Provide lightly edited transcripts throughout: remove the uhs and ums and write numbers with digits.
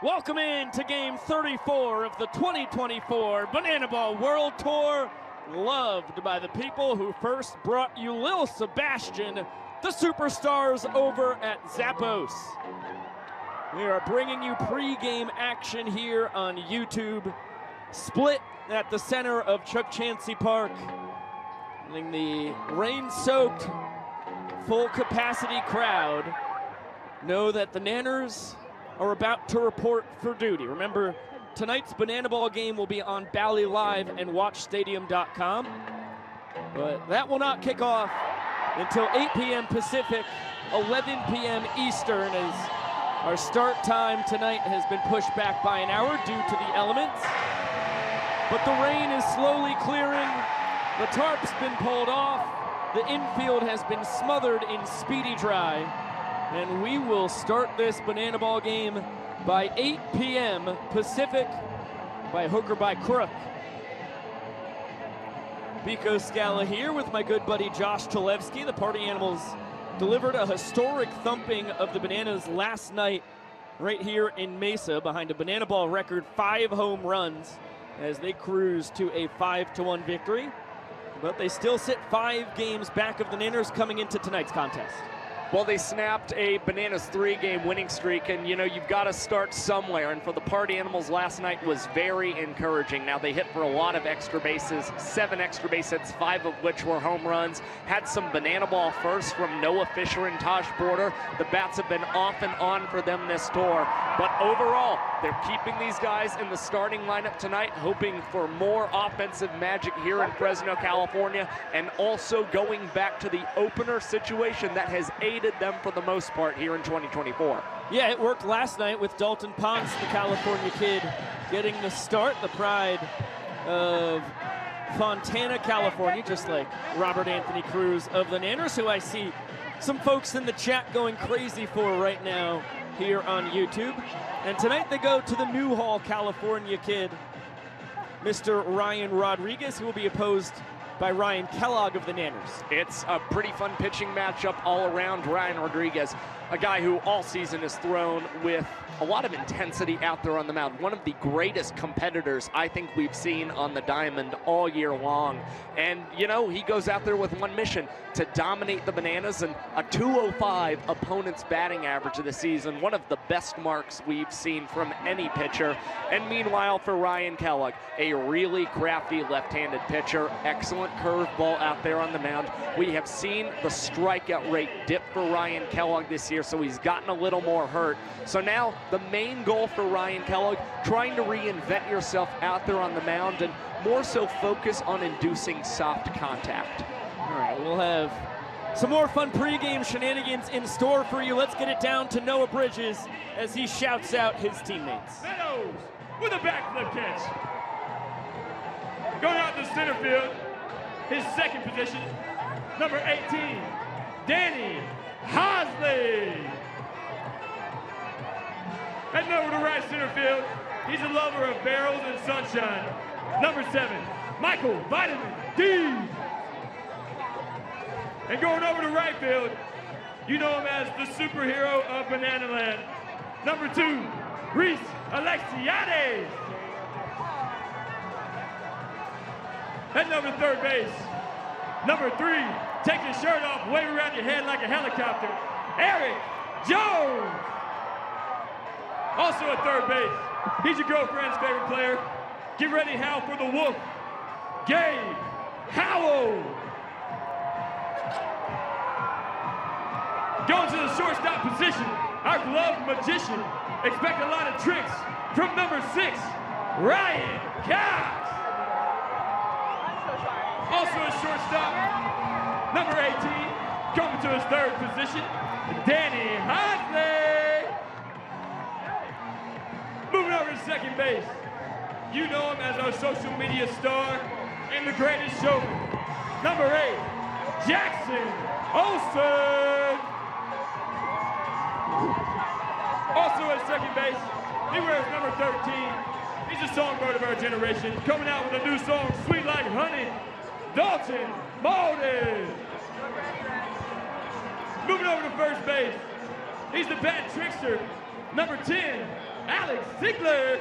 Welcome in to Game 34 of the 2024 Banana Ball World Tour, loved by the people who first brought you Lil Sebastian, the superstars over at Zappos. We are bringing you pre-game action here on YouTube, split at the center of Chuck Chansey Park. Letting the rain-soaked, full-capacity crowd know that the Nanners are about to report for duty. Remember, tonight's Banana Ball game will be on Bally Live and WatchStadium.com. But that will not kick off until 8 p.m. Pacific, 11 p.m. Eastern, as our start time tonight has been pushed back by an hour due to the elements. But the rain is slowly clearing. The tarp's been pulled off. The infield has been smothered in speedy dry. And we will start this Banana Ball game by 8 p.m. Pacific, by hook or by crook. Biko Scala here with my good buddy Josh Chalevsky. The Party Animals delivered a historic thumping of the Bananas last night right here in Mesa behind a Banana Ball record 5 home runs as they cruise to a 5-1 victory. But they still sit 5 games back of the Nanners coming into tonight's contest. Well, they snapped a Bananas 3-game winning streak, and you know, you've got to start somewhere, and for the Party Animals last night was very encouraging. Now, they hit for a lot of extra bases, 7 extra base hits, 5 of which were home runs. Had some Banana Ball firsts from Noah Fisher and Taj Porter. The bats have been off and on for them this tour, but overall, they're keeping these guys in the starting lineup tonight, hoping for more offensive magic here in Fresno, California, and also going back to the opener situation that has aided them for the most part here in 2024. Yeah, it worked last night with Dalton Ponce, the California kid, getting the start, the pride of Fontana, California, just like Robert Anthony Cruz of the Nanners, who I see some folks in the chat going crazy for right now here on YouTube. And tonight they go to the Newhall, California kid, Mr. Ryan Rodriguez, who will be opposed by Ryan Kellogg of the Nanners. It's a pretty fun pitching matchup all around. Ryan Rodriguez, a guy who all season has thrown with a lot of intensity out there on the mound. One of the greatest competitors I think we've seen on the diamond all year long. And, you know, he goes out there with one mission, to dominate the Bananas, and a 205 opponent's batting average of the season, one of the best marks we've seen from any pitcher. And meanwhile, for Ryan Kellogg, a really crafty left-handed pitcher, excellent curveball out there on the mound. We have seen the strikeout rate dip for Ryan Kellogg this year, so he's gotten a little more hurt. So now the main goal for Ryan Kellogg, trying to reinvent yourself out there on the mound and more so focus on inducing soft contact. All right, we'll have some more fun pregame shenanigans in store for you. Let's get it down to Noah Bridges as he shouts out his teammates. Meadows with a backflip catch. Going out to center field, his second position, number 18, Danny Hosley. Heading over to right center field, he's a lover of barrels and sunshine, number 7, Michael Vitamin D. And going over to right field, you know him as the superhero of Banana Land, number 2, Reese Alexiades. Heading over to third base, number 3, take your shirt off, wave around your head like a helicopter, Eric Jones. Also at third base, he's your girlfriend's favorite player. Get ready, Hal, for the Wolf, Gabe Howell. Going to the shortstop position, our glove magician. Expect a lot of tricks from number 6, Ryan Cox. Also a shortstop, number 18, coming to his third position, Danny Hosley. Moving over to second base, you know him as our social media star and the greatest showman, number 8, Jackson Olsen. Also at second base, he wears number 13. He's a songbird of our generation, coming out with a new song, Sweet Like Honey, Dalton Malden. Moving over to first base, He's the bad trickster. Number 10, Alex Ziegler.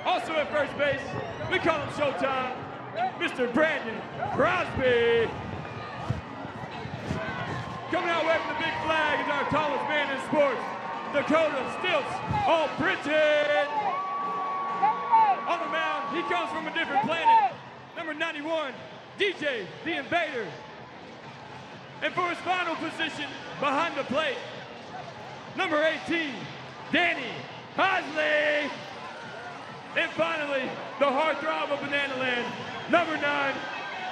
Also at first base, we call him Showtime, Mr. Brandon Crosby. Coming out waving the big flag is our tallest man in sports, Dakota Stilts Bridget. On the mound, he comes from a different planet. Number 91, DJ the Invader. And for his final position behind the plate, number 18, Danny Hosley. And finally, the heartthrob of Banana Land, number 9,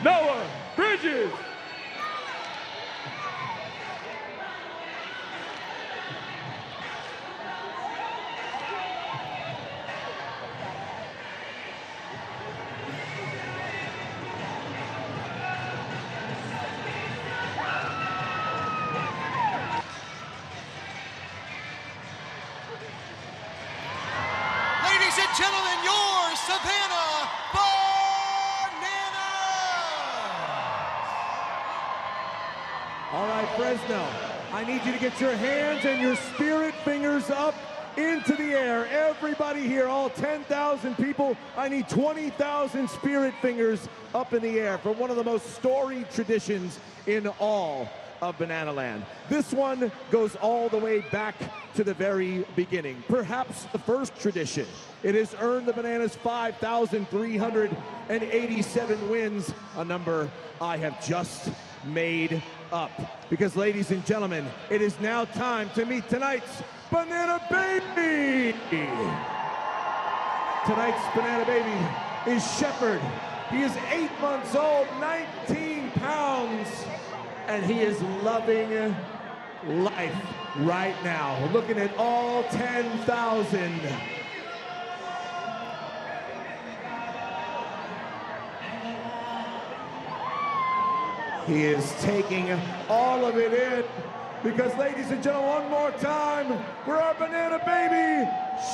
Noah Bridges. Ladies and gentlemen, your Savannah Banana! All right, Fresno, I need you to get your hands and your spirit fingers up into the air. Everybody here, all 10,000 people, I need 20,000 spirit fingers up in the air for one of the most storied traditions in all of Banana Land. This one goes all the way back to the very beginning. Perhaps the first tradition. It has earned the Bananas 5,387 wins, a number I have just made up. Because, ladies and gentlemen, it is now time to meet tonight's Banana Baby. Tonight's Banana Baby is Shepherd. He is 8 months old, 19 pounds, and he is loving life right now. Looking at all 10,000. He is taking all of it in because, ladies and gentlemen, one more time, we're our Banana Baby,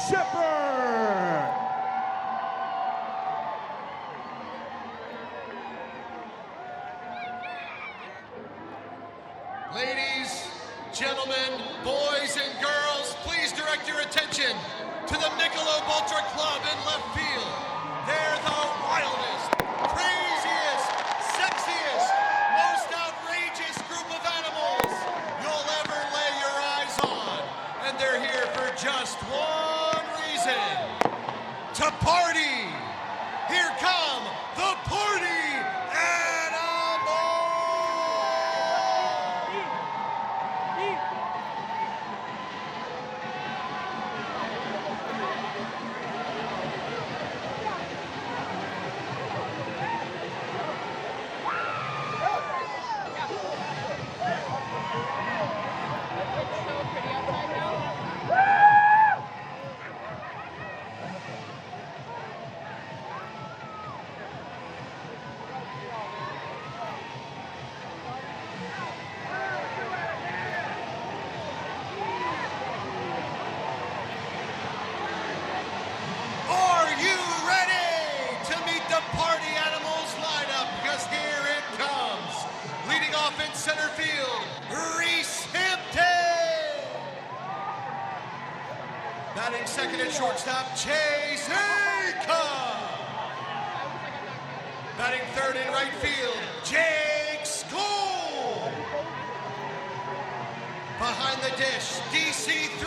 Shepherd. Ladies, gentlemen, boys and girls, please direct your attention to the Michelob Ultra Club in left field. They're the wildest, craziest, sexiest, most outrageous group of animals you'll ever lay your eyes on. And they're here for just one reason: to party. Here come the party center field, Reese Hampton. Batting second and shortstop, Chase Aika. Batting third in right field, Jake School. Behind the dish, DC3,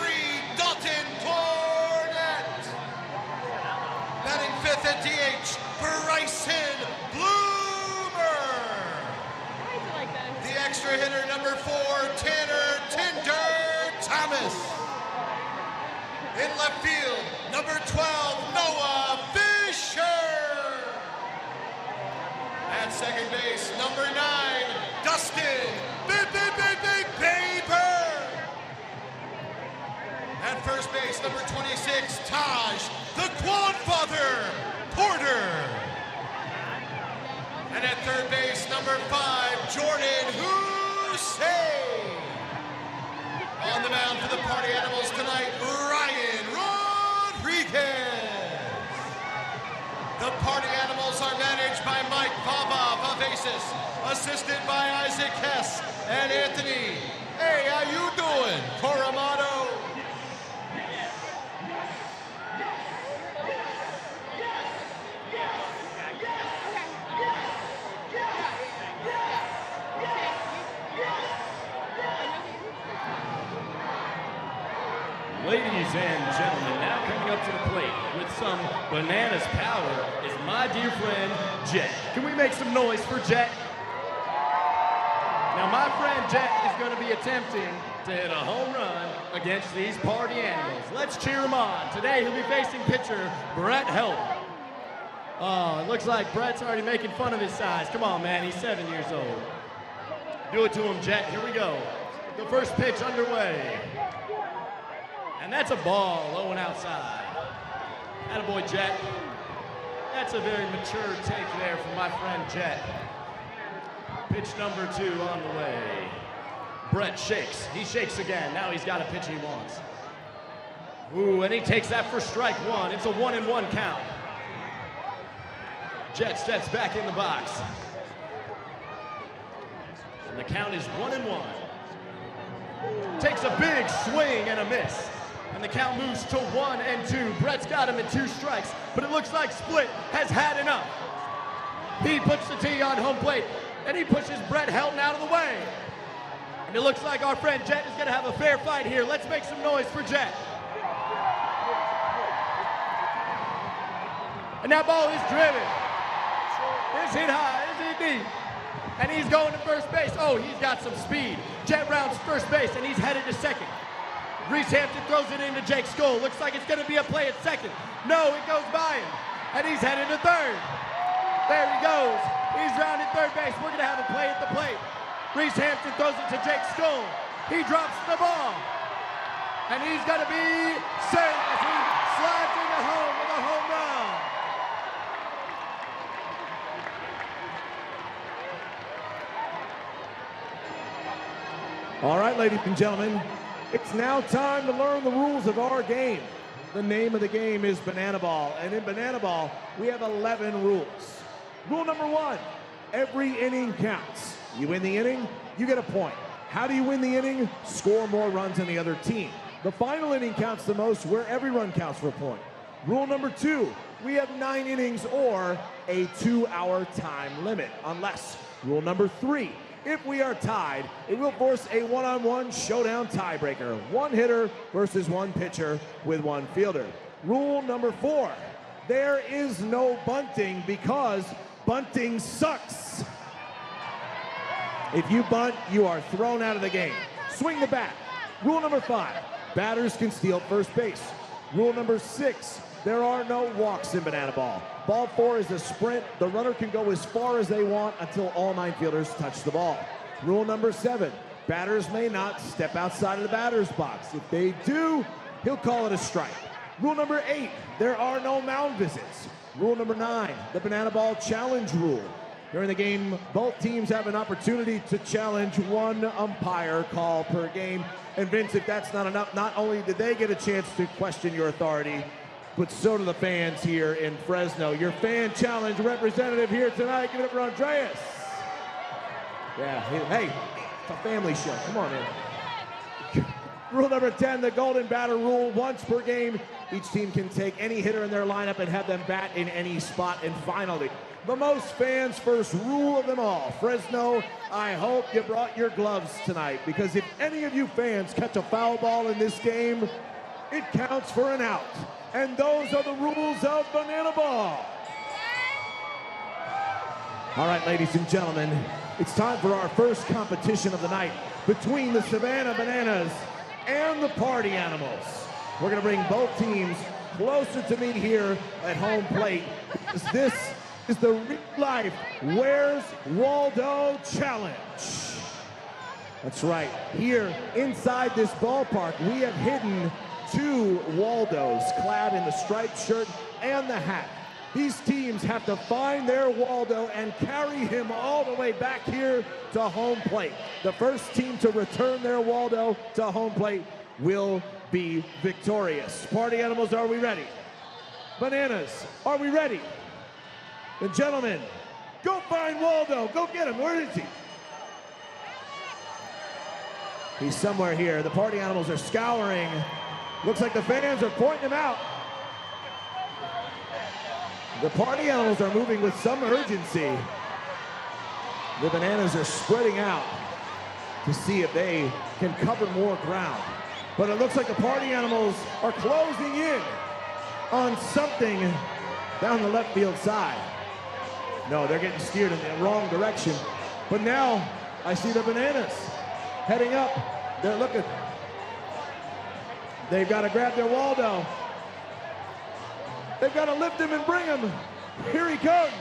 Dalton Cornett. Batting fifth at DH, Bryson Bloomer. The extra hitter, number 4, Tanner Tinder Thomas. In left field, number 12, Noah Fisher. At second base, number 9, Dustin Baber. At first base, number 26, Taj the Quadfather Porter. And at third base, number 5, Jordan Hussein. On the mound for the Party Animals tonight, Ryan Rodriguez. The Party Animals are managed by Mike Baba Vavasis, assisted by Isaac Hess and Anthony. Hey, how you doing? Ladies and gentlemen, now coming up to the plate with some bananas power is my dear friend, Jet. Can we make some noise for Jet? Now, my friend Jet is going to be attempting to hit a home run against these party animals. Let's cheer him on. Today, he'll be facing pitcher Brett Helton. Oh, it looks like Brett's already making fun of his size. Come on, man, he's 7 years old. Do it to him, Jet. Here we go. The first pitch underway. And that's a ball low and outside. Attaboy, Jet. That's a very mature take there from my friend Jet. Pitch number 2 on the way. Brett shakes. He shakes again. Now he's got a pitch he wants. Ooh, and he takes that for strike 1. It's a 1-1 count. Jet steps back in the box. And the count is 1-1. Takes a big swing and a miss. And the count moves to 1-2. Brett's got him at 2 strikes, but it looks like Split has had enough. He puts the tee on home plate, and he pushes Brett Helton out of the way. And it looks like our friend Jet is going to have a fair fight here. Let's make some noise for Jet. And that ball is driven. It's hit high, it's hit deep. And he's going to first base. Oh, he's got some speed. Jet rounds first base, and he's headed to second. Reese Hampton throws it into Jake Skull. Looks like it's going to be a play at second. No, it goes by him. And he's headed to third. There he goes. He's rounded third base. We're going to have a play at the plate. Reese Hampton throws it to Jake Skull. He drops the ball. And he's going to be safe as he slides into home with a home run. All right, ladies and gentlemen, it's now time to learn the rules of our game. The name of the game is Banana Ball, and in Banana Ball, we have 11 rules. Rule number 1, every inning counts. You win the inning, you get a point. How do you win the inning? Score more runs than the other team. The final inning counts the most, where every run counts for a point. Rule number 2, we have 9 innings or a 2-hour time limit, unless. Rule number 3, if we are tied, it will force a one-on-one showdown tiebreaker. 1 hitter versus 1 pitcher with 1 fielder. Rule number 4, there is no bunting because bunting sucks. If you bunt, you are thrown out of the game. Swing the bat. Rule number 5, batters can steal first base. Rule number 6, there are no walks in Banana Ball. Ball 4 is a sprint. The runner can go as far as they want until all 9 fielders touch the ball. Rule number 7, batters may not step outside of the batter's box. If they do, he'll call it a strike. Rule number 8, there are no mound visits. Rule number 9, the Banana Ball challenge rule. During the game, both teams have an opportunity to challenge 1 umpire call per game. And Vince, if that's not enough, not only did they get a chance to question your authority, but so do the fans here in Fresno. Your fan challenge representative here tonight. Give it up for Andreas. Yeah, hey, it's a family show. Come on, man. Rule number 10, the golden batter rule. Once per game, each team can take any hitter in their lineup and have them bat in any spot. And finally, the most fans first rule of them all. Fresno, I hope you brought your gloves tonight, because if any of you fans catch a foul ball in this game, it counts for an out. And those are the rules of Banana Ball. All right, ladies and gentlemen, it's time for our first competition of the night between the Savannah Bananas and the Party Animals. We're going to bring both teams closer to me here at home plate, because this is the real-life Where's Waldo Challenge. That's right. Here inside this ballpark, we have hidden 2 Waldos clad in the striped shirt and the hat. These teams have to find their Waldo and carry him all the way back here to home plate. The first team to return their Waldo to home plate will be victorious. Party Animals, are we ready? Bananas, are we ready? And gentlemen, go find Waldo. Go get him. Where is he? He's somewhere here. The Party Animals are scouring. Looks like the fans are pointing him out. The Party Animals are moving with some urgency. The Bananas are spreading out to see if they can cover more ground. but it looks like the party animals are closing in on something down the left field side. No, they're getting steered in the wrong direction. But now I see the Bananas heading up. They're looking. They've got to grab their Waldo. They've got to lift him and bring him. Here he comes.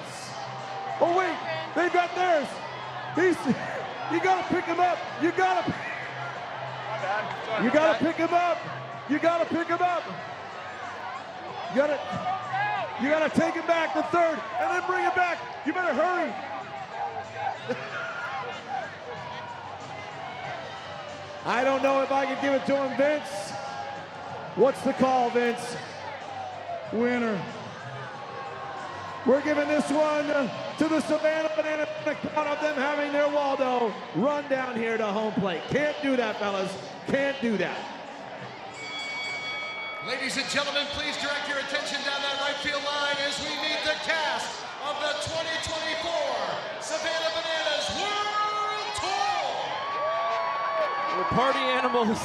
Oh wait, they've got theirs. You got to pick him up. You got to pick him up. You got to pick him up. You got to take him back to third and then bring him back. You better hurry. I don't know if I can give it to him, Vince. What's the call, Vince? Winner. We're giving this one to the Savannah Bananas on account of them having their Waldo run down here to home plate. Can't do that, fellas. Can't do that. Ladies and gentlemen, please direct your attention down that right field line as we meet the cast of the 2024 Savannah Bananas World Tour. The Party Animals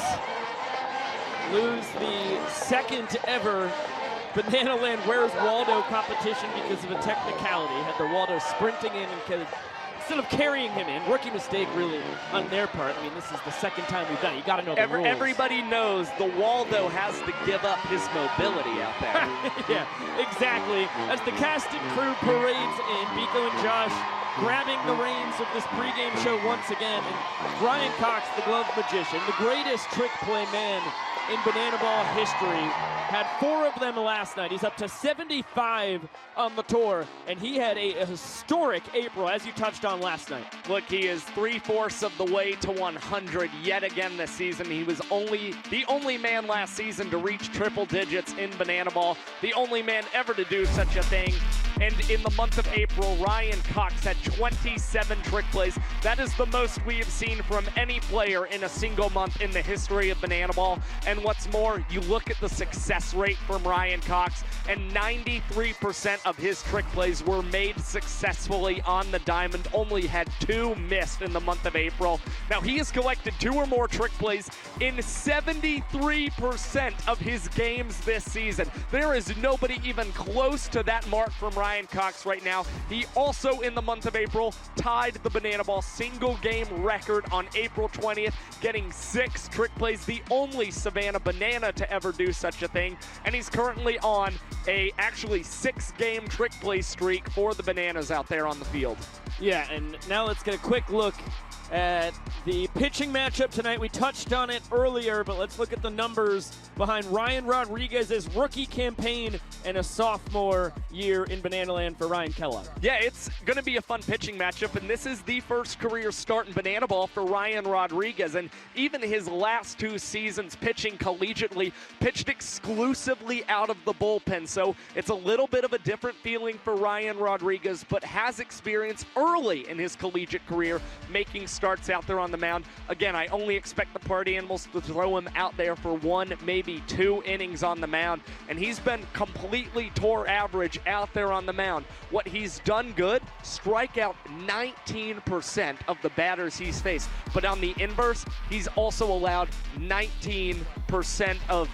lose the second ever Banana Land Where's Waldo competition because of a technicality. Had their Waldo sprinting in and instead of carrying him in, rookie mistake really on their part. I mean, this is the second time we've done it. You got to know the rules. Everybody knows the Waldo has to give up his mobility out there. Yeah, exactly. As the cast and crew parades in, Biko and Josh grabbing the reins of this pregame show once again. And Ryan Cox, the glove magician, the greatest trick play man in Banana Ball history, had 4 of them last night. He's up to 75 on the tour, and he had a historic April, as you touched on last night. Look, he is 3/4 of the way to 100 yet again this season. He was the only man last season to reach triple digits in Banana Ball, the only man ever to do such a thing. And in the month of April, Ryan Cox had 27 trick plays. That is the most we have seen from any player in a single month in the history of Banana Ball. And what's more, you look at the success rate from Ryan Cox, and 93% of his trick plays were made successfully on the diamond. Only had 2 missed in the month of April. Now, he has collected 2 or more trick plays in 73% of his games this season. There is nobody even close to that mark from Ryan Cox right now. He also, in the month of April, tied the Banana Ball single game record on April 20th, getting 6 trick plays, the only Savannah Banana to ever do such a thing. And he's currently on a actually 6-game trick play streak for the Bananas out there on the field. Yeah, and now let's get a quick look at the pitching matchup tonight. We touched on it earlier, but let's look at the numbers behind Ryan Rodriguez's rookie campaign and a sophomore year in Banana Land for Ryan Kellogg. Yeah, it's going to be a fun pitching matchup, and this is the first career start in Banana Ball for Ryan Rodriguez. And even his last 2 seasons pitching collegiately, pitched exclusively out of the bullpen. So it's a little bit of a different feeling for Ryan Rodriguez, but has experience early in his collegiate career making starts out there on the mound. Again, I only expect the Party Animals to throw him out there for 1, maybe 2 innings on the mound, and he's been completely tour average out there on the mound. What he's done good, strike out 19% of the batters he's faced, but on the inverse, he's also allowed 19% of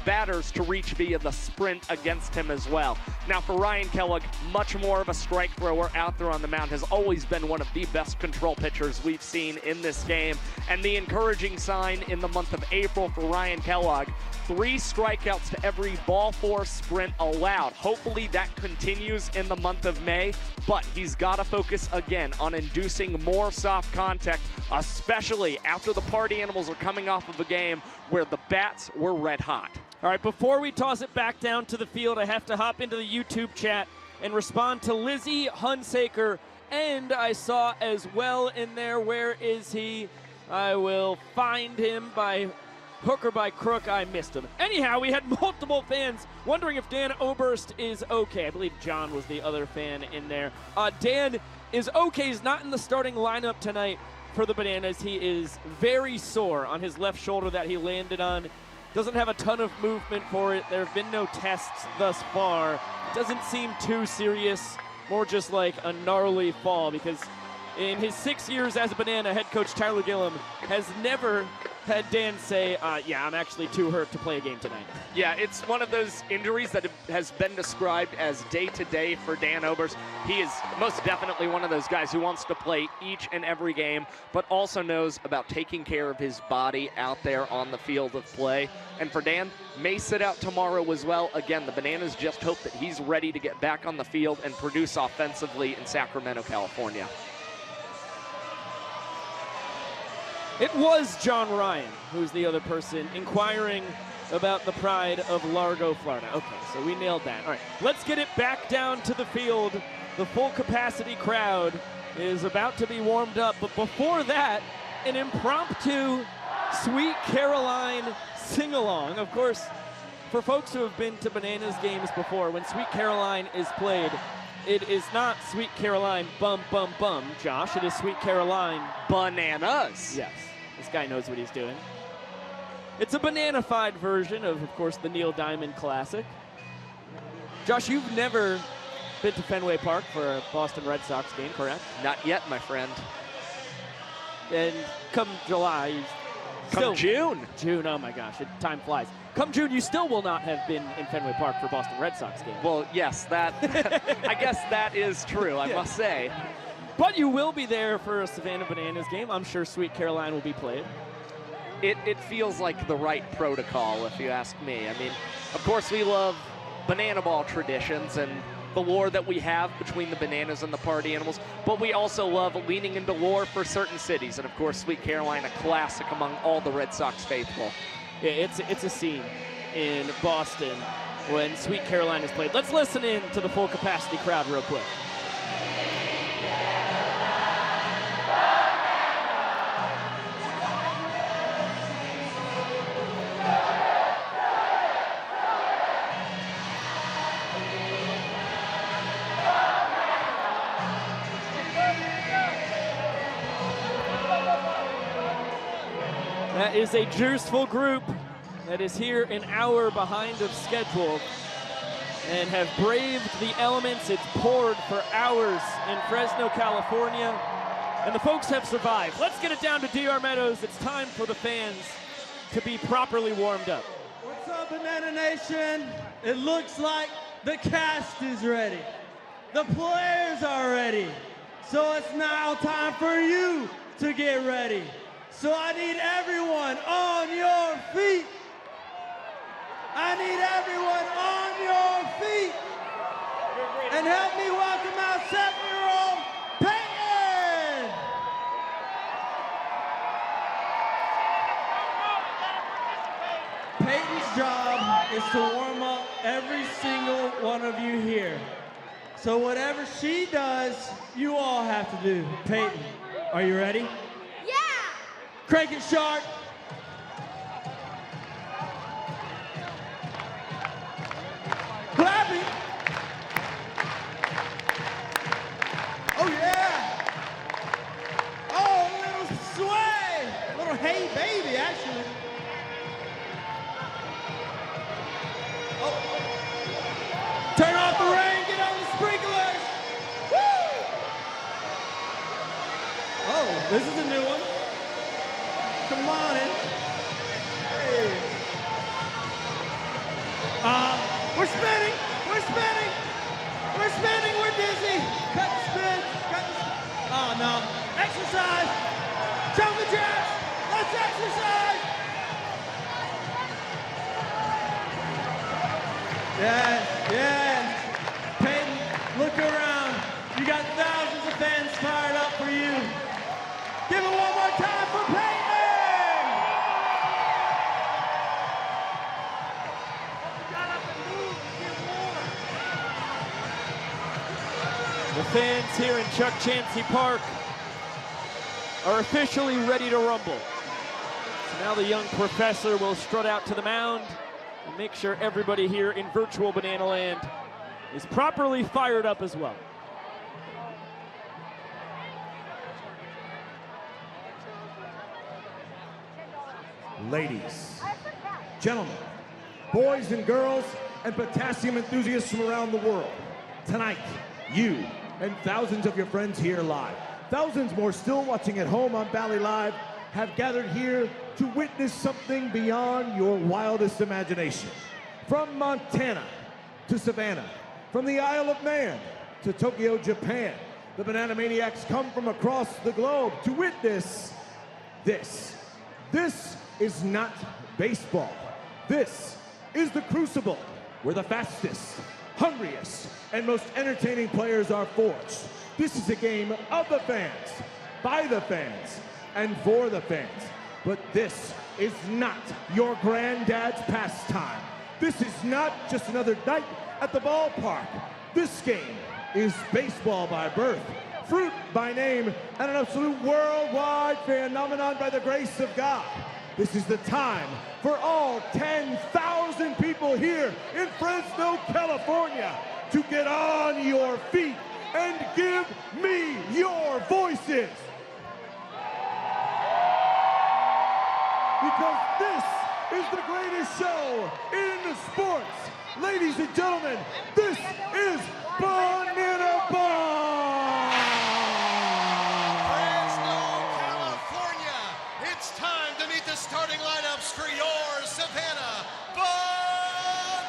batters to reach via the sprint against him as well. Now for Ryan Kellogg, much more of a strike thrower out there on the mound, has always been one of the best control pitchers we've seen in this game. And the encouraging sign in the month of April for Ryan Kellogg, 3 strikeouts to every ball 4 sprint allowed. Hopefully that continues in the month of May, but he's got to focus again on inducing more soft contact, especially after the Party Animals are coming off of a game where the bats were red hot. All right, before we toss it back down to the field, I have to hop into the YouTube chat and respond to Lizzie Hunsaker. And I saw as well in there, where is he? I will find him by hook or by crook. I missed him. Anyhow, we had multiple fans wondering if Dan Oberst is okay. I believe John was the other fan in there. Dan is okay. He's not in the starting lineup tonight for the Bananas. He is very sore on his left shoulder that he landed on. Doesn't have a ton of movement for it. There have been no tests thus far. It doesn't seem too serious. More just like a gnarly fall, because in his 6 years as a Banana, head coach Tyler Gillum has never had Dan say, yeah, I'm actually too hurt to play a game tonight. Yeah, it's one of those injuries that has been described as day-to-day for Dan Obers. He is most definitely one of those guys who wants to play each and every game, but also knows about taking care of his body out there on the field of play. And for Dan, may sit out tomorrow as well. Again, the Bananas just hope that he's ready to get back on the field and produce offensively in Sacramento, California. It was John Ryan, who's the other person, inquiring about the pride of Largo, Florida. Okay, so we nailed that. All right, let's get it back down to the field. The full capacity crowd is about to be warmed up, but before that, an impromptu Sweet Caroline sing-along. Of course, for folks who have been to Bananas games before, when Sweet Caroline is played, it is not Sweet Caroline bum bum bum, Josh. It is Sweet Caroline Bananas. Yes, this guy knows what he's doing. It's a banana-fied version of course, the Neil Diamond classic. Josh, you've never been to Fenway Park for a Boston Red Sox game, correct? Not yet, my friend. And come July, June, oh my gosh, time flies. Come June, you still will not have been in Fenway Park for Boston Red Sox game. Well, yes, that I guess that is true, I must say. But you will be there for a Savannah Bananas game. I'm sure Sweet Caroline will be played. It feels like the right protocol, if you ask me. I mean, of course, we love banana ball traditions and the lore that we have between the Bananas and the Party Animals, but we also love leaning into lore for certain cities, and of course, Sweet Caroline, a classic among all the Red Sox faithful. Yeah, it's a scene in Boston when Sweet Caroline is played. Let's listen in to the full capacity crowd real quick. That is a juiceful group that is here an hour behind of schedule and have braved the elements. It's poured for hours in Fresno, California, and the folks have survived. Let's get it down to DR Meadows. It's time for the fans to be properly warmed up. What's up, Banana Nation? It looks like the cast is ready. The players are ready. So it's now time for you to get ready. So I need everyone on your feet. I need everyone on your feet. And help me welcome our 7-year-old Peyton. Peyton's job is to warm up every single one of you here. So whatever she does, you all have to do. Peyton, are you ready? Crank it sharp. Clapping. Oh, yeah. Oh, a little sway. A little hey, baby, actually. Oh. Turn off the rain. Get on the sprinklers. Woo. Oh, this is a new one. Come on in. Hey. We're spinning. We're spinning. We're spinning. We're dizzy. Cut the spin. Cut the spin. Oh, no. Exercise. Jumping jacks. Let's exercise. Yes, yes. Peyton, look around. You got thousands of fans fired up for you. Give it one more time for Peyton. The fans here in Chuck Chansey Park are officially ready to rumble. So now the young professor will strut out to the mound and make sure everybody here in virtual Banana Land is properly fired up as well. Ladies, gentlemen, boys and girls, and potassium enthusiasts from around the world, tonight, you and thousands of your friends here live, thousands more still watching at home on Valley Live, have gathered here to witness something beyond your wildest imagination. From Montana to Savannah, from the Isle of Man to Tokyo, Japan, the Banana Maniacs come from across the globe to witness this. This is not baseball. This is the Crucible, where the fastest, hungriest, and most entertaining players are forged. This is a game of the fans, by the fans, and for the fans. But this is not your granddad's pastime. This is not just another night at the ballpark. This game is baseball by birth, fruit by name, and an absolute worldwide phenomenon by the grace of God. This is the time for all 10,000 people here in Fresno, California, to get on your feet and give me your voices. Because this is the greatest show in sports. Ladies and gentlemen, this is Banana Ball! Fresno, California, it's time to meet the starting lineups for your Savannah Bananas.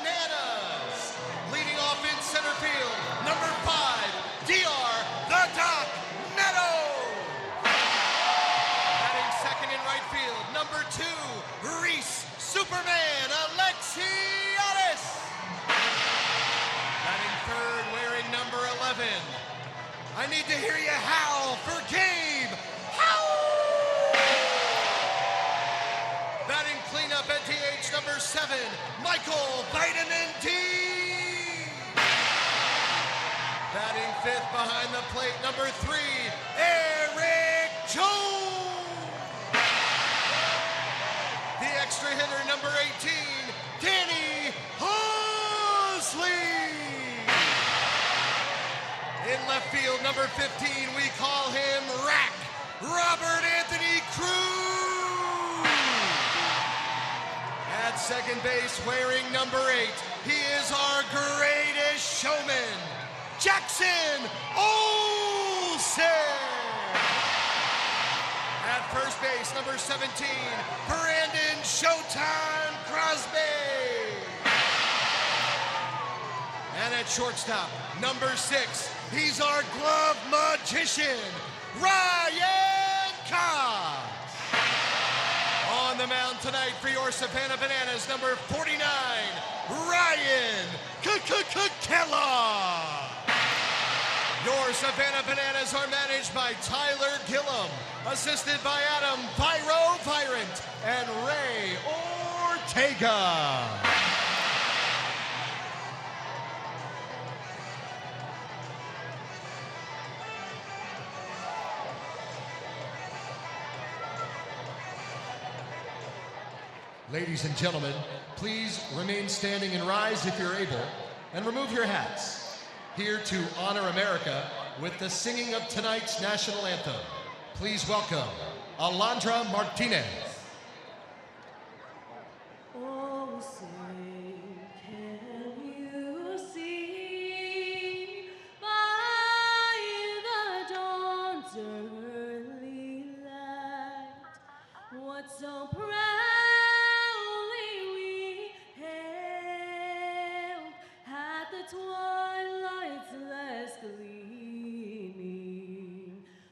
Leading off in center field, number 5, DR the Doc Neto. Batting second in right field, number 2, Reese Superman Alexiadis. Batting third, wearing number 11. I need to hear you howl for Gabe. Howl! Batting cleanup at DH, number 7, Michael Vitamin D. Batting fifth behind the plate, number 3, Eric Jones. The extra hitter, number 18, Danny Hosley. In left field, number 15, we call him Rack, Robert Anthony Cruz. At second base, wearing number 8, he is our greatest showman, Jackson Olsen. At first base, number 17, Brandon Showtime Crosby. And at shortstop, number 6, he's our glove magician, Ryan Cox. On the mound tonight for your Savannah Bananas, number 49, Ryan Kellogg. Your Savannah Bananas are managed by Tyler Gillum, assisted by Adam Pyro Virant and Ray Ortega. Ladies and gentlemen, please remain standing and rise if you're able, and remove your hats. Here to honor America with the singing of tonight's national anthem. Please welcome Alondra Martinez. Oh, say, can you see by the dawn's early light what so proudly we hailed at the twilight's last gleaming,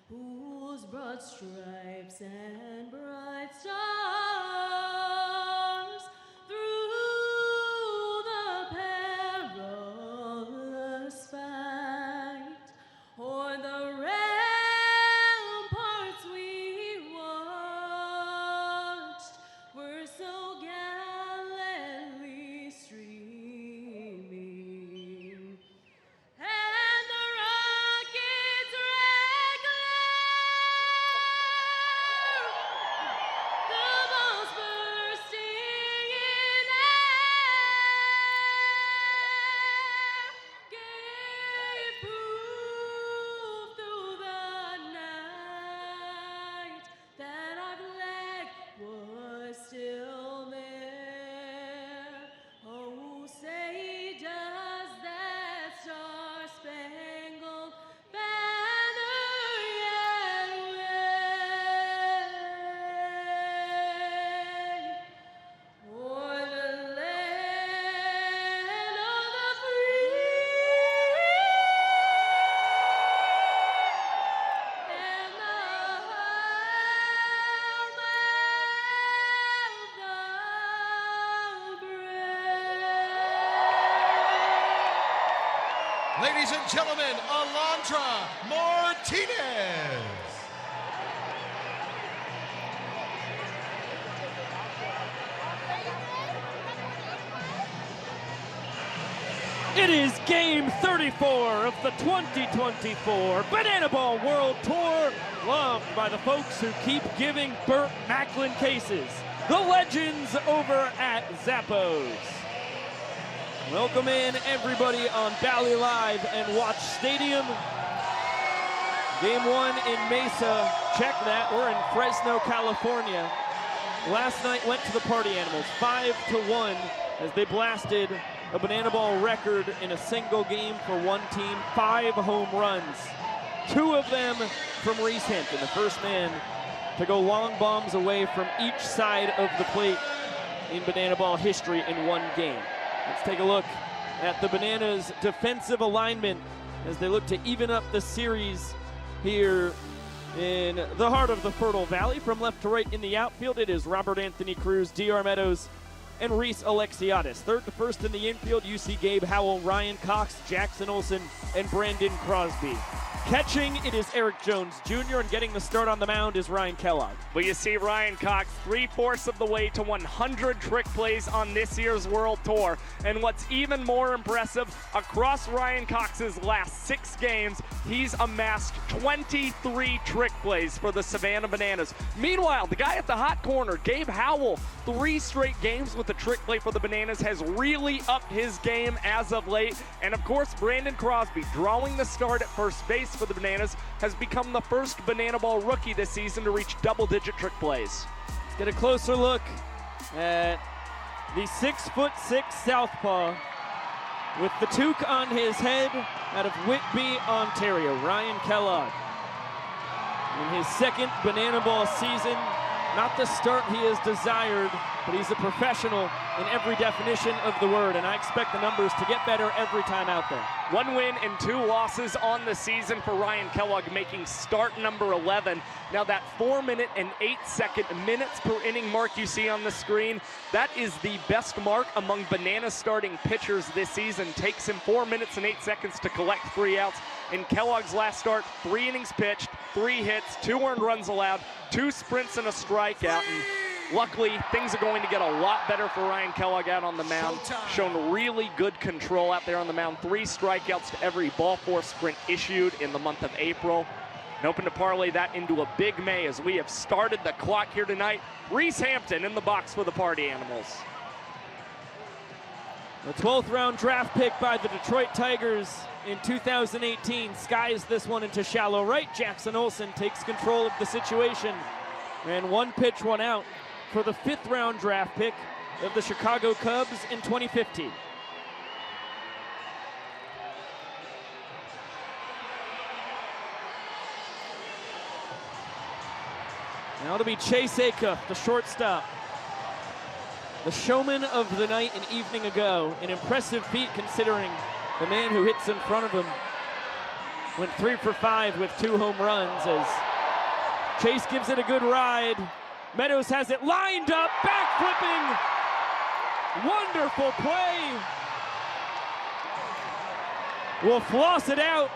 whose broad stripes and bright stars through the perilous fight o'er the ramparts we watched were so gallantly streaming. And the rocket's red glare Ladies and gentlemen, Alondra Martinez. It is game 34 of the 2024 Banana Ball World Tour, loved by the folks who keep giving Burt Macklin cases, the legends over at Zappos. Welcome in everybody on Bally Live and Watch Stadium. Game 1 in Mesa, check that, we're in Fresno, California. Last night went to the Party Animals, 5-1 as they blasted a Banana Ball record in a single game for one team, 5 home runs. 2 of them from Reese Hampton, the first man to go long bombs away from each side of the plate in Banana Ball history in one game. Let's take a look at the Bananas' defensive alignment as they look to even up the series here in the heart of the Fertile Valley. From left to right in the outfield, it is Robert Anthony Cruz, D.R. Meadows, and Reese Alexiadis. Third to first in the infield, you see Gabe Howell, Ryan Cox, Jackson Olsen, and Brandon Crosby. Catching, it is Eric Jones Jr., and getting the start on the mound is Ryan Kellogg. Well, you see Ryan Cox 3/4 of the way to 100 trick plays on this year's World Tour. And what's even more impressive, across Ryan Cox's last 6 games, he's amassed 23 trick plays for the Savannah Bananas. Meanwhile, the guy at the hot corner, Gabe Howell, 3 straight games with a trick play for the Bananas, has really upped his game as of late. And of course, Brandon Crosby, drawing the start at first base for the Bananas, has become the first Banana Ball rookie this season to reach double-digit trick plays. Let's get a closer look at the 6'6" southpaw with the toque on his head out of Whitby, Ontario, Ryan Kellogg. In his second Banana Ball season, not the start he has desired, but he's a professional in every definition of the word, and I expect the numbers to get better every time out there. 1 win and 2 losses on the season for Ryan Kellogg, making start number 11. Now that 4-minute and 8-second minutes per inning mark you see on the screen, that is the best mark among Banana starting pitchers this season. Takes him 4 minutes and 8 seconds to collect 3 outs. In Kellogg's last start, 3 innings pitched, 3 hits, 2 earned runs allowed, 2 sprints and a strikeout. And luckily, things are going to get a lot better for Ryan Kellogg out on the mound. Shown really good control out there on the mound. 3 strikeouts to every ball four sprint issued in the month of April. And hoping to parlay that into a big May as we have started the clock here tonight. Reese Hampton in the box for the Party Animals. The 12th round draft pick by the Detroit Tigers in 2018 skies this one into shallow right. Jackson Olsen takes control of the situation. And 1 pitch, 1 out for the 5th round draft pick of the Chicago Cubs in 2015. Now it'll be Chase Acuff, the shortstop. The showman of the night an evening ago. An impressive feat considering the man who hits in front of him went 3 for 5 with 2 home runs as Chase gives it a good ride. Meadows has it lined up, back flipping. Wonderful play. Will floss it out.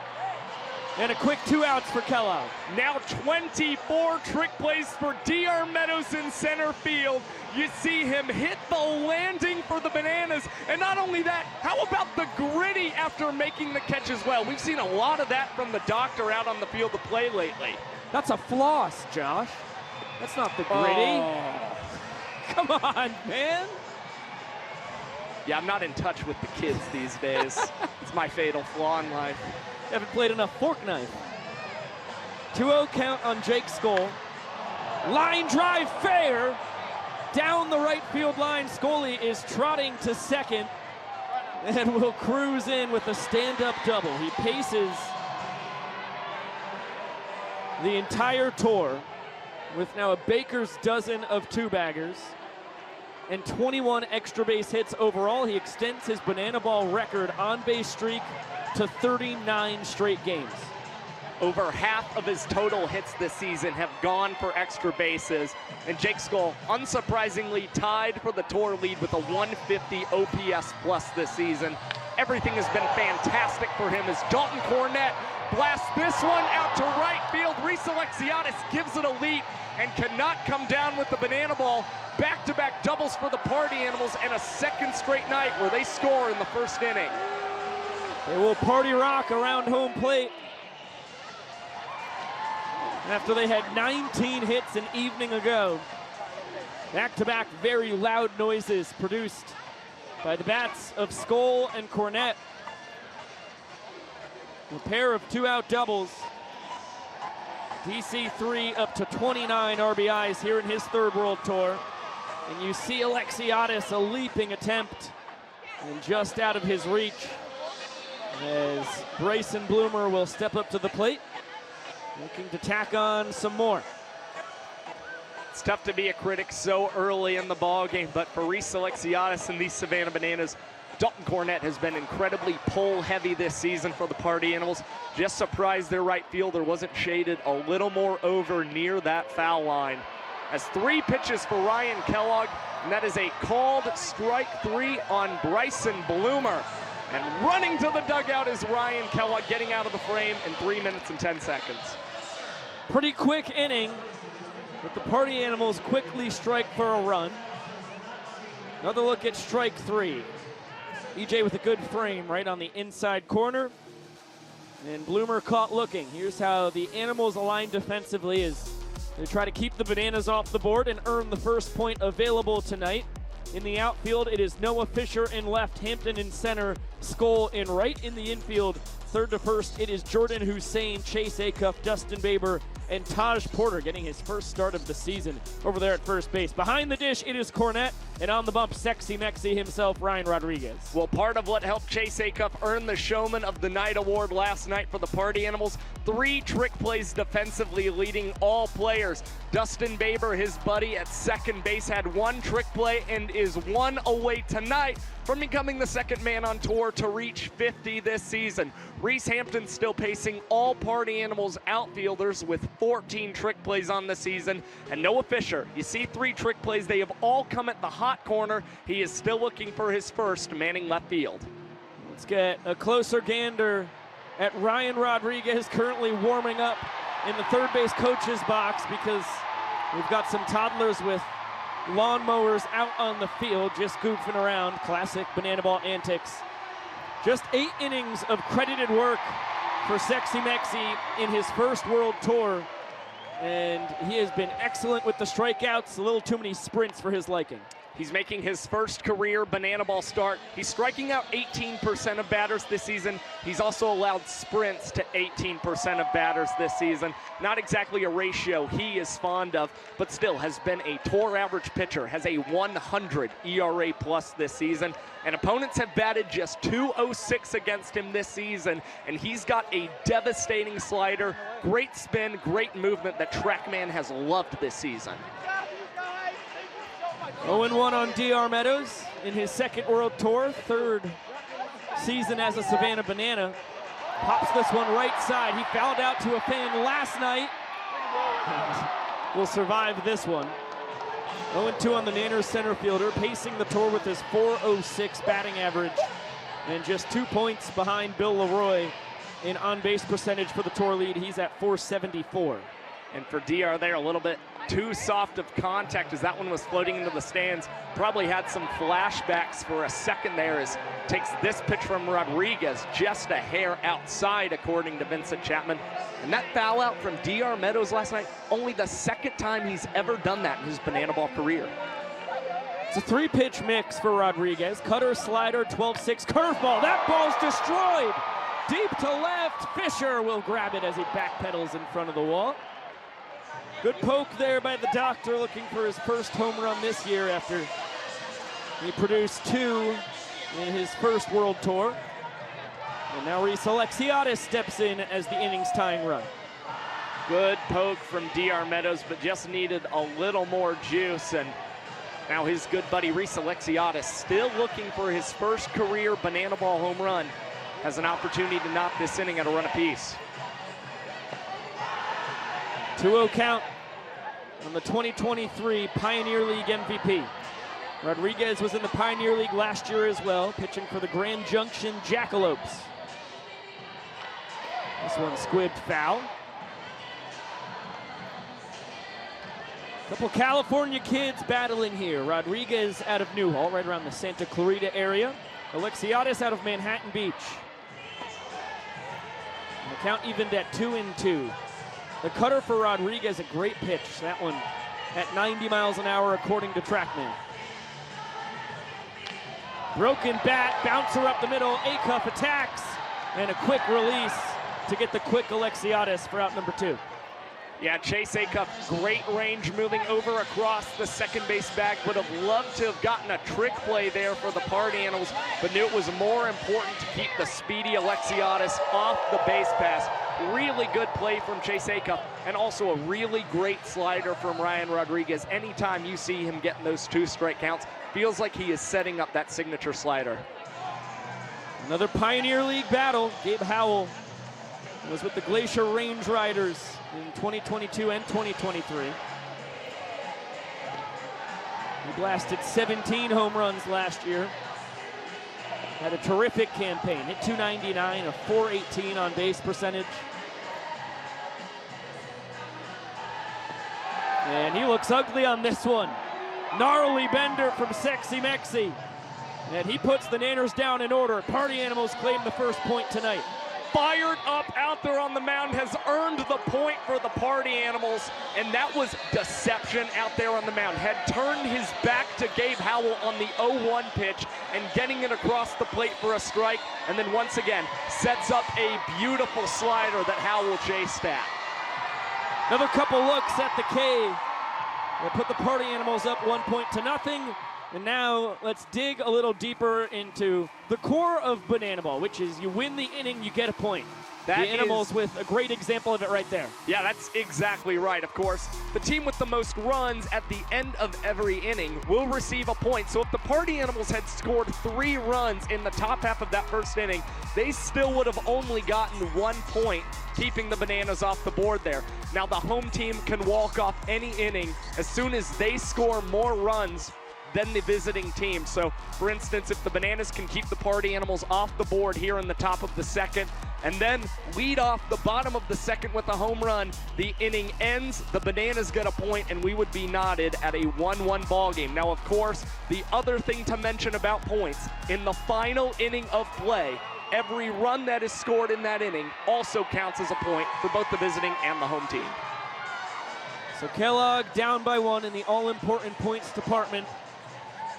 And a quick 2 outs for Kellogg. Now 24 trick plays for D.R. Meadows in center field. You see him hit the landing for the Bananas. And not only that, how about the gritty after making the catch as well? We've seen a lot of that from the doctor out on the field to play lately. That's a floss, Josh. That's not the gritty. Oh. Come on, man. Yeah, I'm not in touch with the kids these days. It's my fatal flaw in life. Haven't played enough fork knife. 2-0 count on Jake Skoll. Line drive fair. Down the right field line. Scully is trotting to second and will cruise in with a stand-up double. He paces the entire tour with now a baker's dozen of 2-baggers and 21 extra base hits overall. He extends his Banana Ball record on base streak to 39 straight games. Over half of his total hits this season have gone for extra bases. And Jake Skoll, unsurprisingly, tied for the tour lead with a 150 OPS plus this season. everything has been fantastic for him as Dalton Cornett blasts this one out to right field. Reese Alexiadis gives it a leap and cannot come down with the banana ball. Back-to-back doubles for the Party Animals and a second straight night where they score in the first inning. They will party rock around home plate after they had 19 hits an evening ago. Back-to-back very loud noises produced by the bats of Skoll and Cornett. A pair of two-out doubles. DC3 up to 29 RBIs here in his third World Tour. And you see Alexiadis, a leaping attempt, and just out of his reach as Bryson Bloomer will step up to the plate, looking to tack on some more. It's tough to be a critic so early in the ball game, but for Reese Alexiadis and these Savannah Bananas, Dalton Cornett has been incredibly pull-heavy this season for the Party Animals. Just surprised their right fielder wasn't shaded a little more over near that foul line. As 3 pitches for Ryan Kellogg, and that is a called strike 3 on Bryson Bloomer. And running to the dugout is Ryan Kellogg, getting out of the frame in 3 minutes and 10 seconds. Pretty quick inning, but the Party Animals quickly strike for a run. Another look at strike 3. EJ with a good frame right on the inside corner. And Bloomer caught looking. Here's how the Animals align defensively as they try to keep the Bananas off the board and earn the first point available tonight. In the outfield, it is Noah Fisher in left, Hampton in center, Skoll in right. In the infield, third to first, it is Jordan Hussein, Chase Acuff, Dustin Baber, and Taj Porter getting his first start of the season over there at first base. Behind the dish, it is Cornett, and on the bump, Sexy Mexi himself, Ryan Rodriguez. Well, part of what helped Chase Acuff earn the Showman of the Night award last night for the Party Animals, 3 trick plays defensively leading all players. Dustin Baber, his buddy at second base, had 1 trick play and is 1 away tonight from becoming the second man on tour to reach 50 this season. Reese Hampton still pacing all Party Animals outfielders with 14 trick plays on the season. And Noah Fisher, you see 3 trick plays. They have all come at the hot corner. He is still looking for his first manning left field. Let's get a closer gander at Ryan Rodriguez, currently warming up in the third base coach's box because we've got some toddlers with lawnmowers out on the field just goofing around. Classic banana ball antics. Just 8 innings of credited work for Sexy Mexi in his first World Tour, and he has been excellent with the strikeouts. A little too many sprints for his liking. He's making his first career banana ball start. He's striking out 18% of batters this season. He's also allowed sprints to 18% of batters this season. Not exactly a ratio he is fond of, but still has been a tour average pitcher, has a 100 ERA plus this season. And opponents have batted just .206 against him this season, and he's got a devastating slider, great spin, great movement that TrackMan has loved this season. 0-1 on DR Meadows in his second World Tour, third season as a Savannah Banana. Pops this one right side. He fouled out to a fan last night. Will survive this one. 0-2 on the Nanners center fielder, pacing the tour with his .406 batting average and just 2 points behind Bill Leroy in on-base percentage for the tour lead. He's at .474. And for DR there, a little bit too soft of contact as that one was floating into the stands. Probably had some flashbacks for a second there as takes this pitch from Rodriguez just a hair outside, according to Vincent Chapman. And that foul out from DR Meadows last night, only the second time he's ever done that in his banana ball career. It's a 3-pitch mix for Rodriguez. Cutter, slider, 12-6, curveball. That ball's destroyed. Deep to left. Fisher will grab it as he backpedals in front of the wall. Good poke there by the doctor, looking for his first home run this year after he produced 2 in his first World Tour. And now Reese Alexiadis steps in as the innings tying run. Good poke from DR Meadows, but just needed a little more juice. And now his good buddy Reese Alexiadis, still looking for his first career banana ball home run, has an opportunity to knock this inning at a run apiece. 2-0 count on the 2023 Pioneer League MVP. Rodriguez was in the Pioneer League last year as well, pitching for the Grand Junction Jackalopes. This one squibbed foul. Couple California kids battling here. Rodriguez out of Newhall, right around the Santa Clarita area. Alexiadis out of Manhattan Beach. And the count evened at 2-2. The cutter for Rodriguez, a great pitch. That one at 90 miles an hour according to TrackMan. Broken bat, bouncer up the middle, Acuff attacks, and a quick release to get the quick Alexiadis for out number 2. Yeah, Chase Acuff, great range moving over across the second base bag. Would have loved to have gotten a trick play there for the Party Animals, but knew it was more important to keep the speedy Alexiadis off the base pass. Really good play from Chase Acuff, and also a really great slider from Ryan Rodriguez. Anytime you see him getting those 2 strike counts, feels like he is setting up that signature slider. Another Pioneer League battle. Gabe Howell was with the Glacier Range Riders in 2022 and 2023. He blasted 17 home runs last year. Had a terrific campaign. Hit 299, a 418 on base percentage. And he looks ugly on this one. Gnarly bender from Sexy Mexi. And he puts the Nanners down in order. Party Animals claim the first point tonight. Fired up out there on the mound, has earned the point for the Party Animals, and that was deception out there on the mound. Had turned his back to Gabe Howell on the 0-1 pitch and getting it across the plate for a strike, and then once again sets up a beautiful slider that Howell chased at. Another couple looks at the K. They put the Party Animals up 1-0. And now let's dig a little deeper into the core of Banana Ball, which is you win the inning, you get a point. The Animals with a great example of it right there. Yeah, that's exactly right. Of course, the team with the most runs at the end of every inning will receive a point. So if the Party Animals had scored 3 runs in the top half of that first inning, they still would have only gotten 1 point, keeping the Bananas off the board there. Now the home team can walk off any inning as soon as they score more runs than the visiting team. So, for instance, if the Bananas can keep the Party Animals off the board here in the top of the second, and then lead off the bottom of the second with a home run, the inning ends, the Bananas get a point, and we would be knotted at a 1-1 ball game. Now, of course, the other thing to mention about points, in the final inning of play, every run that is scored in that inning also counts as a point for both the visiting and the home team. So Kellogg down by 1 in the all-important points department,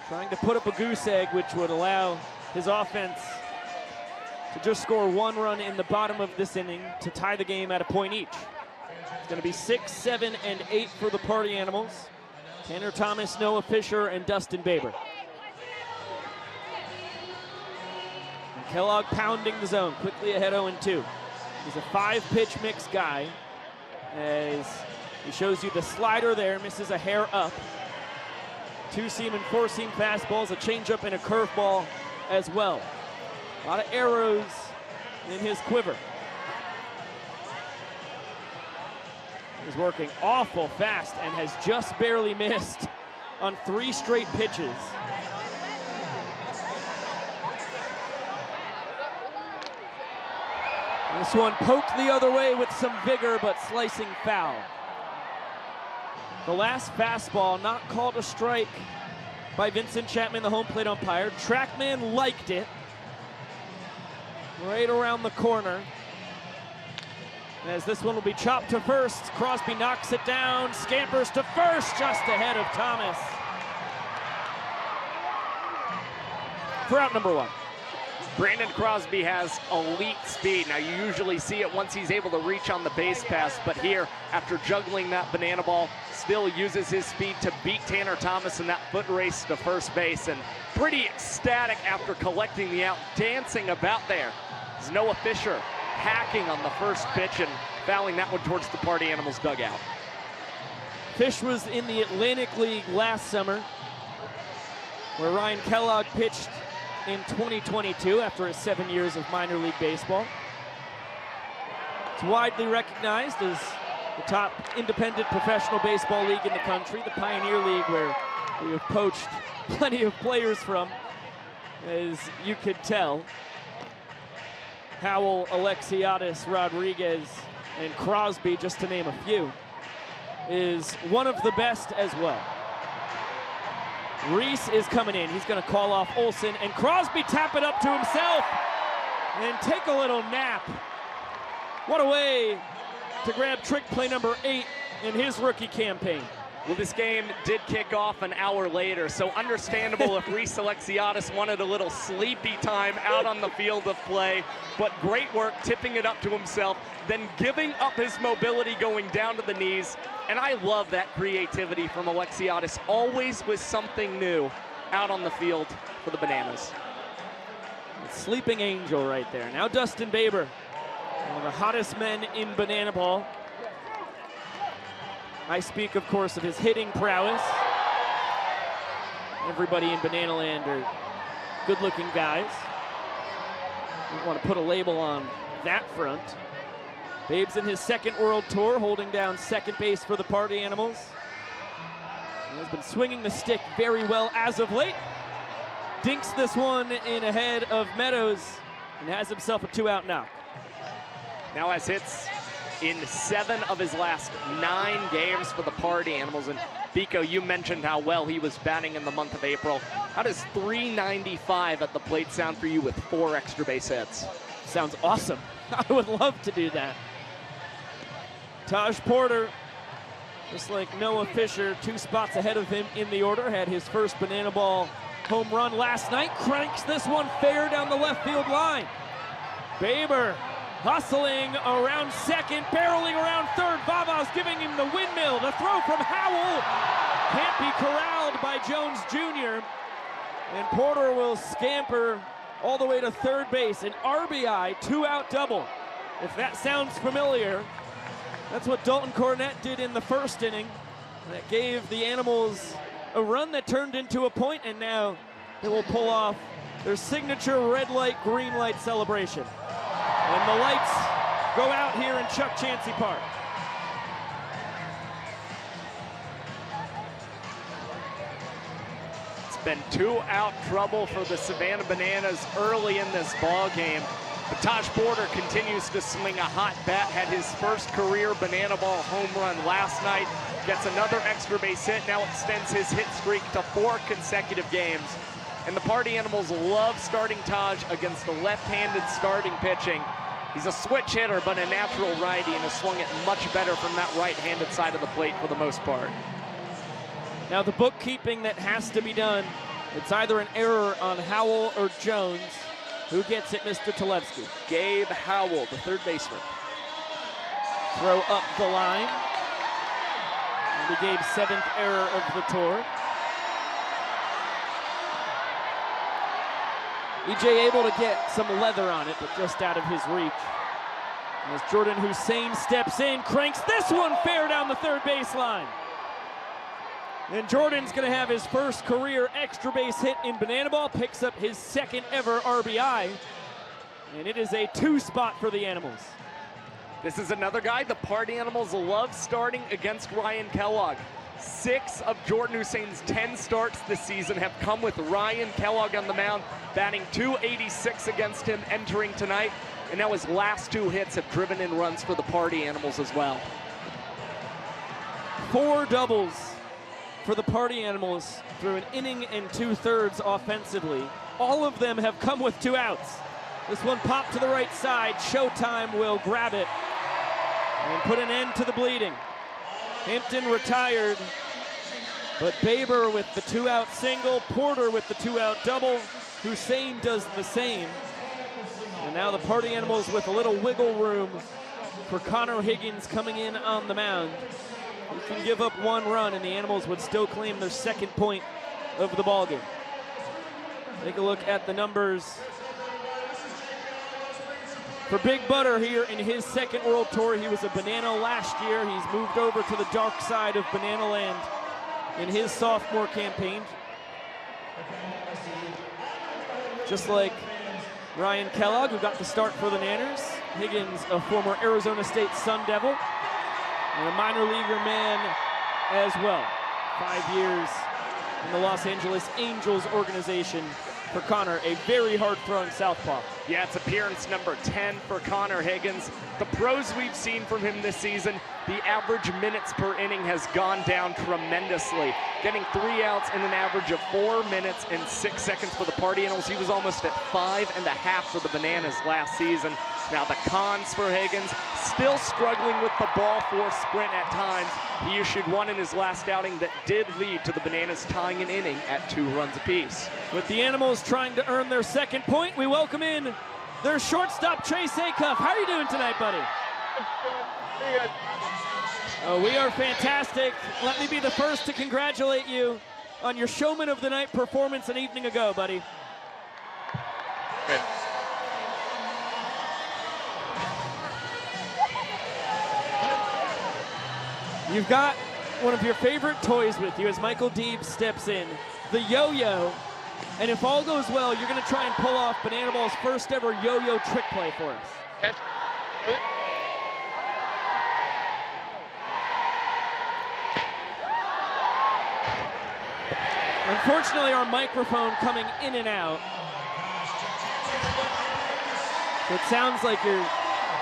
trying to put up a goose egg, which would allow his offense to just score 1 run in the bottom of this inning to tie the game at a point each. It's going to be 6, 7, and 8 for the Party Animals. Tanner Thomas, Noah Fisher, and Dustin Baber. And Kellogg pounding the zone, quickly ahead 0-2. He's a 5-pitch mix guy, as he shows you the slider there, misses a hair up. 2-seam and 4-seam fastballs, a changeup and a curveball as well. A lot of arrows in his quiver. He's working awful fast and has just barely missed on 3 straight pitches. This one poked the other way with some vigor, but slicing foul. The last fastball not called a strike by Vincent Chapman, the home plate umpire. TrackMan liked it. Right around the corner. As this one will be chopped to first, Crosby knocks it down, scampers to first, just ahead of Thomas. For out number 1. Brandon Crosby has elite speed. Now, you usually see it once he's able to reach on the base pass, but here, after juggling that banana ball, still uses his speed to beat Tanner Thomas in that foot race to first base, and pretty ecstatic after collecting the out, dancing about there. Is Noah Fisher hacking on the first pitch and fouling that one towards the Party Animals dugout. Fish was in the Atlantic League last summer, where Ryan Kellogg pitched in 2022 after his 7 years of minor league baseball. It's widely recognized as the top independent professional baseball league in the country, the Pioneer League, where we have poached plenty of players from, as you could tell. Howell, Alexiadis, Rodriguez, and Crosby, just to name a few, is one of the best as well. Reese is coming in. He's going to call off Olsen, and Crosby tap it up to himself and take a little nap. What a way to grab trick play number 8 in his rookie campaign. Well, this game did kick off an hour later, so understandable if Reese Alexiadis wanted a little sleepy time out on the field of play, but great work tipping it up to himself, then giving up his mobility going down to the knees, and I love that creativity from Alexiadis, always with something new out on the field for the Bananas. Sleeping angel right there. Now Dustin Baber, one of the hottest men in banana ball. I speak, of course, of his hitting prowess. Everybody in Banana Land are good-looking guys. We want to put a label on that front. Babe's in his second World Tour, holding down second base for the Party Animals. He has been swinging the stick very well as of late. Dinks this one in ahead of Meadows and has himself a 2-out knock. Now has hits in 7 of his last 9 games for the Party Animals. And Biko, you mentioned how well he was batting in the month of April. How does 395 at the plate sound for you with 4 extra base hits? Sounds awesome. I would love to do that. Taj Porter, just like Noah Fisher, 2 spots ahead of him in the order, had his first banana ball home run last night. Cranks this one fair down the left field line. Baber hustling around second, barreling around third. Vava's giving him the windmill. The throw from Howell can't be corralled by Jones Jr. And Porter will scamper all the way to third base. An RBI 2-out double. If that sounds familiar, that's what Dalton Cornett did in the first inning. That gave the Animals a run that turned into a point, and now they will pull off their signature red light, green light celebration. And the lights go out here in Chuck Chansey Park. It's been 2-out trouble for the Savannah Bananas early in this ball game. But Taj Porter continues to swing a hot bat, had his first career banana ball home run last night, gets another extra base hit, now extends his hit streak to 4 consecutive games. And the Party Animals love starting Taj against the left-handed starting pitching. He's a switch hitter, but a natural righty, and has swung it much better from that right-handed side of the plate for the most part. Now the bookkeeping that has to be done, it's either an error on Howell or Jones. Who gets it, Mr. Talevsky? Gabe Howell, the third baseman. Throw up the line. And Gabe's 7th error of the tour. EJ able to get some leather on it, but just out of his reach. As Jordan Hussein steps in, cranks this one fair down the third baseline. And Jordan's going to have his first career extra base hit in banana ball, picks up his 2nd ever RBI, and it is a 2 spot for the Animals. This is another guy the Party Animals love starting against Ryan Kellogg. 6 of Jordan Hussein's 10 starts this season have come with Ryan Kellogg on the mound, batting .286 against him entering tonight, and now his last 2 hits have driven in runs for the Party Animals as well. 4 doubles for the Party Animals through an inning and 2/3 offensively. All of them have come with 2 outs. This one popped to the right side. Showtime will grab it and put an end to the bleeding. Hampton retired, but Baber with the 2-out single, Porter with the 2-out double, Hussein does the same. And now the Party Animals with a little wiggle room for Connor Higgins coming in on the mound. He can give up 1 run and the Animals would still claim their 2nd point of the ballgame. Take a look at the numbers for Big Butter here in his 2nd World Tour. He was a Banana last year. He's moved over to the dark side of Banana Land in his sophomore campaign. Just like Ryan Kellogg, who got the start for the Nanners. Higgins, a former Arizona State Sun Devil, and a minor leaguer man as well. 5 years in the Los Angeles Angels organization for Connor, a very hard-throwing southpaw. Yeah, it's appearance number 10 for Connor Higgins. The pros we've seen from him this season, the average minutes per inning has gone down tremendously, getting 3 outs in an average of 4 minutes and 6 seconds for the Party Animals. He was almost at 5.5 for the Bananas last season. Now the cons for Higgins, still struggling with the ball four sprint at times. He issued one in his last outing that did lead to the Bananas tying an inning at 2 runs apiece. With the Animals trying to earn their second point, we welcome in their shortstop, Chase Acuff. How are you doing tonight, buddy? Pretty good. Oh, we are fantastic. Let me be the first to congratulate you on your Showman of the Night performance an evening ago, buddy. Good. You've got one of your favorite toys with you as Michael Deeb steps in, the yo-yo. And if all goes well, you're going to try and pull off Banana Ball's first ever yo-yo trick play for us. Catch. Unfortunately, our microphone coming in and out. So it sounds like you're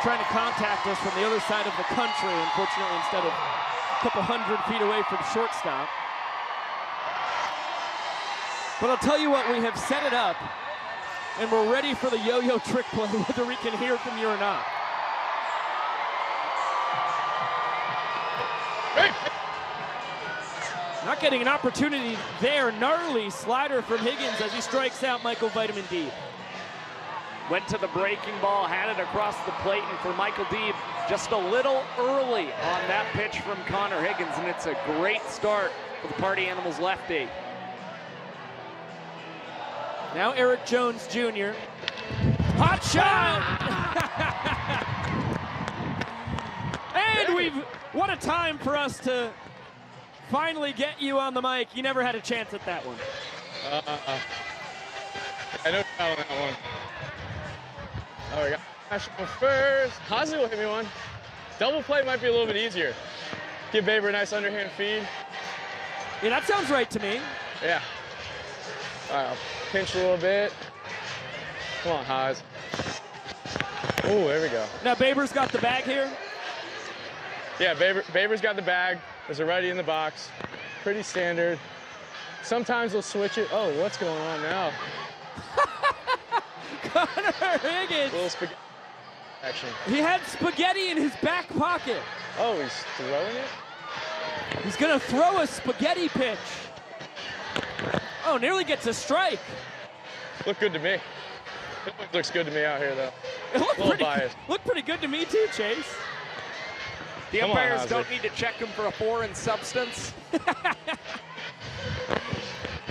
trying to contact us from the other side of the country, unfortunately, instead of a couple 100 feet away from shortstop. But I'll tell you what, we have set it up, and we're ready for the yo-yo trick play, whether we can hear from you or not. Not getting an opportunity there. Gnarly slider from Higgins as he strikes out Michael Vitamin D. Went to the breaking ball, had it across the plate, and for Michael Deeb, just a little early on that pitch from Connor Higgins, and it's a great start for the Party Animals lefty. Now Eric Jones Jr. Hot shot! And what a time for us to finally get you on the mic. You never had a chance at that one. I know foul on that one. Oh, we got national first. Hazy will hit me one. Double play might be a little bit easier. Give Baber a nice underhand feed. Yeah, that sounds right to me. Yeah. All right, I'll pinch a little bit. Come on, Haas. Oh, there we go. Now Baber's got the bag here. Yeah, Baber's got the bag. There's a righty in the box. Pretty standard. Sometimes they'll switch it. Oh, what's going on now? Connor Higgins. A little spaghetti action. He had spaghetti in his back pocket. Oh, he's throwing it? He's going to throw a spaghetti pitch. Oh, nearly gets a strike. Looked good to me. It looks good to me out here, though. It Looked pretty good to me too, Chase. The Come on, umpires Ozzy. don't need to check him for a foreign substance.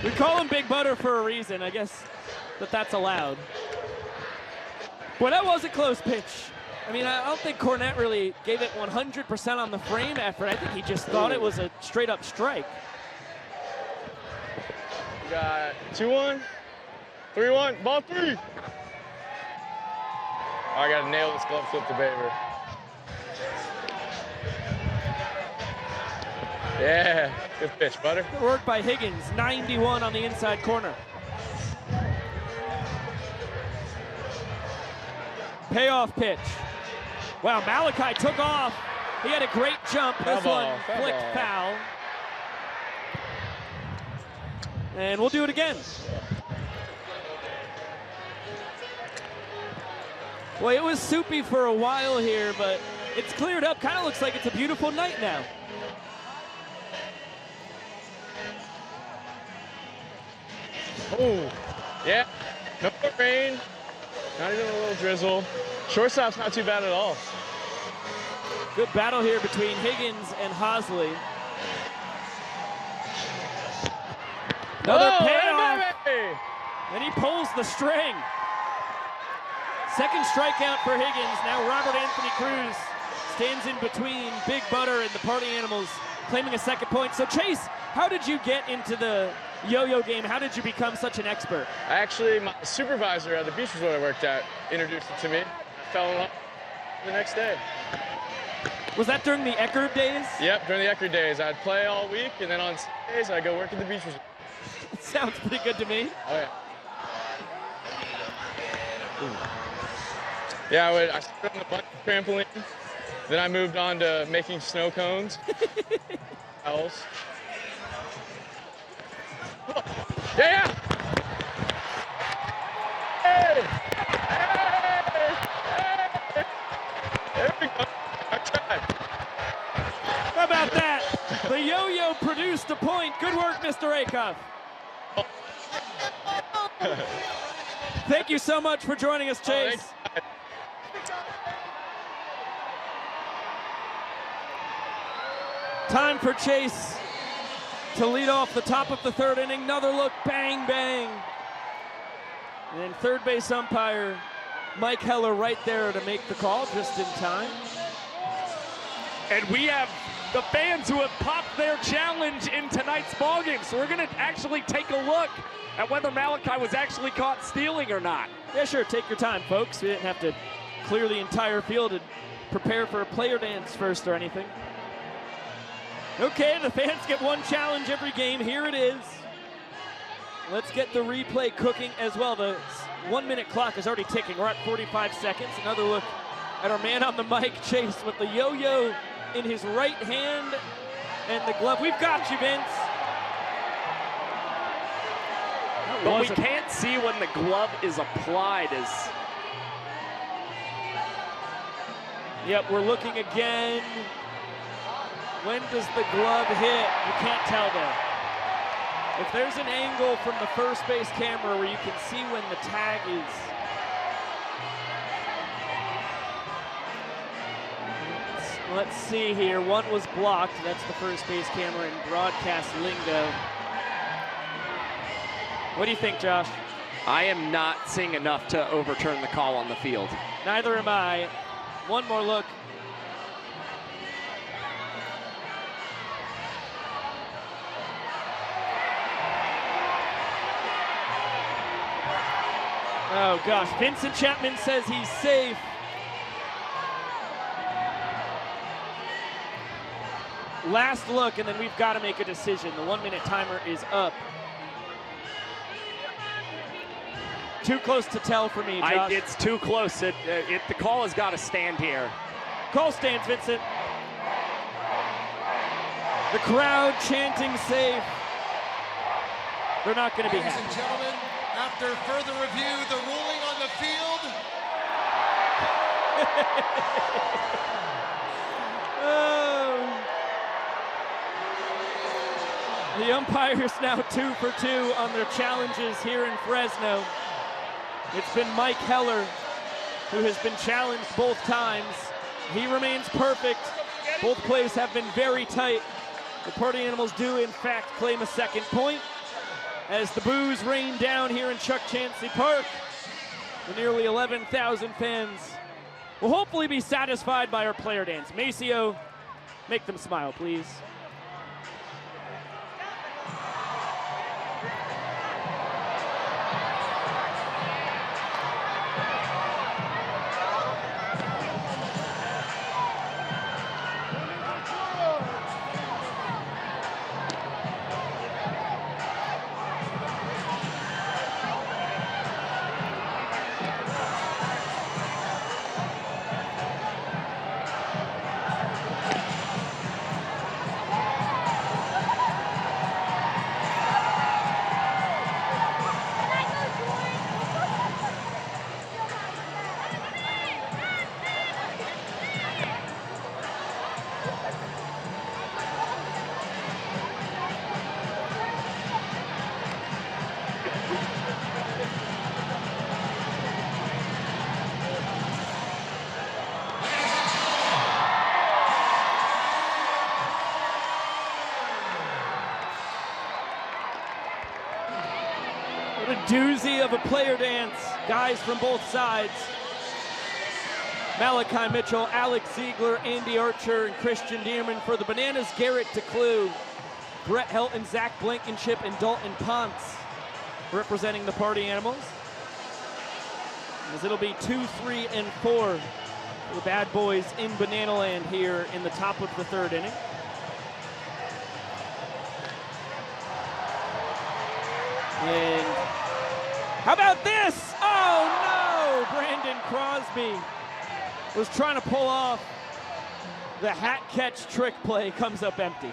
We call him Big Butter for a reason. I guess that's allowed. Boy, that was a close pitch. I mean, I don't think Cornette really gave it 100% on the frame effort. I think he just thought it was a straight-up strike. We got 2-1, 3-1, ball 3. Oh, I got to nail this glove flip to Baber. Yeah, good pitch, Butter. Good work by Higgins, 91 on the inside corner. Payoff pitch. Wow, Malachi took off. He had a great jump. This one flicked foul. And we'll do it again. Well, it was soupy for a while here, but it's cleared up. Kind of looks like it's a beautiful night now. Oh, yeah, no rain, not even a little drizzle. Shortstop's not too bad at all. Good battle here between Higgins and Hosley. Another payoff, and he pulls the string. Second strikeout for Higgins. Now Robert Anthony Cruz stands in between Big Butter and the Party Animals, claiming a second point. So Chase, how did you get into the yo-yo game? How did you become such an expert? Actually, my supervisor at the beach resort I worked at introduced it to me. I fell in love the next day. Was that during the Eckerd days? Yep, during the Eckerd days. I'd play all week, and then on Sundays I'd go work at the beach resort. Sounds pretty good to me. Oh, yeah. Yeah, I started on the bungee trampoline. Then I moved on to making snow cones. Else. Yeah! Hey! Hey! Hey! There we go. I tried. How about that? The yo-yo produced a point. Good work, Mr. Akoff. Thank you so much for joining us, Chase. Time for Chase to lead off the top of the third inning. Another look, bang, bang. And then third base umpire Mike Heller right there to make the call just in time. And we have the fans who have popped their challenge in tonight's ballgame. So we're going to actually take a look at whether Malachi was actually caught stealing or not. Yeah, sure, take your time, folks. We didn't have to clear the entire field and prepare for a player dance first or anything. Okay, the fans get one challenge every game. Here it is. Let's get the replay cooking as well. The 1 minute clock is already ticking. We're at 45 seconds. Another look at our man on the mic, Chase, with the yo-yo in his right hand and the glove. We've got you, Vince. But we can't see when the glove is applied. Yep, we're looking again. When does the glove hit? You can't tell there. If there's an angle from the first base camera where you can see when the tag is. Let's see here. One was blocked. That's the first base camera in broadcast lingo. What do you think, Josh? I am not seeing enough to overturn the call on the field. Neither am I. One more look. Oh gosh, Vincent Chapman says he's safe. Last look, and then we've got to make a decision. The 1 minute timer is up. Too close to tell for me, Josh. It's too close. The call has got to stand here. Call stands, Vincent. The crowd chanting safe. They're not going to be happy. Ladies and gentlemen, after further review, the ruling on the field. Oh. The umpires now 2 for 2 on their challenges here in Fresno. It's been Mike Heller who has been challenged both times. He remains perfect. Both plays have been very tight. The Party Animals do, in fact, claim a second point as the boos rain down here in Chuck Chansey Park. The nearly 11,000 fans will hopefully be satisfied by our player dance. Maceo, make them smile, please. What a doozy of a player dance. Guys from both sides. Malachi Mitchell, Alex Ziegler, Andy Archer, and Christian Dierman. For the Bananas, Garrett DeClue, Brett Helton, Zach Blankenship, and Dalton Ponce representing the Party Animals. As it'll be 2, 3, and 4 for the Bad Boys in Banana Land here in the top of the third inning. And how about this? Oh no! Brandon Crosby was trying to pull off the hat catch trick play, comes up empty.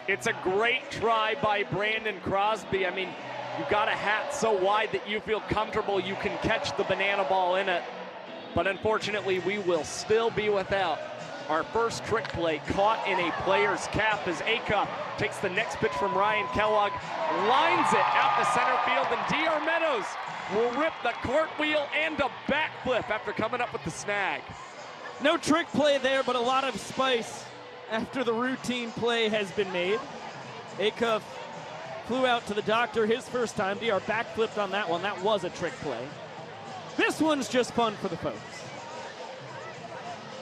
It's a great try by Brandon Crosby. I mean, you got a hat so wide that you feel comfortable you can catch the banana ball in it. But unfortunately, we will still be without our first trick play caught in a player's cap as Acuff takes the next pitch from Ryan Kellogg, lines it out to center field, and D.R. Meadows will rip the cartwheel and a backflip after coming up with the snag. No trick play there, but a lot of spice after the routine play has been made. Acuff flew out to the doctor his first time. DR backflipped on that one. That was a trick play. This one's just fun for the folks.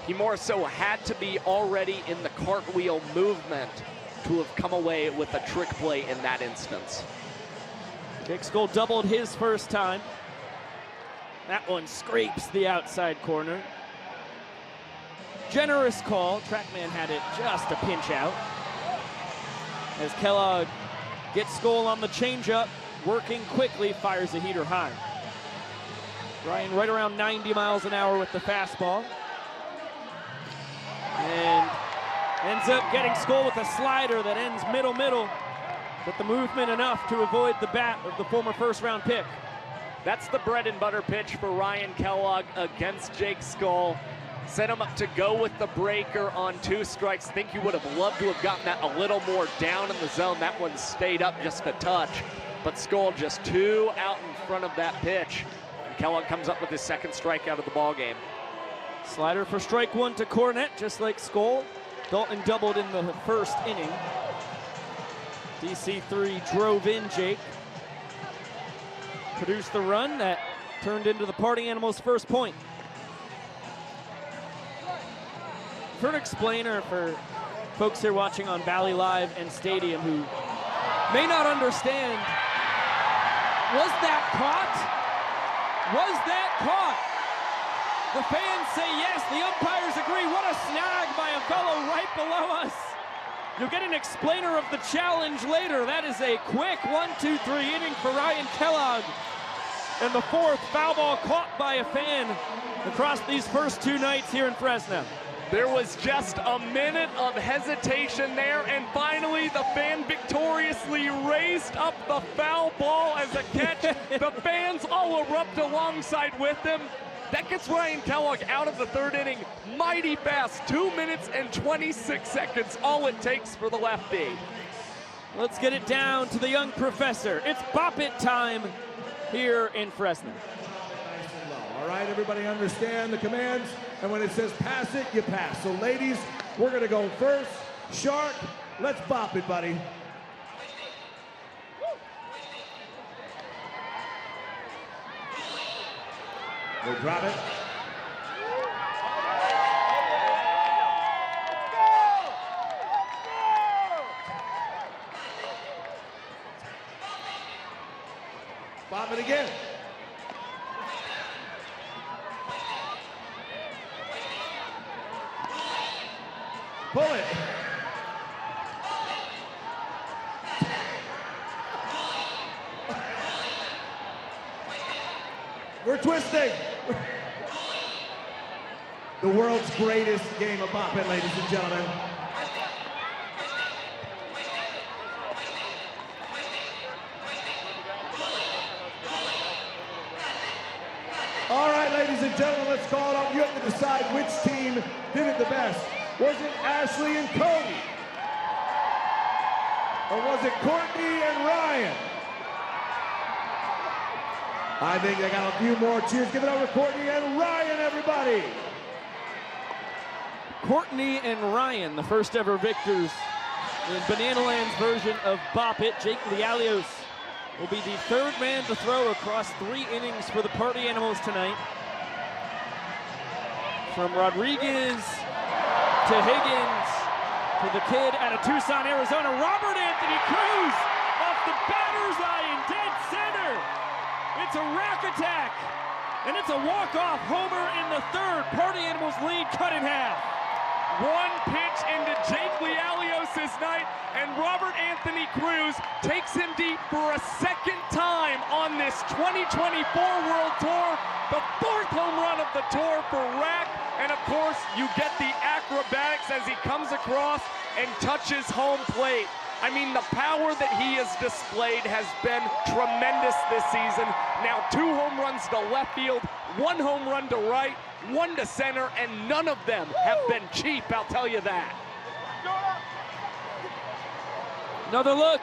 He more so had to be already in the cartwheel movement to have come away with a trick play in that instance. Jake Skoll doubled his first time. That one scrapes the outside corner. Generous call. Trackman had it just a pinch out. As Kellogg gets Skoll on the changeup, working quickly, fires a heater high. Ryan right around 90 miles an hour with the fastball. And ends up getting Skoll with a slider that ends middle, but the movement enough to avoid the bat of the former first-round pick. That's the bread and butter pitch for Ryan Kellogg against Jake Skoll. Set him up to go with the breaker on 2 strikes. Think he would have loved to have gotten that a little more down in the zone. That one stayed up just a touch, but Skoll just 2 out in front of that pitch. And Kellogg comes up with his second strikeout of the ball game. Slider for strike 1 to Cornett, just like Skoll. Dalton doubled in the first inning. DC3 drove in Jake. Produced the run that turned into the Party Animals' first point. For an explainer for folks here watching on Valley Live and Stadium who may not understand, was that caught? Was that caught? The fans say yes, the umpires agree. What a snag by a fellow right below us. You'll get an explainer of the challenge later. That is a quick 1-2-3 inning for Ryan Kellogg. And the 4th foul ball caught by a fan across these first 2 nights here in Fresno. There was just a minute of hesitation there, and finally the fan victoriously raised up the foul ball as a catch. The fans all erupt alongside with him. That gets Ryan Kellogg out of the 3rd inning mighty fast. 2 minutes and 26 seconds, all it takes for the lefty. Let's get it down to the young professor. It's Bop It time here in Fresno. All right, everybody understand the commands, and when it says pass it, you pass. So ladies, we're gonna go first. Shark, let's bop it, buddy. We'll drop it. Bop it again. Pull it. We're twisting. The world's greatest game of Bop It, ladies and gentlemen. All right, ladies and gentlemen, let's call it up. You have to decide which team did it the best. Was it Ashley and Cody? Or was it Courtney and Ryan? I think they got a few more cheers. Give it over to Courtney and Ryan, everybody. Courtney and Ryan, the first ever victors in Banana Land's version of Bop It. Jake Lialios will be the 3rd man to throw across 3 innings for the Party Animals tonight. From Rodriguez to Higgins to the kid out of Tucson, Arizona, Robert Anthony Cruz off the batter's eye in dead center. It's a rack attack, and it's a walk-off homer in the 3rd. Party Animals lead cut in half. One pitch into Jake Lialios' night, and Robert Anthony Cruz takes him deep for a second time on this 2024 World Tour. The 4th home run of the tour for Rack, and of course you get the acrobatics as he comes across and touches home plate. I mean, the power that he has displayed has been tremendous this season. Now 2 home runs to left field, 1 home run to right, 1 to center, and none of them have been cheap, I'll tell you that. Another look.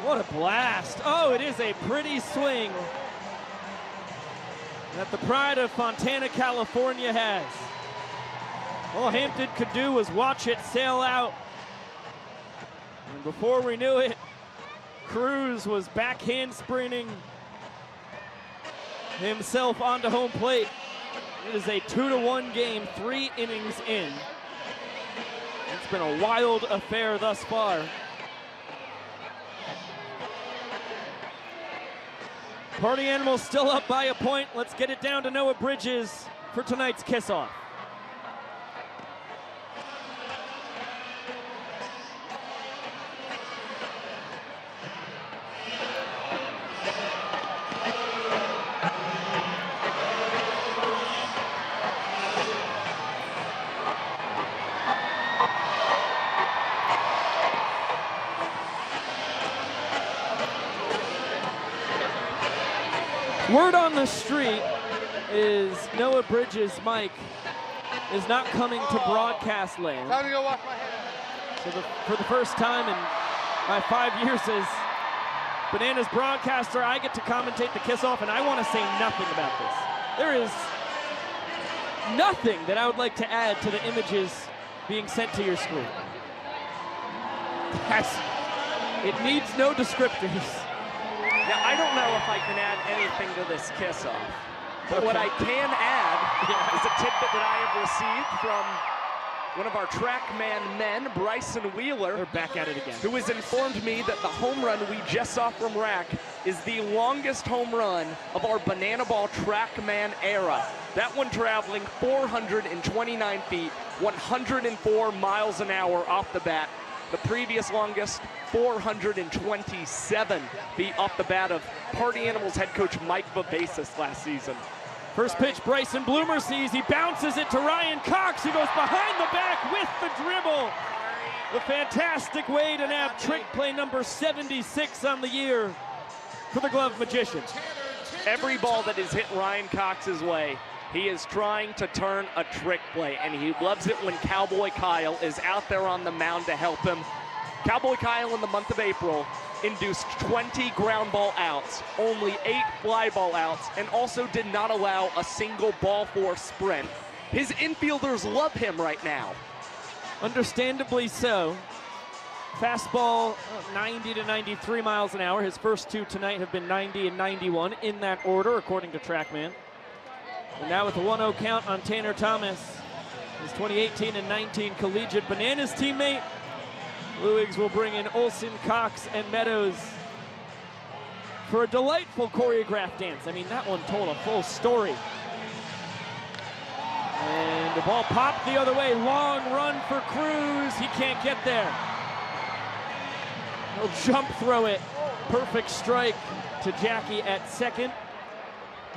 What a blast. Oh, it is a pretty swing that the pride of Fontana, California has. All Hampton could do was watch it sail out. And before we knew it, Cruz was backhand sprinting himself onto home plate. It is a 2-1 game, 3 innings in. It's been a wild affair thus far. Party Animals still up by a point. Let's get it down to Noah Bridges for tonight's kiss-off. Word on the street is Noah Bridges' mic is not coming to broadcast land. Time to go wash my hands. So for the first time in my 5 years as Bananas broadcaster, I get to commentate the kiss-off, and I want to say nothing about this. There is nothing that I would like to add to the images being sent to your screen. It needs no descriptors. Now, I don't know if I can add anything to this kiss-off, but what I can add is a tidbit that I have received from one of our TrackMan men, Bryson Wheeler. They're back at it again. Who has informed me that the home run we just saw from Rack is the longest home run of our Banana Ball TrackMan era. That one traveling 429 feet, 104 miles an hour off the bat. The previous longest, 427 feet off the bat of Party Animals head coach Mike Vivacus last season. First pitch, Bryson Bloomer sees. He bounces it to Ryan Cox, who goes behind the back with the dribble. The fantastic way to nab trick play number 76 on the year for the Glove Magicians. Every ball that is hit Ryan Cox's way, he is trying to turn a trick play, and he loves it when Cowboy Kyle is out there on the mound to help him. Cowboy Kyle in the month of April induced 20 ground ball outs, only 8 fly ball outs, and also did not allow a single ball four sprint. His infielders love him right now. Understandably so. Fastball 90 to 93 miles an hour. His first 2 tonight have been 90 and 91 in that order, according to TrackMan. And now with the 1-0 count on Tanner Thomas, his 2018 and 19 collegiate Bananas teammate. Luigs will bring in Olson, Cox, and Meadows for a delightful choreographed dance. I mean, that one told a full story. And the ball popped the other way. Long run for Cruz. He can't get there. He'll jump throw it. Perfect strike to Jackie at second.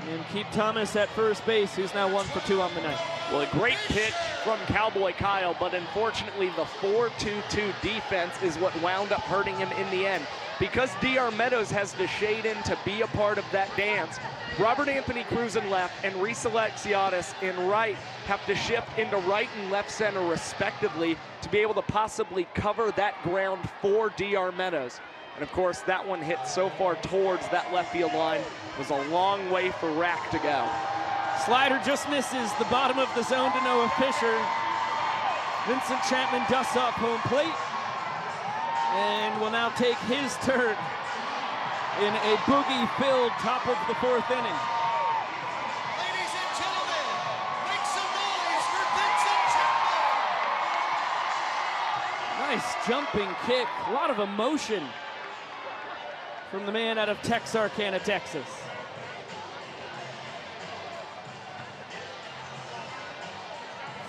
And keep Thomas at first base, who's now 1 for 2 on the night. Well, a great pitch from Cowboy Kyle, but unfortunately the 4-2-2 defense is what wound up hurting him in the end. Because DR Meadows has to shade in to be a part of that dance, Robert Anthony Cruz in left and Reese Alexiadis in right have to shift into right and left center respectively to be able to possibly cover that ground for DR Meadows. And of course, that one hit so far towards that left field line was a long way for Rack to go. Slider just misses the bottom of the zone to Noah Fisher. Vincent Chapman dusts off home plate and will now take his turn in a boogie-filled top of the 4th inning. Ladies and gentlemen, make some noise for Vincent Chapman! Nice jumping kick, a lot of emotion from the man out of Texarkana, Texas.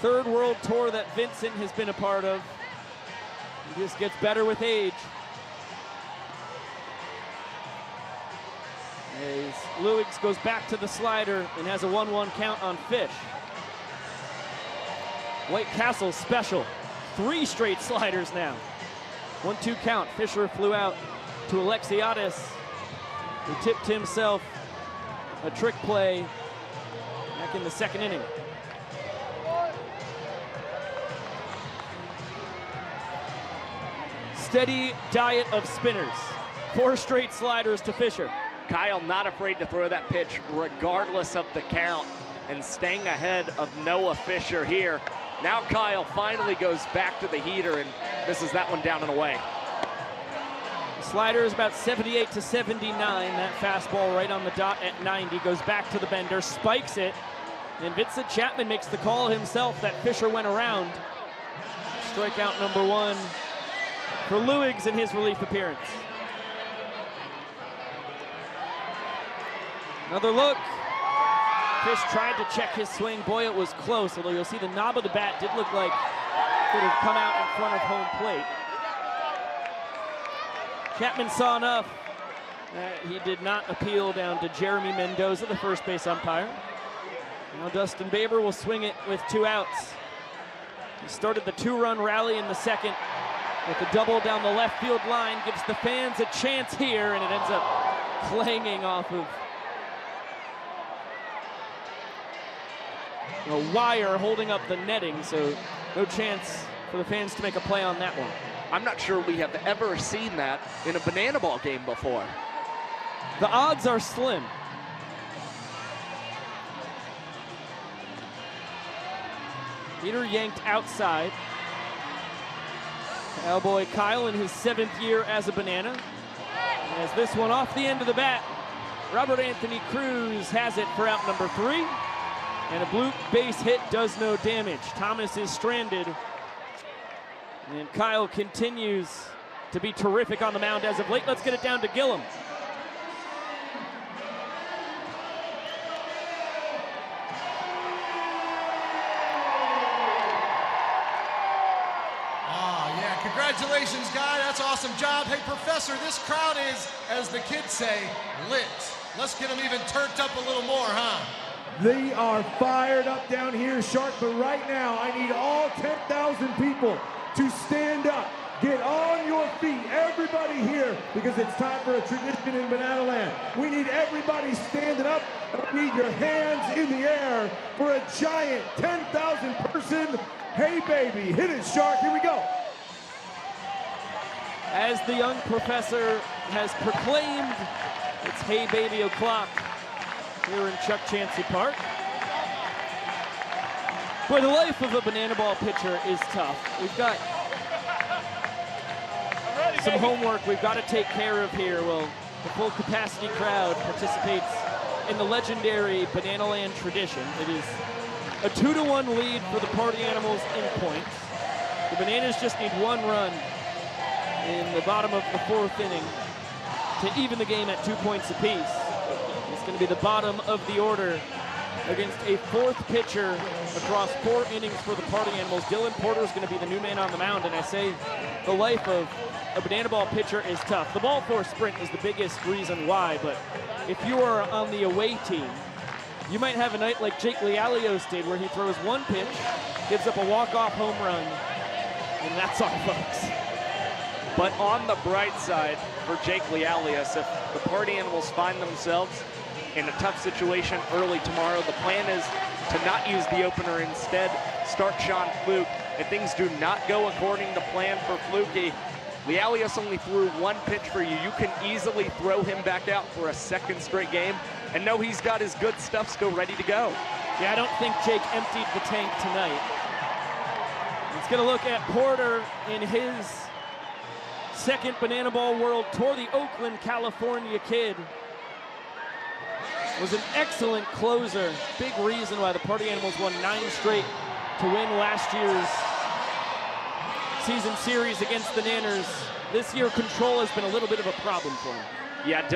third World Tour that Vincent has been a part of. He just gets better with age. As Lewis goes back to the slider and has a 1-1 count on Fish. White Castle special. 3 straight sliders now. 1-2 count. Fisher flew out to Alexiadis, who tipped himself a trick play back in the second inning. Steady diet of spinners. 4 straight sliders to Fisher. Kyle not afraid to throw that pitch regardless of the count and staying ahead of Noah Fisher here. Now Kyle finally goes back to the heater and misses that one down and away. The slider is about 78 to 79. That fastball right on the dot at 90 goes back to the bender, spikes it, and Vincent Chapman makes the call himself that Fisher went around. Strikeout number 1 for Lewis in his relief appearance. Another look. Fish tried to check his swing. Boy, it was close, although you'll see the knob of the bat did look like it could have come out in front of home plate. Chapman saw enough. He did not appeal down to Jeremy Mendoza, the first base umpire. Now Dustin Baber will swing it with 2 outs. He started the 2-run rally in the second with a double down the left field line. Gives the fans a chance here, and it ends up clanging off of a wire holding up the netting, so no chance for the fans to make a play on that one. I'm not sure we have ever seen that in a banana ball game before. The odds are slim. Peter yanked outside. Cowboy Kyle in his 7th year as a banana. As this one off the end of the bat, Robert Anthony Cruz has it for out number 3. And a blue base hit does no damage. Thomas is stranded. And Kyle continues to be terrific on the mound as of late. Let's get it down to Gillum. Yeah, congratulations, guy. That's awesome job. Hey, Professor, this crowd is, as the kids say, lit. Let's get them even turned up a little more, huh? They are fired up down here, Shark, but right now I need all 10,000 people to stand up. Get on your feet, everybody here, because it's time for a tradition in Banana Land. We need everybody standing up. We need your hands in the air for a giant 10,000 person Hey Baby. Hit it, Shark, here we go. As the young professor has proclaimed, it's Hey Baby o'clock here in Chuck Chansey Park. Boy, the life of a banana ball pitcher is tough. We've got some homework we've got to take care of here. Well, the full capacity crowd participates in the legendary Banana Land tradition. It is a 2-1 lead for the party animals in points. The Bananas just need 1 run in the bottom of the 4th inning to even the game at 2 points apiece. It's going to be the bottom of the order against a 4th pitcher across 4 innings for the party animals. Dylan Porter is going to be the new man on the mound, and I say the life of a banana ball pitcher is tough. The ball four sprint is the biggest reason why, but if you are on the away team, you might have a night like Jake Lealios did where he throws 1 pitch, gives up a walk-off home run, and that's all, folks. But on the bright side for Jake Lealios, if the party animals find themselves in a tough situation early tomorrow, the plan is to not use the opener, instead start Sean Fluke. If things do not go according to plan for Flukie, Lealios only threw 1 pitch for you. You can easily throw him back out for a 2nd straight game and know he's got his good stuff still ready to go. Yeah, I don't think Jake emptied the tank tonight. Let's get a look at Porter in his 2nd Banana Ball World Tour. The Oakland, California kid was an excellent closer. Big reason why the Party Animals won 9 straight to win last year's season series against the Nanners. This year, control has been a little bit of a problem for him. Yeah,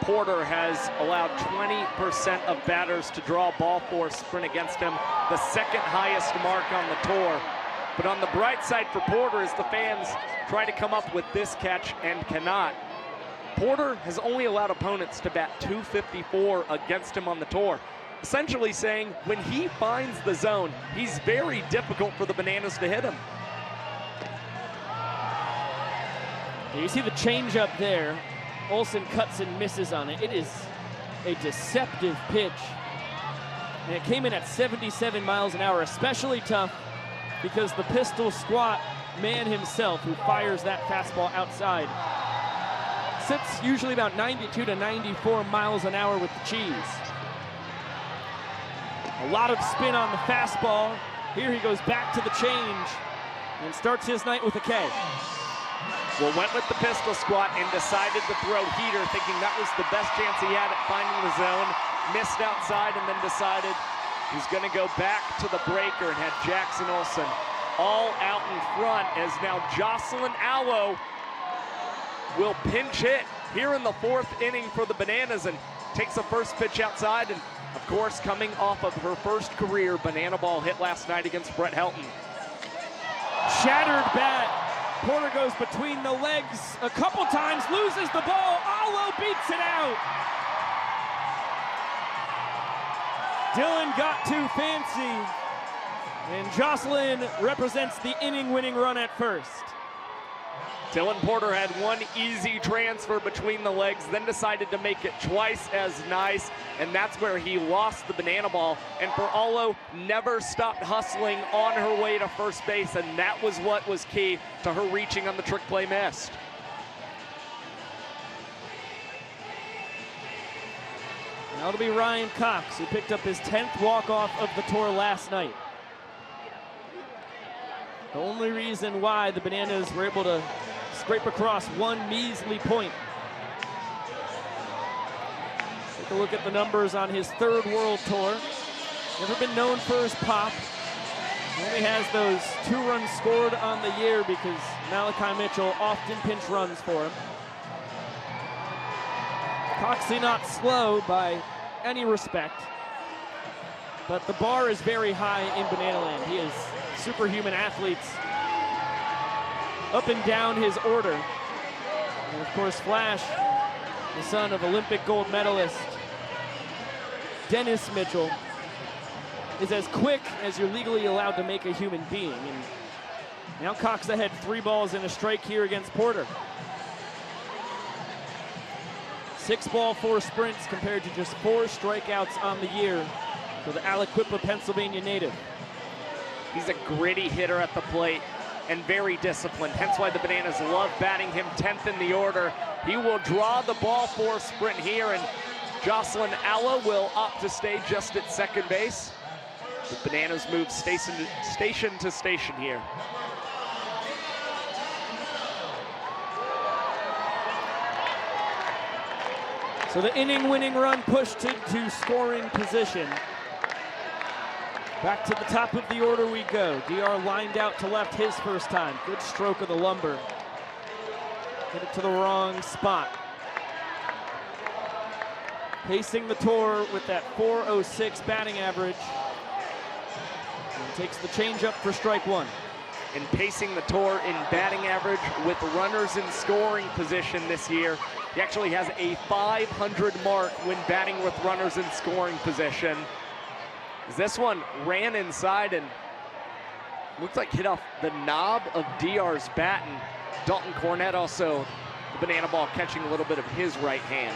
Porter has allowed 20% of batters to draw a ball for a sprint against him, the second highest mark on the tour. But on the bright side for Porter is the fans try to come up with this catch and cannot. Porter has only allowed opponents to bat .254 against him on the tour, essentially saying when he finds the zone, he's very difficult for the Bananas to hit him. You see the changeup there. Olsen cuts and misses on it. It is a deceptive pitch. And it came in at 77 miles an hour, especially tough because the pistol squat man himself, who fires that fastball outside, sits usually about 92 to 94 miles an hour with the cheese. A lot of spin on the fastball. Here he goes back to the change and starts his night with a K. Well, went with the pistol squat and decided to throw heater, thinking that was the best chance he had at finding the zone. Missed outside and then decided he's going to go back to the breaker and had Jackson Olsen all out in front, as now Jocelyn Allo will pinch hit here in the 4th inning for the Bananas and takes the first pitch outside. And of course, coming off of her first career banana ball hit last night against Brett Helton. Shattered bat. Porter goes between the legs a couple times, loses the ball. Allo beats it out. Dylan got too fancy, and Jocelyn represents the inning-winning run at first. Dylan Porter had one easy transfer between the legs, then decided to make it twice as nice, and that's where he lost the banana ball. And for Allo, never stopped hustling on her way to first base, and that was what was key to her reaching on the trick play missed. Now it'll be Ryan Cox, who picked up his 10th walk-off of the tour last night. The only reason why the Bananas were able to scrape across one measly point. Take a look at the numbers on his 3rd World Tour. Never been known for his pop. He only has those 2 runs scored on the year because Malachi Mitchell often pinch runs for him. Coxie not slow by any respect, but the bar is very high in Banana Land. He is superhuman athletes up and down his order. And of course, Flash, the son of Olympic gold medalist Dennis Mitchell, is as quick as you're legally allowed to make a human being. And now Cox ahead 3 balls and a strike here against Porter. 6 ball, 4 sprints compared to just 4 strikeouts on the year for the Aliquippa, Pennsylvania native. He's a gritty hitter at the plate and very disciplined, hence why the Bananas love batting him 10th in the order. He will draw the ball for a sprint here, and Jocelyn Allo will opt to stay just at second base. The Bananas move station to station here. So the inning-winning run pushed into scoring position. Back to the top of the order we go. DR lined out to left his first time. Good stroke of the lumber. Hit it to the wrong spot. Pacing the tour with that .406 batting average. And takes the changeup for strike 1. And pacing the tour in batting average with runners in scoring position this year. He actually has a 500 mark when batting with runners in scoring position. This one ran inside and looked like hit off the knob of DR's bat, and Dalton Cornett also, the banana ball, catching a little bit of his right hand.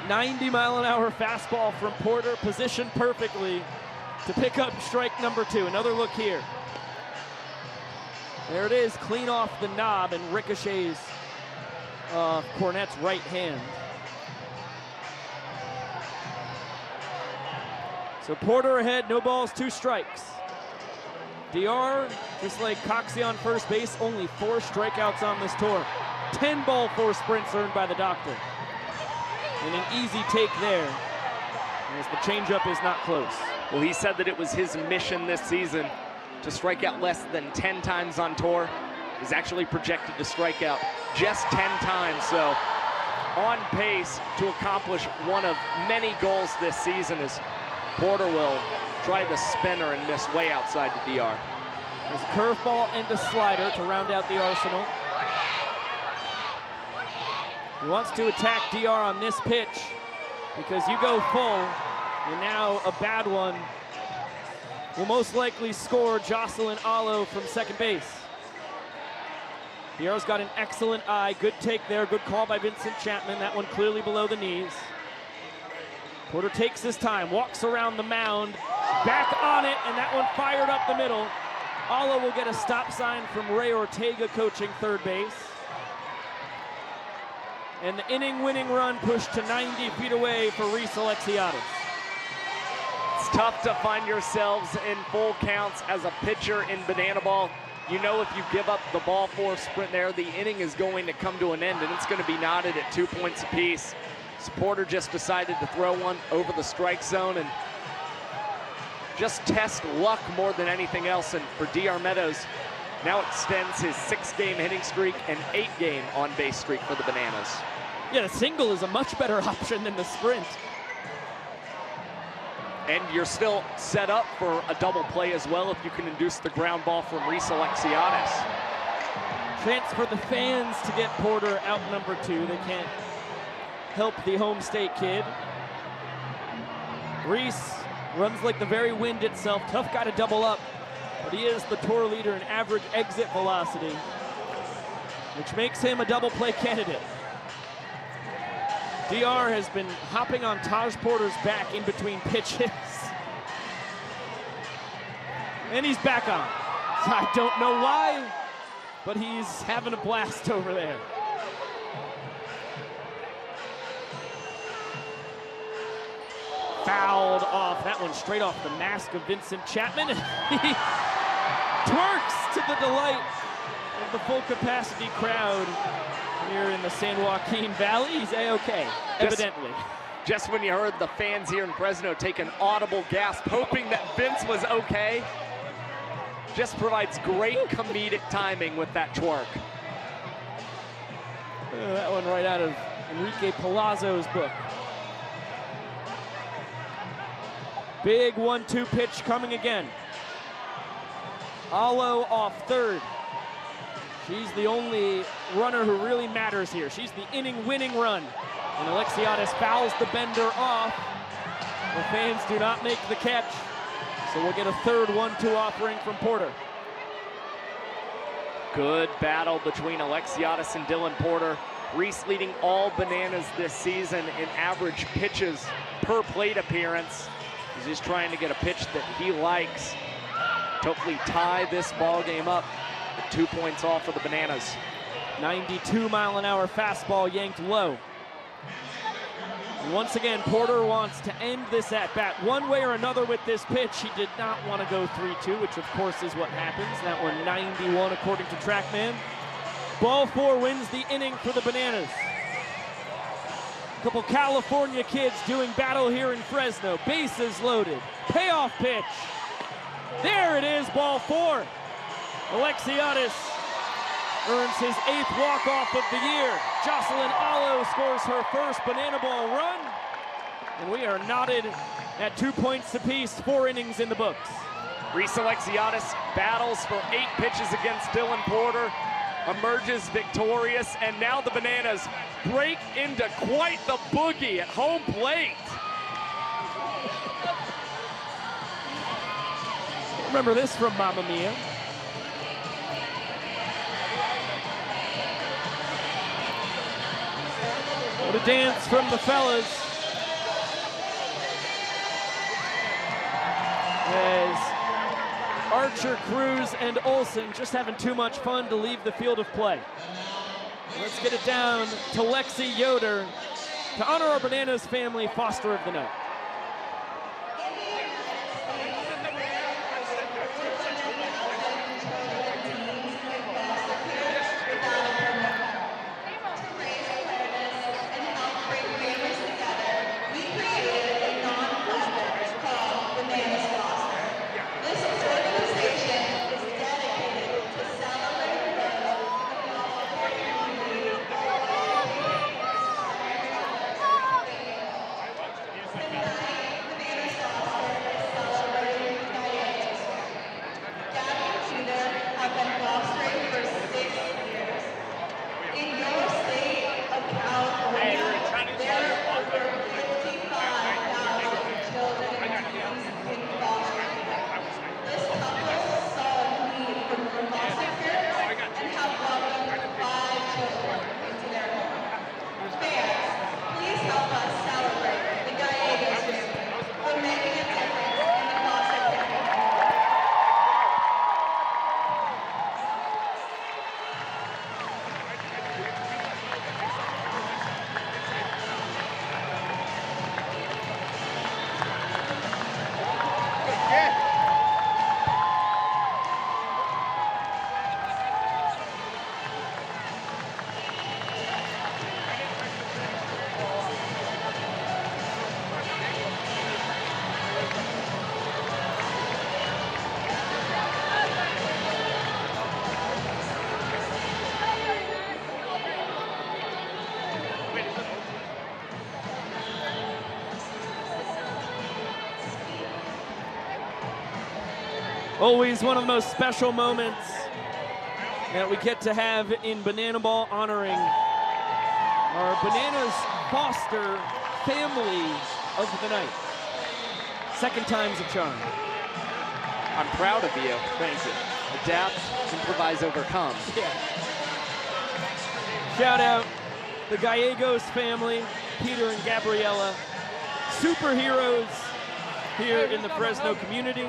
90-mile-an-hour fastball from Porter, positioned perfectly to pick up strike number 2. Another look here. There it is, clean off the knob and ricochets Cornett's right hand. So Porter ahead, no balls, 2 strikes. DR, just like Coxie on first base, only 4 strikeouts on this tour. 10 ball, 4 sprints earned by the doctor. And an easy take there, as the changeup is not close. Well, he said that it was his mission this season to strike out less than 10 times on tour. He's actually projected to strike out just 10 times, so on pace to accomplish one of many goals this season as Porter will try the spinner and miss way outside the DR. There's a curveball and a slider to round out the arsenal. He wants to attack DR on this pitch because you go full, and now a bad one will most likely score Jocelyn Allo from second base. DR's got an excellent eye. Good take there. Good call by Vincent Chapman. That one clearly below the knees. Porter takes his time, walks around the mound, back on it, and that one fired up the middle. Allo will get a stop sign from Ray Ortega coaching third base. And the inning-winning run pushed to 90 feet away for Reese Alexiadis. It's tough to find yourselves in full counts as a pitcher in banana ball. You know if you give up the ball four sprint there, the inning is going to come to an end, and it's going to be knotted at 2 points apiece. So Porter just decided to throw one over the strike zone and just test luck more than anything else. And for DR Meadows, now extends his 6-game hitting streak and 8-game on-base streak for the Bananas. Yeah, the single is a much better option than the sprint. And you're still set up for a double play as well if you can induce the ground ball from Reese Alexiadis. Chance for the fans to get Porter out number 2. They can't help the home state kid. Reese runs like the very wind itself. Tough guy to double up, but he is the tour leader in average exit velocity, which makes him a double play candidate. DR has been hopping on Taj Porter's back in between pitches. And he's back on. I don't know why, but he's having a blast over there. Fouled off. That one straight off the mask of Vincent Chapman. He twerks to the delight of the full capacity crowd here in the San Joaquin Valley. He's A-okay, evidently. Just when you heard the fans here in Fresno take an audible gasp, hoping that Vince was okay, just provides great comedic timing with that twerk. That one right out of Enrique Palazzo's book. Big 1-2 pitch coming again. Allo off third. She's the only runner who really matters here. She's the inning-winning run. And Alexiadis fouls the bender off. The fans do not make the catch. So we'll get a third 1-2 offering from Porter. Good battle between Alexiadis and Dylan Porter. Reese leading all Bananas this season in average pitches per plate appearance. He's just trying to get a pitch that he likes to hopefully tie this ball game up. 2 points off for the Bananas. 92-mile-an-hour fastball yanked low. And once again, Porter wants to end this at-bat one way or another with this pitch. He did not want to go 3-2, which of course is what happens. That one 91 according to TrackMan. Ball 4 wins the inning for the Bananas. A couple California kids doing battle here in Fresno. Bases loaded. Payoff pitch. There it is, ball 4. Alexiadis earns his 8th walk-off of the year. Jocelyn Allo scores her first banana ball run. And we are knotted at 2 points apiece, 4 innings in the books. Reese Alexiadis battles for 8 pitches against Dylan Porter, emerges victorious, and now the Bananas break into quite the boogie at home plate. Remember this from Mamma Mia. What a dance from the fellas as Archer, Cruz, and Olsen just having too much fun to leave the field of play. Let's get it down to Lexi Yoder to honor our Bananas family foster of the night. Always one of the most special moments that we get to have in Banana Ball, honoring our Bananas Foster family of the night. Second time's a charm. I'm proud of you. Thank you. Adapt, improvise, overcome. Yeah. Shout out the Gallegos family, Peter and Gabriella, superheroes here in the Fresno community.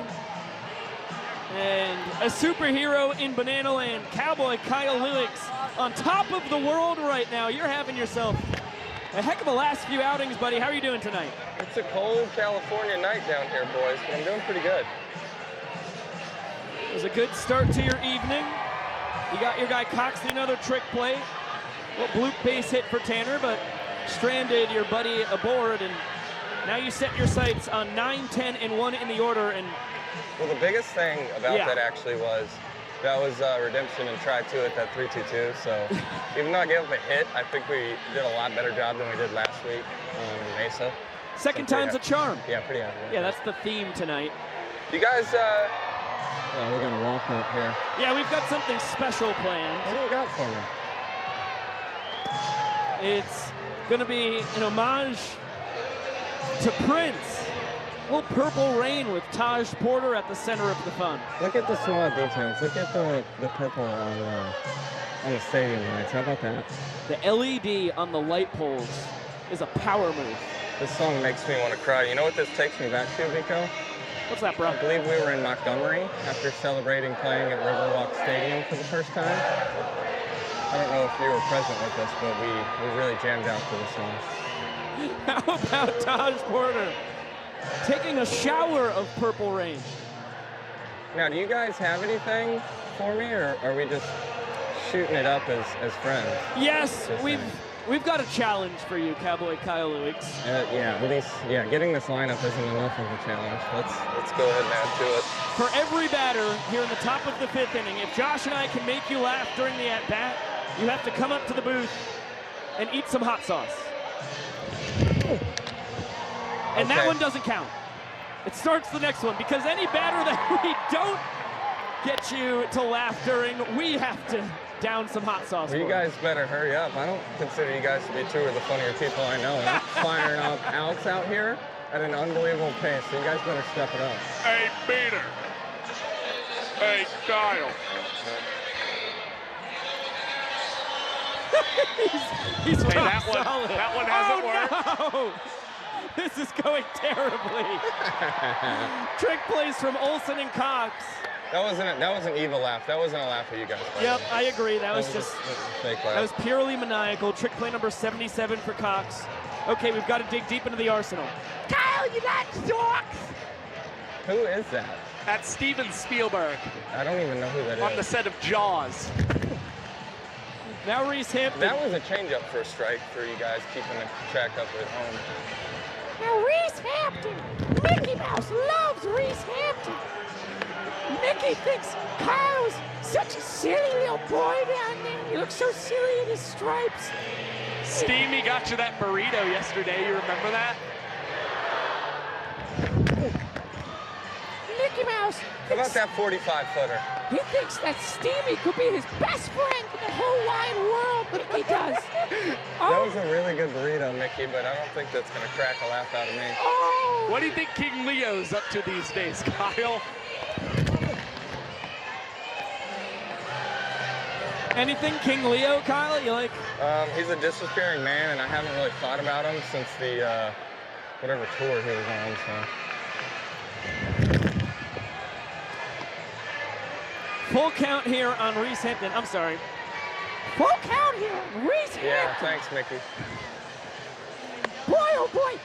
And a superhero in Banana Land, Cowboy Kyle Lewicks, on top of the world right now. You're having yourself a heck of a last few outings, buddy. How are you doing tonight? It's a cold California night down here, boys, but I'm doing pretty good. It was a good start to your evening. You got your guy Cox in another trick play. Little bloop base hit for Tanner, but stranded your buddy aboard, and now you set your sights on 9, 10, and 1 in the order. And well, the biggest thing about that actually was that was redemption and try to at that 3-2-2. So even though I gave up a hit, I think we did a lot better job than we did last week in Mesa. Second time's a charm. Yeah, pretty happy. Yeah, that's the theme tonight. You guys, yeah, we're gonna walk up here. Yeah, we've got something special planned. What do you got for me? It's gonna be an homage to Prince. A little Purple Rain with Taj Porter at the center of the fun. Look at the small details. Look at the purple on the stadium lights. How about that? The LED on the light poles is a power move. This song makes me want to cry. You know what this takes me back to, Vico? What's that, bro? I believe we were in Montgomery after celebrating playing at Riverwalk Stadium for the first time. I don't know if you were present with us, but we really jammed out to the song. How about Taj Porter taking a shower of Purple Rain? Now, do you guys have anything for me, or are we just shooting it up as friends? Yes, we've got a challenge for you, Cowboy Kyle Lewicks. Yeah, at least, getting this lineup isn't enough of a challenge. Let's go ahead and add to it. For every batter here in the top of the 5th inning, if Josh and I can make you laugh during the at-bat, you have to come up to the booth and eat some hot sauce. And that one doesn't count. It starts the next one, because any batter that we don't get you to laugh during, we have to down some hot sauce. Well, you guys better hurry up. I don't consider you guys to be two of the funnier people I know. And I'm firing up outs out here at an unbelievable pace, so you guys better step it up. Hey, Peter. Hey, Kyle. he's hey, rock solid. That one hasn't worked. No! This is going terribly. Trick plays from Olsen and Cox. That was an evil laugh. That wasn't a laugh at you guys. Yep, I agree. That was just fake laugh. That was purely maniacal. Trick play number 77 for Cox. Okay, we've got to dig deep into the arsenal. Kyle, you got socks. Who is that? That's Steven Spielberg. I don't even know who that is. On the set of Jaws. Now Reese Hampton. That was a changeup for a strike for you guys keeping the track up at home. Now Reese Hampton. Mickey Mouse loves Reese Hampton. Mickey thinks Kyle's such a silly little boy down there. He looks so silly in his stripes. Steamy got you that burrito yesterday. You remember that? Mickey Mouse. How about that 45-footer? He thinks that Steamy could be his best friend in the whole wide world, but he does. That was a really good burrito, Mickey, but I don't think that's going to crack a laugh out of me. Oh. What do you think King Leo's up to these days, Kyle? Anything King Leo, Kyle? You like? He's a disappearing man, and I haven't really thought about him since the whatever tour he was on. So. Full count here on Reese Hampton. I'm sorry. Full count here on Reese Hampton. Yeah, thanks, Mickey. Boy, oh boy,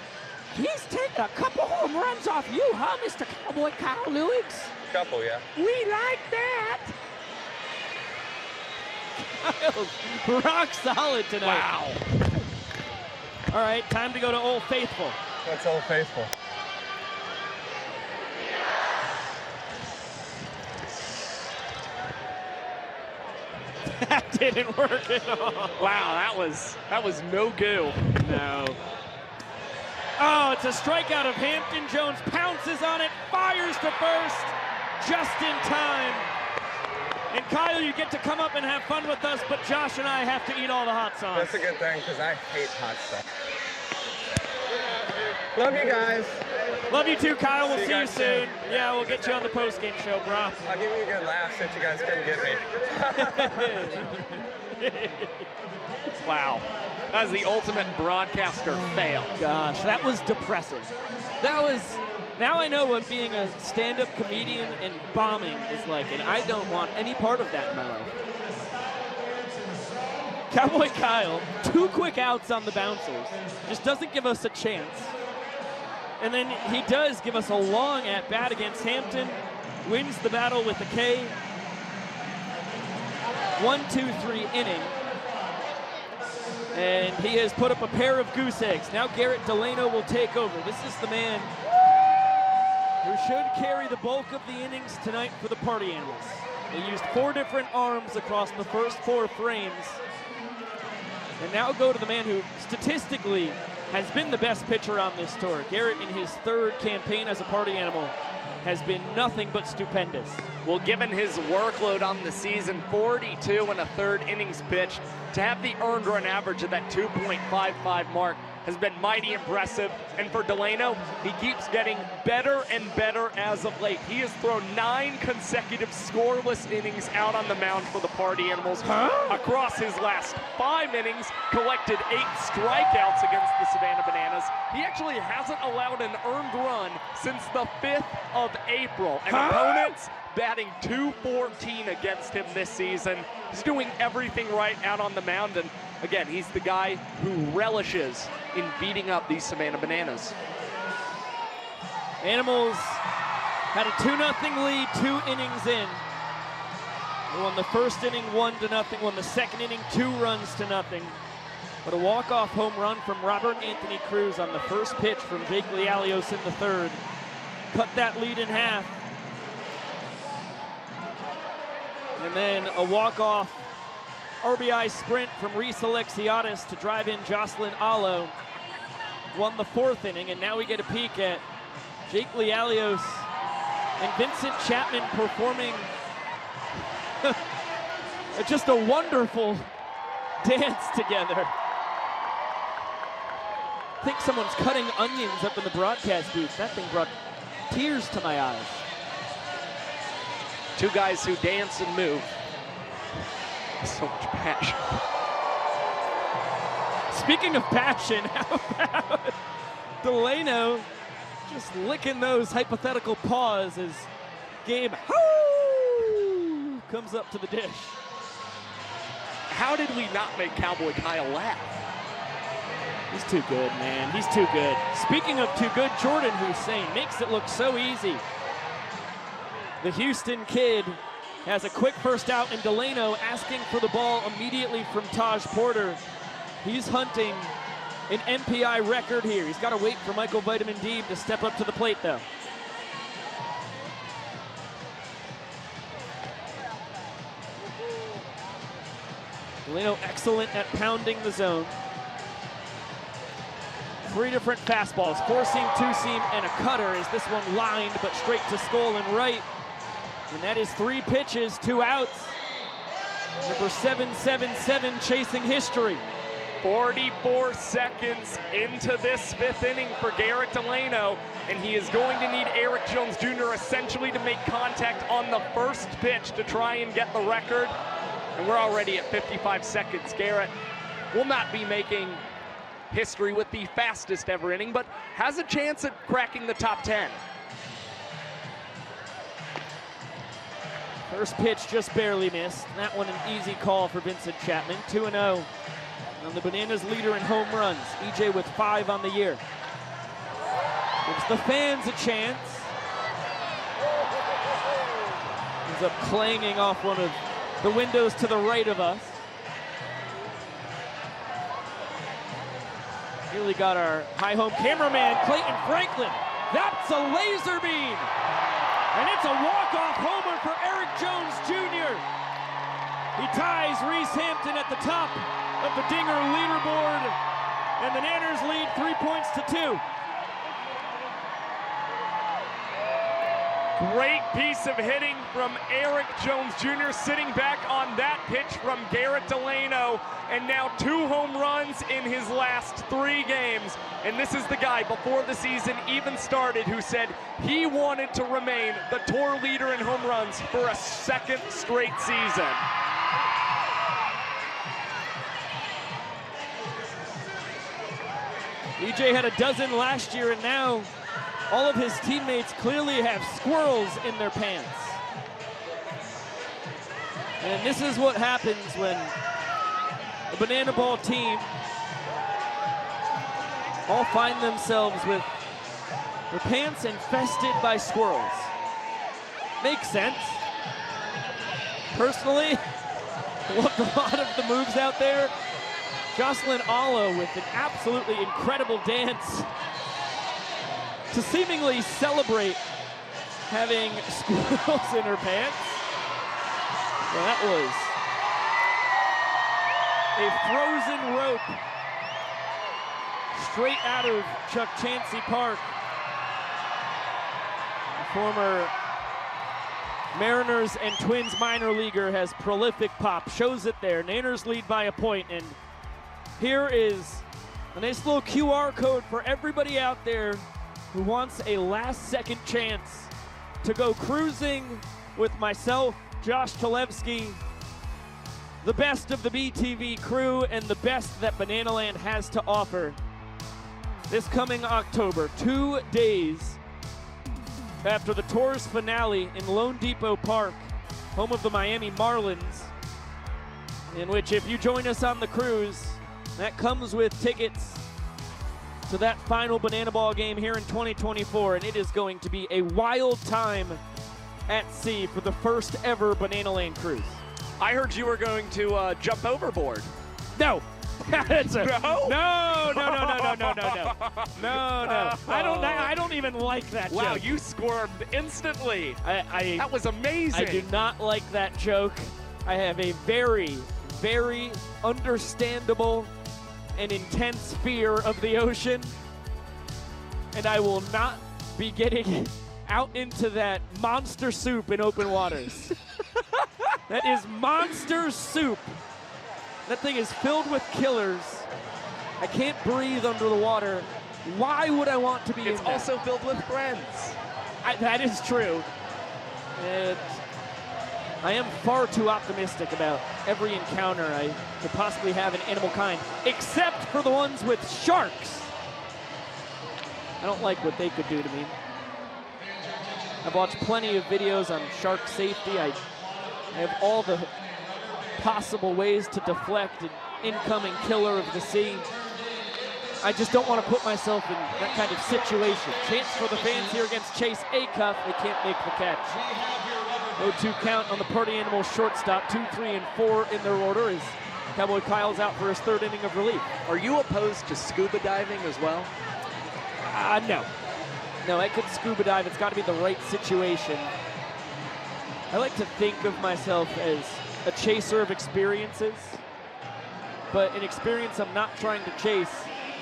he's taken a couple home runs off you, huh, Mr. Cowboy Kyle Lewicks? Couple, yeah. We like that. Kyle's rock solid tonight. Wow. All right, time to go to Old Faithful. That's Old Faithful. That didn't work at all. Wow, that was no go. No. Oh, it's a strikeout of Hampton. Jones pounces on it, fires to first. just in time. And Kyle, you get to come up and have fun with us, but Josh and I have to eat all the hot sauce. That's a good thing, because I hate hot stuff. Love you guys. Love you too, Kyle. We'll see you guys soon. Yeah, we'll get you on the post-game show, bro. I'll give you a good laugh since you guys couldn't get me. Wow. That was the ultimate broadcaster fail. Gosh, that was depressing. That was, now I know what being a stand-up comedian and bombing is like, and I don't want any part of that in my life. Cowboy Kyle, 2 quick outs on the bouncers. Just doesn't give us a chance. And then he does give us a long at-bat against Hampton, wins the battle with a K. 1-2-3 inning. And he has put up a pair of goose eggs. Now Garrett Delano will take over. This is the man who should carry the bulk of the innings tonight for the Party Animals. They used 4 different arms across the first 4 frames. And now go to the man who statistically has been the best pitcher on this tour. Garrett, in his 3rd campaign as a Party Animal, has been nothing but stupendous. Well, given his workload on the season, 42 and a third innings pitched, to have the earned run average of that 2.55 mark has been mighty impressive. And for Delano, he keeps getting better and better as of late. He has thrown 9 consecutive scoreless innings out on the mound for the Party Animals. Across his last 5 innings, collected 8 strikeouts against the Savannah Bananas. He actually hasn't allowed an earned run since the 5th of April. And opponents batting .214 against him this season. He's doing everything right out on the mound, and again, he's the guy who relishes in beating up these Savannah Bananas. Animals had a 2-0 lead 2 innings in. They won the first inning 1-0, won the second inning 2 runs to nothing. But a walk-off home run from Robert Anthony Cruz on the first pitch from Jake Lialios in the 3rd cut that lead in half. And then a walk-off RBI sprint from Reese Alexiadis to drive in Jocelyn Allo. Won the 4th inning, and now we get a peek at Jake Lialios and Vincent Chapman performing just a wonderful dance together. I think someone's cutting onions up in the broadcast booth. That thing brought tears to my eyes. 2 guys who dance and move. So much passion. Speaking of passion, how about Delano just licking those hypothetical paws as Gabe comes up to the dish. How did we not make Cowboy Kyle laugh? He's too good, man. He's too good. Speaking of too good, Jordan Hussein makes it look so easy. The Houston kid has a quick first out, and Delano asking for the ball immediately from Taj Porter. He's hunting an MPI record here. He's got to wait for Michael Vitamin D to step up to the plate, though. Delano excellent at pounding the zone. 3 different fastballs, 4-seam, 2-seam, and a cutter, as this one lined but straight to skull and right. And that is 3 pitches, 2 outs. Number 777 chasing history. 44 seconds into this 5th inning for Garrett Delano, and he is going to need Eric Jones Jr. essentially to make contact on the first pitch to try and get the record. And we're already at 55 seconds. Garrett will not be making history with the fastest ever inning, but has a chance at cracking the top 10. First pitch just barely missed. That one an easy call for Vincent Chapman. 2-0 on the Bananas leader in home runs. EJ with 5 on the year. Gives the fans a chance. Ends up clanging off one of the windows to the right of us. Here we got our high home cameraman, Clayton Franklin. That's a laser beam. And it's a walk-off homer for Eric Jones Jr. He ties Reese Hampton at the top of the Dinger leaderboard. And the Nanners lead 3 points to 2. Great piece of hitting from Eric Jones Jr. sitting back on that pitch from Garrett Delano, and now 2 home runs in his last 3 games. And this is the guy before the season even started who said he wanted to remain the tour leader in home runs for a 2nd straight season. EJ had a dozen last year, and now all of his teammates clearly have squirrels in their pants. And this is what happens when the Banana Ball team all find themselves with their pants infested by squirrels. Makes sense. Personally, loved a lot of the moves out there. Jocelyn Allo with an absolutely incredible dance to seemingly celebrate having squirrels in her pants. Well, that was a frozen rope straight out of Chuck Chansey Park. The former Mariners and Twins minor leaguer has prolific pop, shows it there. Niners lead by a point, and here is a nice little QR code for everybody out there who wants a last-second chance to go cruising with myself, Josh Talevsky, the best of the BTV crew, and the best that Banana Land has to offer. This coming October, 2 days after the tour's finale in Lone Depot Park, home of the Miami Marlins, in which if you join us on the cruise, that comes with tickets to that final Banana Ball game here in 2024, and it is going to be a wild time at sea for the first ever Banana Land cruise. I heard you were going to jump overboard. No. That's a, No? No. I don't even like that Wow, joke. you squirmed instantly. That was I amazing. do not like that joke. I have a very, very understandable and intense fear of the ocean, and I will not be getting out into that monster soup in open waters. That is monster soup. That thing is filled with killers. I can't breathe under the water. Why would I want to be in It's that? also filled with friends. That is true. And I am far too optimistic about every encounter I could possibly have in animal kind, except for the ones with sharks. I don't like what they could do to me. I've watched plenty of videos on shark safety. I have all the possible ways to deflect an incoming killer of the sea. I just don't want to put myself in that kind of situation. Chance for the fans here against Chase Acuff. They can't make the catch. 0-2 count on the party animal shortstop. 2, 3, and 4 in their order as Cowboy Kyle's out for his 3rd inning of relief. Are you opposed to scuba diving as well? No. No, I could scuba dive. It's got to be the right situation. I like to think of myself as a chaser of experiences, but an experience I'm not trying to chase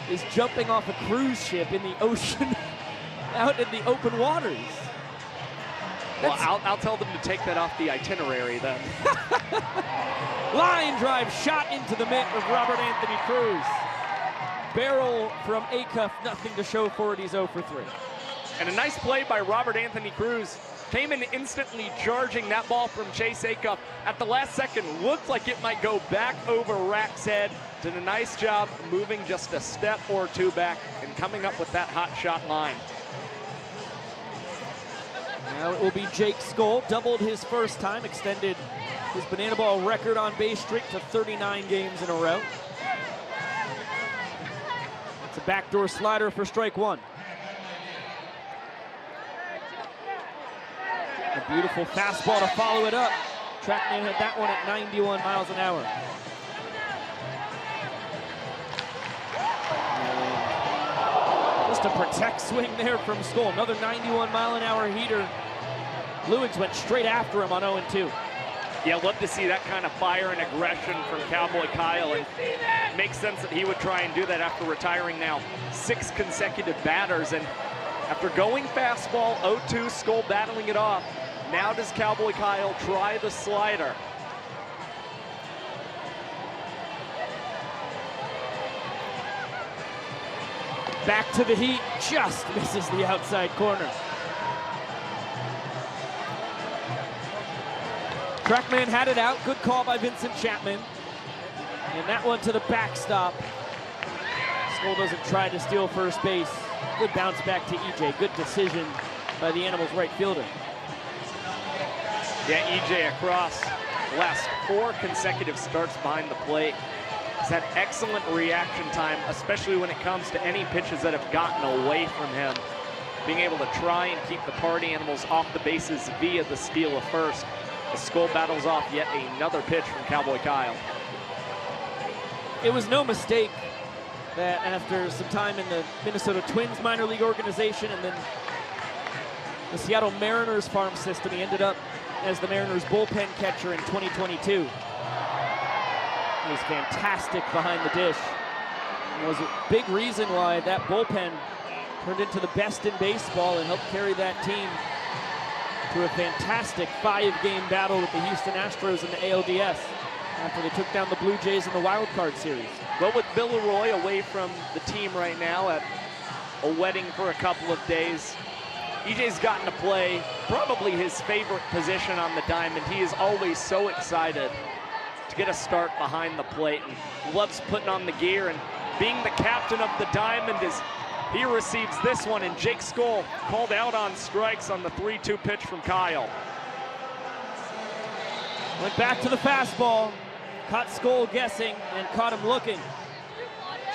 is jumping off a cruise ship in the ocean out in the open waters. Well, I'll tell them to take that off the itinerary then. Line drive shot into the mitt of Robert Anthony Cruz. Barrel from Acuff, nothing to show for it. He's 0 for 3. And a nice play by Robert Anthony Cruz. Came in instantly charging that ball from Chase Acuff. At the last second, looked like it might go back over Rack's head. Did a nice job moving just a step or 2 back and coming up with that hot shot line. Now it will be Jake Skoll, doubled his first time, extended his Banana Ball record on base streak to 39 games in a row. It's a backdoor slider for strike 1. A beautiful fastball to follow it up. Trackman had that one at 91 miles an hour. And just a protect swing there from Skoll. Another 91 mile an hour heater. Lewis went straight after him on 0-2. Yeah, love to see that kind of fire and aggression from Cowboy Kyle. And makes sense that he would try and do that after retiring now 6 consecutive batters. And After going fastball, 0-2, Skull battling it off. Now does Cowboy Kyle try the slider? Back to the heat, just misses the outside corner. Trackman had it out, good call by Vincent Chapman. And that one to the backstop. Skull doesn't try to steal first base. Good bounce back to EJ, good decision by the Animals right fielder. Yeah, EJ across the last 4 consecutive starts behind the plate. He's had excellent reaction time, especially when it comes to any pitches that have gotten away from him. Being able to try and keep the Party Animals off the bases via the steal of first. The Skull battles off yet another pitch from Cowboy Kyle. It was no mistake that after some time in the Minnesota Twins minor league organization and then the Seattle Mariners farm system, he ended up as the Mariners bullpen catcher in 2022. He was fantastic behind the dish. It was a big reason why that bullpen turned into the best in baseball and helped carry that team to a fantastic 5-game battle with the Houston Astros in the ALDS after they took down the Blue Jays in the wild card series. Well, with Bill Leroy away from the team right now at a wedding for a couple of days, EJ's gotten to play probably his favorite position on the diamond. He is always so excited to get a start behind the plate and loves putting on the gear and being the captain of the diamond as he receives this one, and Jake Skull called out on strikes on the 3-2 pitch from Kyle. Went back to the fastball, caught Skull guessing and caught him looking.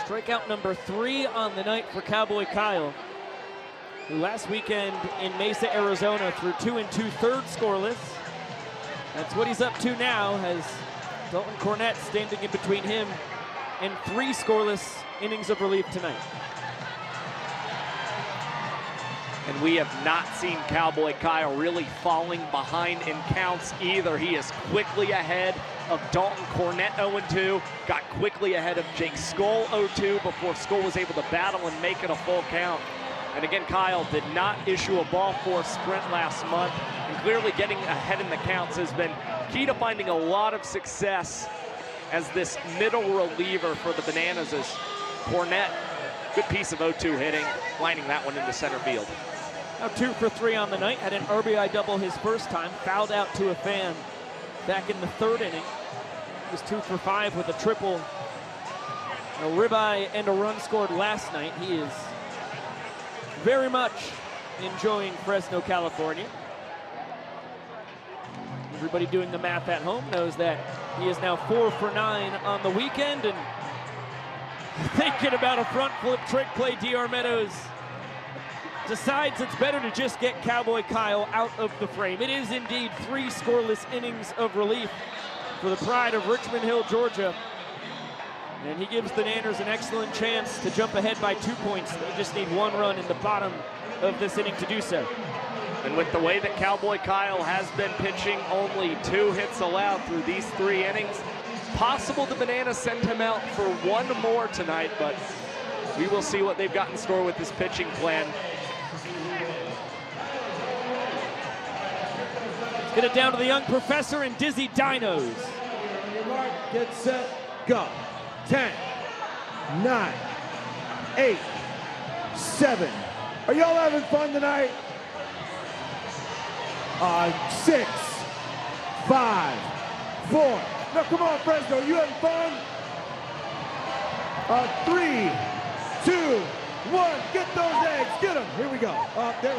Strikeout number 3 on the night for Cowboy Kyle, who last weekend in Mesa, Arizona threw 2 2/3 scoreless. That's what he's up to now, has Dalton Cornette standing in between him and 3 scoreless innings of relief tonight. And we have not seen Cowboy Kyle really falling behind in counts either. He is quickly ahead of Dalton Cornette 0-2, got quickly ahead of Jake Skull 0-2 before Skull was able to battle and make it a full count. And again, Kyle did not issue a ball force sprint last month, and clearly getting ahead in the counts has been key to finding a lot of success as this middle reliever for the Bananas. As Cornette, good piece of 0-2 hitting, lining that one into center field. Now 2 for 3 on the night, had an RBI double his first time, fouled out to a fan back in the 3rd inning. He was 2 for 5 with a triple, a ribeye, and a run scored last night. He is very much enjoying Fresno, California. Everybody doing the math at home knows that he is now 4 for 9 on the weekend, and thinking about a front flip trick play, D.R. Meadows decides it's better to just get Cowboy Kyle out of the frame. It is indeed 3 scoreless innings of relief for the pride of Richmond Hill, Georgia. And he gives the Nanners an excellent chance to jump ahead by 2 points. They just need 1 run in the bottom of this inning to do so. And with the way that Cowboy Kyle has been pitching, only 2 hits allowed through these 3 innings, possible the Bananas send him out for 1 more tonight, but we will see what they've got in store with this pitching plan. Get it down to the young professor and Dizzy Dinos. Get set, go. 10, 9, 8, 7. Are y'all having fun tonight? 6, 5, 4. No, come on, Fresno, you having fun? 3, 2, 1. Get those eggs, get them. Here we go. There.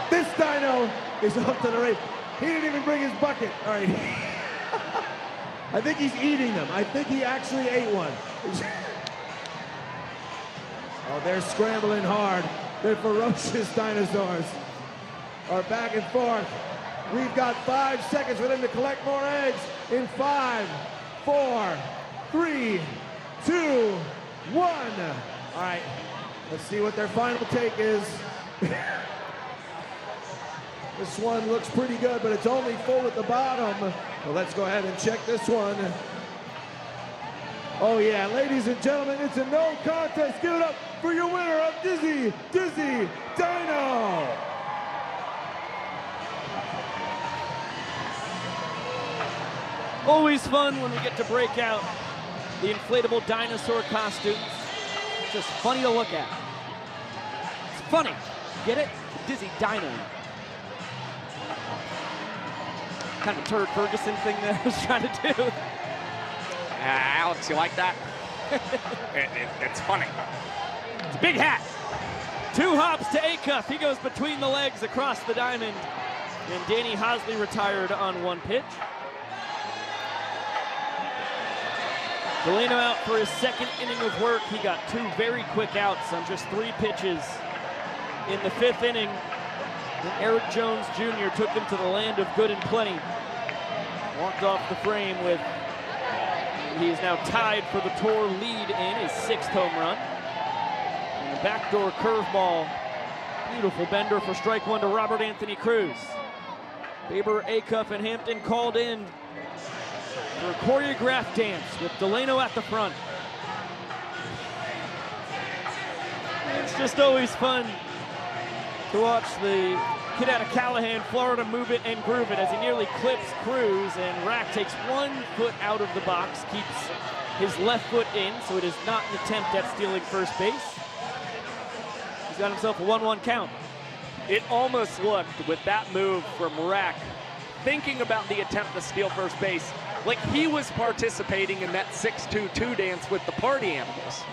This dino is up to the race. He didn't even bring his bucket. All right. I think he's eating them. I think he actually ate one. Oh, they're scrambling hard. They're ferocious dinosaurs. Are back and forth. We've got 5 seconds for them to collect more eggs. In 5, 4, 3, 2, 1. All right. Let's see what their final take is. This one looks pretty good, but it's only full at the bottom. Well, let's go ahead and check this one. Oh yeah, ladies and gentlemen, it's a no contest. Give it up for your winner of Dizzy Dino. Always fun when we get to break out the inflatable dinosaur costumes. Just funny to look at. It's funny. Get it? Dizzy Dino. Kind of a Turd Ferguson thing that I was trying to do. Alex, you like that? It's funny. It's a big hat. 2 hops to Acuff. He goes between the legs across the diamond. And Danny Hosley retired on 1 pitch. Delano out for his 2nd inning of work. He got 2 very quick outs on just 3 pitches in the 5th inning. And Eric Jones Jr. took him to the land of good and plenty. Walked off the frame with, he is now tied for the tour lead in his 6th home run. And the backdoor curveball. Beautiful bender for strike 1 to Robert Anthony Cruz. Baber, Acuff, and Hampton called in for a choreographed dance with Delano at the front. It's just always fun to watch the kid out of Callahan, Florida, move it and groove it as he nearly clips Cruz, and Rack takes 1 foot out of the box, keeps his left foot in, so it is not an attempt at stealing first base. He's got himself a 1-1 count. It almost looked, with that move from Rack, thinking about the attempt to steal first base, like he was participating in that 6-2-2 dance with the party animals.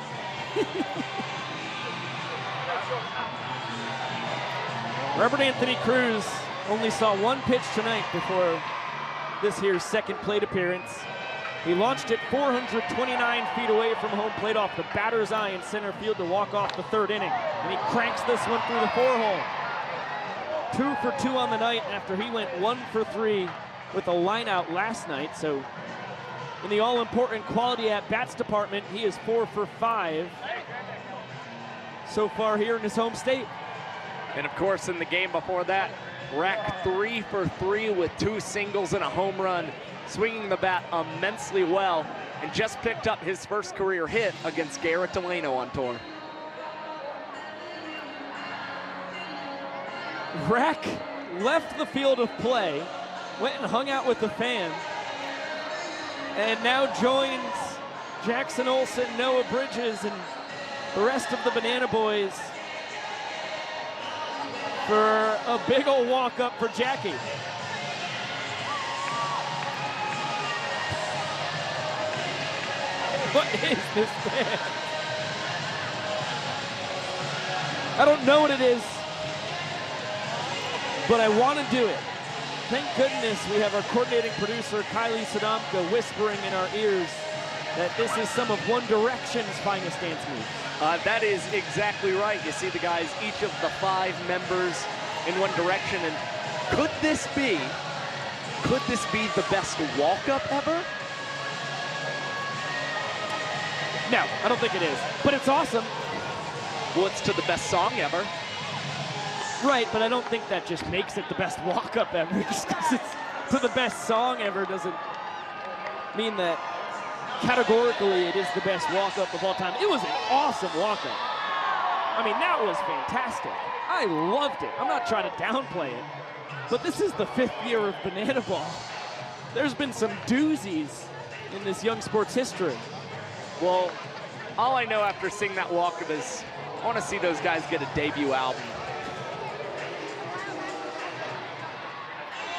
Robert Anthony Cruz only saw 1 pitch tonight before this here's 2nd plate appearance. He launched it 429 feet away from home plate off the batter's eye in center field to walk off the 3rd inning. And he cranks this one through the 4-hole. 2 for 2 on the night after he went 1 for 3 with a line out last night. So in the all-important quality at-bats department, he is 4 for 5 so far here in his home state. And of course, in the game before that, Rack 3 for 3 with 2 singles and a home run, swinging the bat immensely well, and just picked up his first career hit against Garrett Delano on tour. Rack left the field of play, went and hung out with the fans, and now joins Jackson Olsen, Noah Bridges, and the rest of the Banana Boys for a big old walk up for Jackie. What is this thing? I don't know what it is, but I want to do it. Thank goodness we have our coordinating producer, Kylie Sadamka, whispering in our ears that this is some of One Direction's finest dance moves. That is exactly right. You see the guys, each of the 5 members in One Direction, and could this be the best walk-up ever? No, I don't think it is, but it's awesome. Well, it's to the best song ever. Right, but I don't think that just makes it the best walk-up ever. Just because it's to the best song ever doesn't mean that categorically it is the best walk-up of all time. It was an awesome walk-up. I mean, that was fantastic. I loved it. I'm not trying to downplay it, but this is the 5th year of Banana Ball. There's been some doozies in this young sports history. Well, all I know after seeing that walk-up is I want to see those guys get a debut album.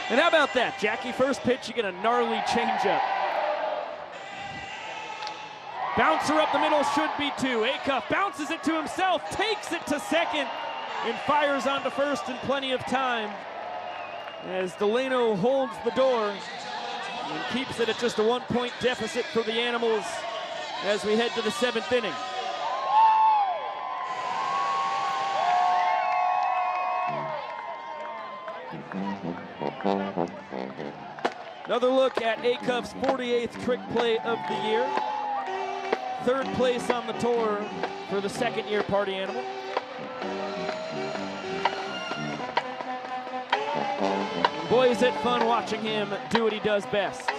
And how about that, Jackie? First pitch, you get a gnarly changeup. Bouncer up the middle should be 2. Acuff bounces it to himself, takes it to second, and fires onto first in plenty of time as Delano holds the door and keeps it at just a 1-point deficit for the Animals as we head to the 7th inning. Another look at Acuff's 48th trick play of the year. 3rd place on the tour for the 2nd year Party Animal. Boy, is it fun watching him do what he does best.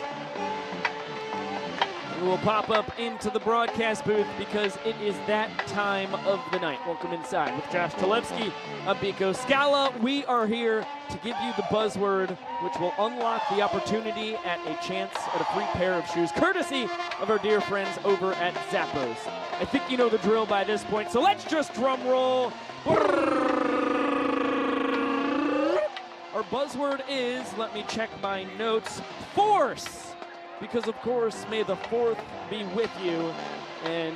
And we'll pop up into the broadcast booth because it is that time of the night. Welcome inside with Josh Talevsky, Abiko Scala. We are here to give you the buzzword, which will unlock the opportunity at a chance at a free pair of shoes, courtesy of our dear friends over at Zappos. I think you know the drill by this point, so let's just drum roll. Our buzzword is, let me check my notes, force. Because, of course, may the 4th be with you. And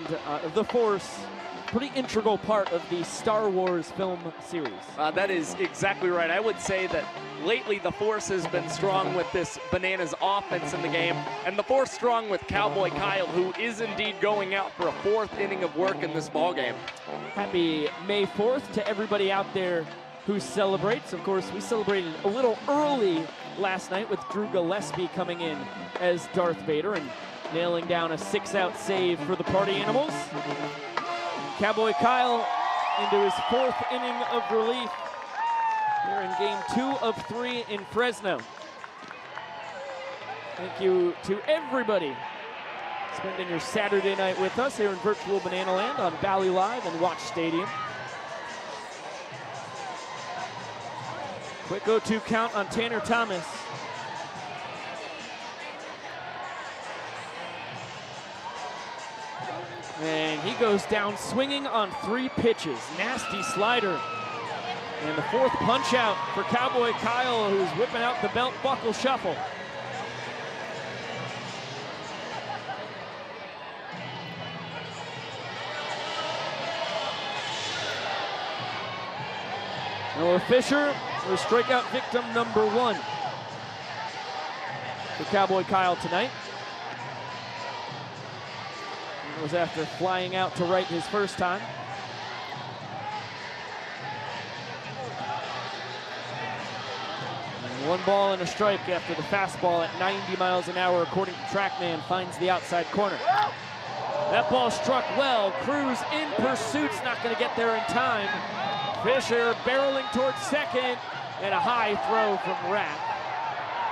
the Force, pretty integral part of the Star Wars film series. That is exactly right. I would say that lately the Force has been strong with this Bananas offense in the game. And the Force strong with Cowboy Kyle, who is indeed going out for a 4th inning of work in this ballgame. Happy May 4th to everybody out there who celebrates. Of course, we celebrated a little early last night with Drew Gillespie coming in as Darth Vader and nailing down a 6-out save for the Party Animals. Cowboy Kyle into his 4th inning of relief here in game 2 of 3 in Fresno. Thank you to everybody spending your Saturday night with us here in virtual Banana Land on Valley Live and Watch Stadium. Quick 0-2 count on Tanner Thomas. And he goes down swinging on 3 pitches. Nasty slider. And the 4th punch out for Cowboy Kyle, who's whipping out the belt buckle shuffle. Noah Fisher was strikeout victim number 1 for Cowboy Kyle tonight. It was after flying out to right his first time. And 1 ball and a strike after the fastball at 90 miles an hour, according to TrackMan, finds the outside corner. That ball struck well. Cruz in pursuit's not going to get there in time. Fisher barreling towards second, and a high throw from Rapp.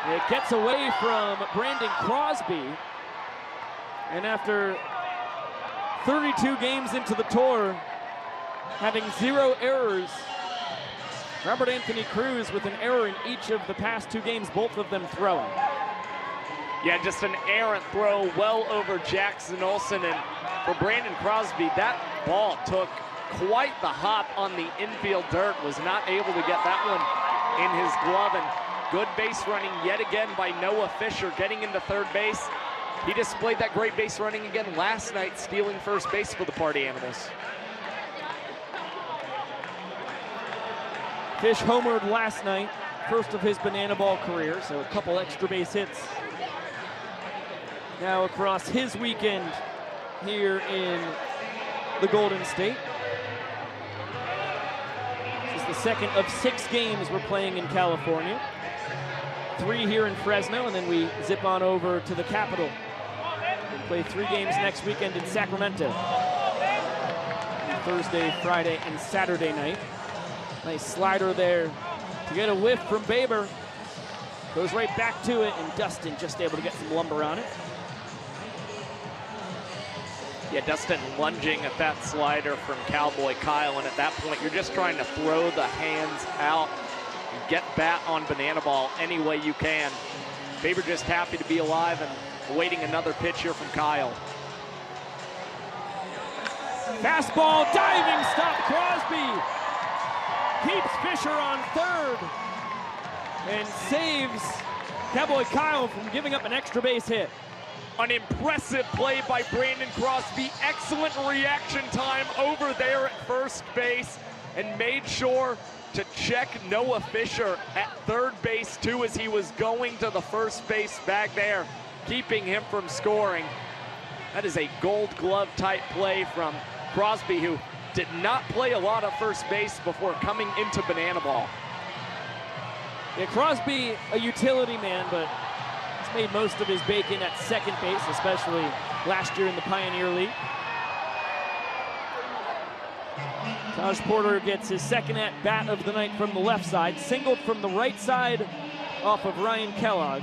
It gets away from Brandon Crosby, and after 32 games into the tour, having 0 errors, Robert Anthony Cruz with an error in each of the past 2 games, both of them throwing. Yeah, just an errant throw well over Jackson Olsen, and for Brandon Crosby, that ball took quite the hop on the infield dirt, was not able to get that one in his glove, and good base running yet again by Noah Fisher getting into third base. He displayed that great base running again last night, stealing first base for the Party Animals. Fish homered last night, first of his banana ball career, so a couple extra base hits now across his weekend here in the Golden State. This is the second of 6 games we're playing in California. 3 here in Fresno, and then we zip on over to the capital. We'll play 3 games next weekend in Sacramento. Thursday, Friday, and Saturday night. Nice slider there to get a whiff from Baber. Goes right back to it, and Dustin just able to get some lumber on it. Yeah, Dustin lunging at that slider from Cowboy Kyle, and at that point, you're just trying to throw the hands out and get bat on banana ball any way you can. Baber just happy to be alive and awaiting another pitch here from Kyle. Fastball, diving stop, Crosby. Keeps Fisher on third and saves Cowboy Kyle from giving up an extra base hit. An impressive play by Brandon Crosby. Excellent reaction time over there at first base, and made sure to check Noah Fisher at third base too as he was going to the first base bag there, keeping him from scoring. That is a Gold Glove type play from Crosby, who did not play a lot of first base before coming into banana ball. Yeah, Crosby, a utility man, but he's made most of his bacon at second base, especially last year in the Pioneer League. Taj Porter gets his second at bat of the night from the left side, singled from the right side off of Ryan Kellogg.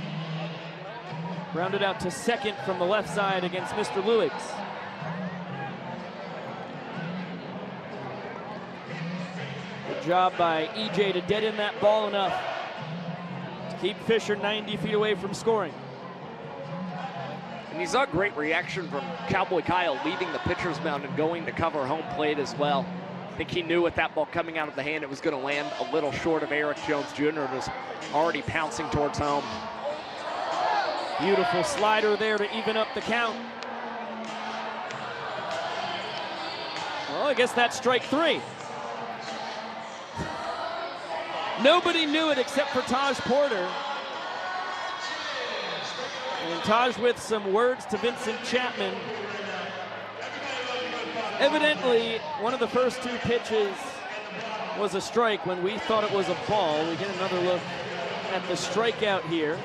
Grounded out to second from the left side against Mr. Luigs. Good job by EJ to dead in that ball enough to keep Fisher 90 feet away from scoring. And you saw a great reaction from Cowboy Kyle leaving the pitcher's mound and going to cover home plate as well. I think he knew with that ball coming out of the hand, it was going to land a little short of Eric Jones Jr. It was already pouncing towards home. Beautiful slider there to even up the count. Well, I guess that's strike 3. Nobody knew it except for Taj Porter. And Taj with some words to Vincent Chapman. Evidently, one of the first 2 pitches was a strike when we thought it was a ball. We get another look at the strikeout here.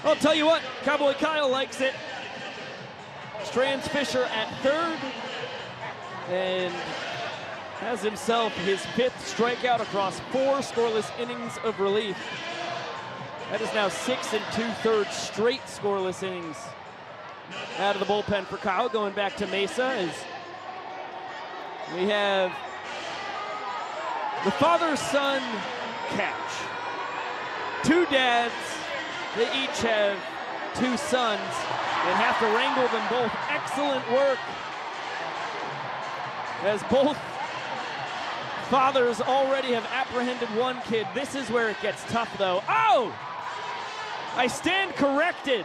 I'll tell you what, Cowboy Kyle likes it. Strands Fisher at third and has himself his 5th strikeout across 4 scoreless innings of relief. That is now 6 2/3 straight scoreless innings out of the bullpen for Kyle. Going back to Mesa as we have the father-son catch. 2 dads, they each have 2 sons and have to wrangle them both. Excellent work as both fathers already have apprehended one kid. This is where it gets tough though. Oh! I stand corrected.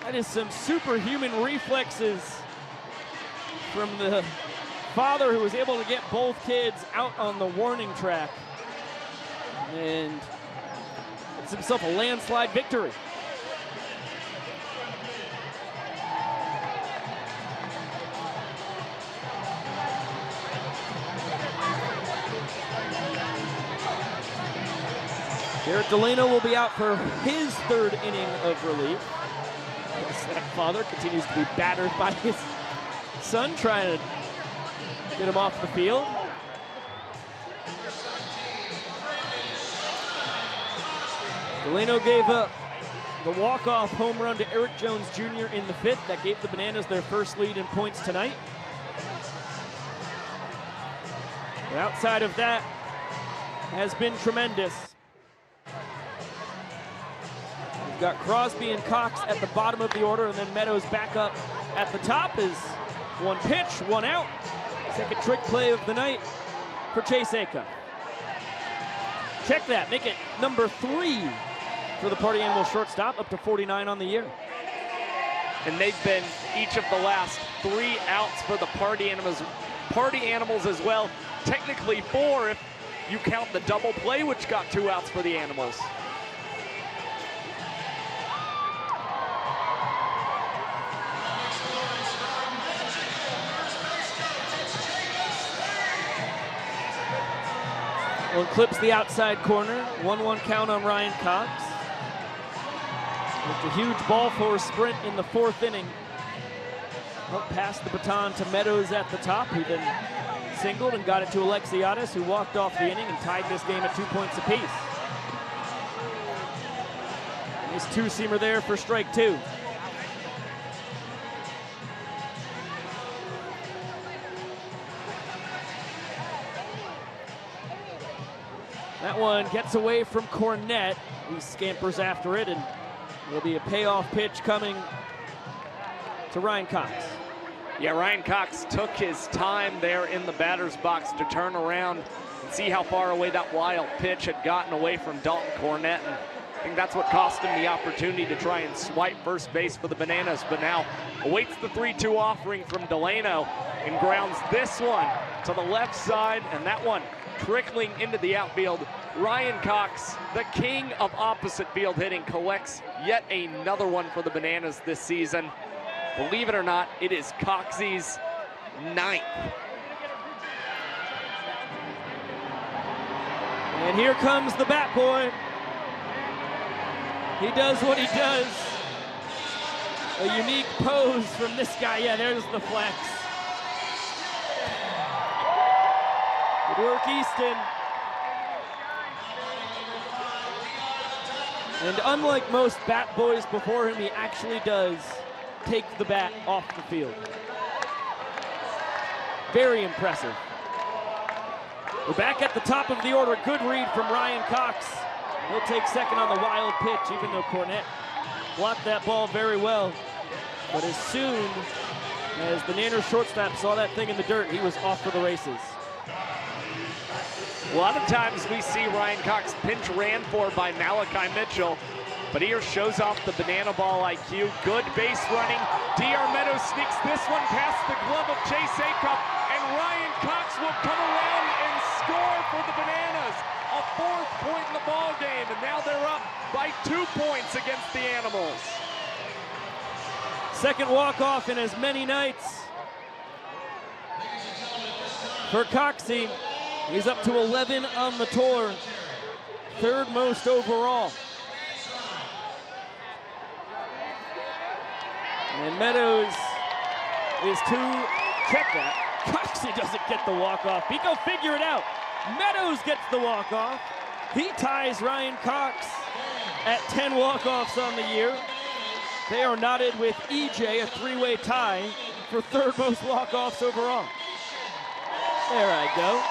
That is some superhuman reflexes from the father who was able to get both kids out on the warning track. And it's himself a landslide victory. Garrett Delano will be out for his 3rd inning of relief. That father continues to be battered by his son, trying to get him off the field. Delano gave up the walk-off home run to Eric Jones Jr. in the 5th. That gave the Bananas their first lead in points tonight. But outside of that, has been tremendous. We've got Crosby and Cox at the bottom of the order, and then Meadows back up at the top is 1 pitch, 1 out. Second trick play of the night for Chase Aka. Check that, make it number 3 for the Party Animal shortstop, up to 49 on the year. And they've been each of the last 3 outs for the Party Animals as well. Technically 4 if you count the double play, which got 2 outs for the Animals. One clips the outside corner. 1-1 count on Ryan Cox. With a huge ball four sprint in the 4th inning. Up past the baton to Meadows at the top, who then singled and got it to Alexiadis, who walked off the inning and tied this game at 2 points apiece. Nice 2-seamer there for strike 2. That one gets away from Cornette. He scampers after it, and there'll be a payoff pitch coming to Ryan Cox. Yeah, Ryan Cox took his time there in the batter's box to turn around and see how far away that wild pitch had gotten away from Dalton Cornette. And I think that's what cost him the opportunity to try and swipe first base for the Bananas, but now awaits the 3-2 offering from Delano and grounds this one to the left side, and that one trickling into the outfield. Ryan Cox, the king of opposite field hitting, collects yet another one for the Bananas this season. Believe it or not, it is Coxie's 9th. And here comes the bat boy. He does what he does. A unique pose from this guy. Yeah, there's the flex. Good work, Easton. And unlike most bat boys before him, he actually does take the bat off the field. Very impressive. We're back at the top of the order. Good read from Ryan Cox. He'll take second on the wild pitch, even though Cornette blocked that ball very well. But as soon as the Nanners shortstop saw that thing in the dirt, he was off for the races. A lot of times we see Ryan Cox pinch ran for by Malachi Mitchell, but here shows off the banana ball IQ. Good base running. D.R. Meadows sneaks this one past the glove of Chase Acuff, and Ryan Cox will come around and score for the Bananas. A 4th point in the ball game, and now they're up by 2 points against the Animals. Second walk-off in as many nights for Coxie. He's up to 11 on the tour, 3rd most overall. And Meadows is to check that. Coxie doesn't get the walk-off. Pico, figure it out. Meadows gets the walk-off. He ties Ryan Cox at 10 walk-offs on the year. They are knotted with EJ, a 3-way tie for 3rd most walk-offs overall. There I go.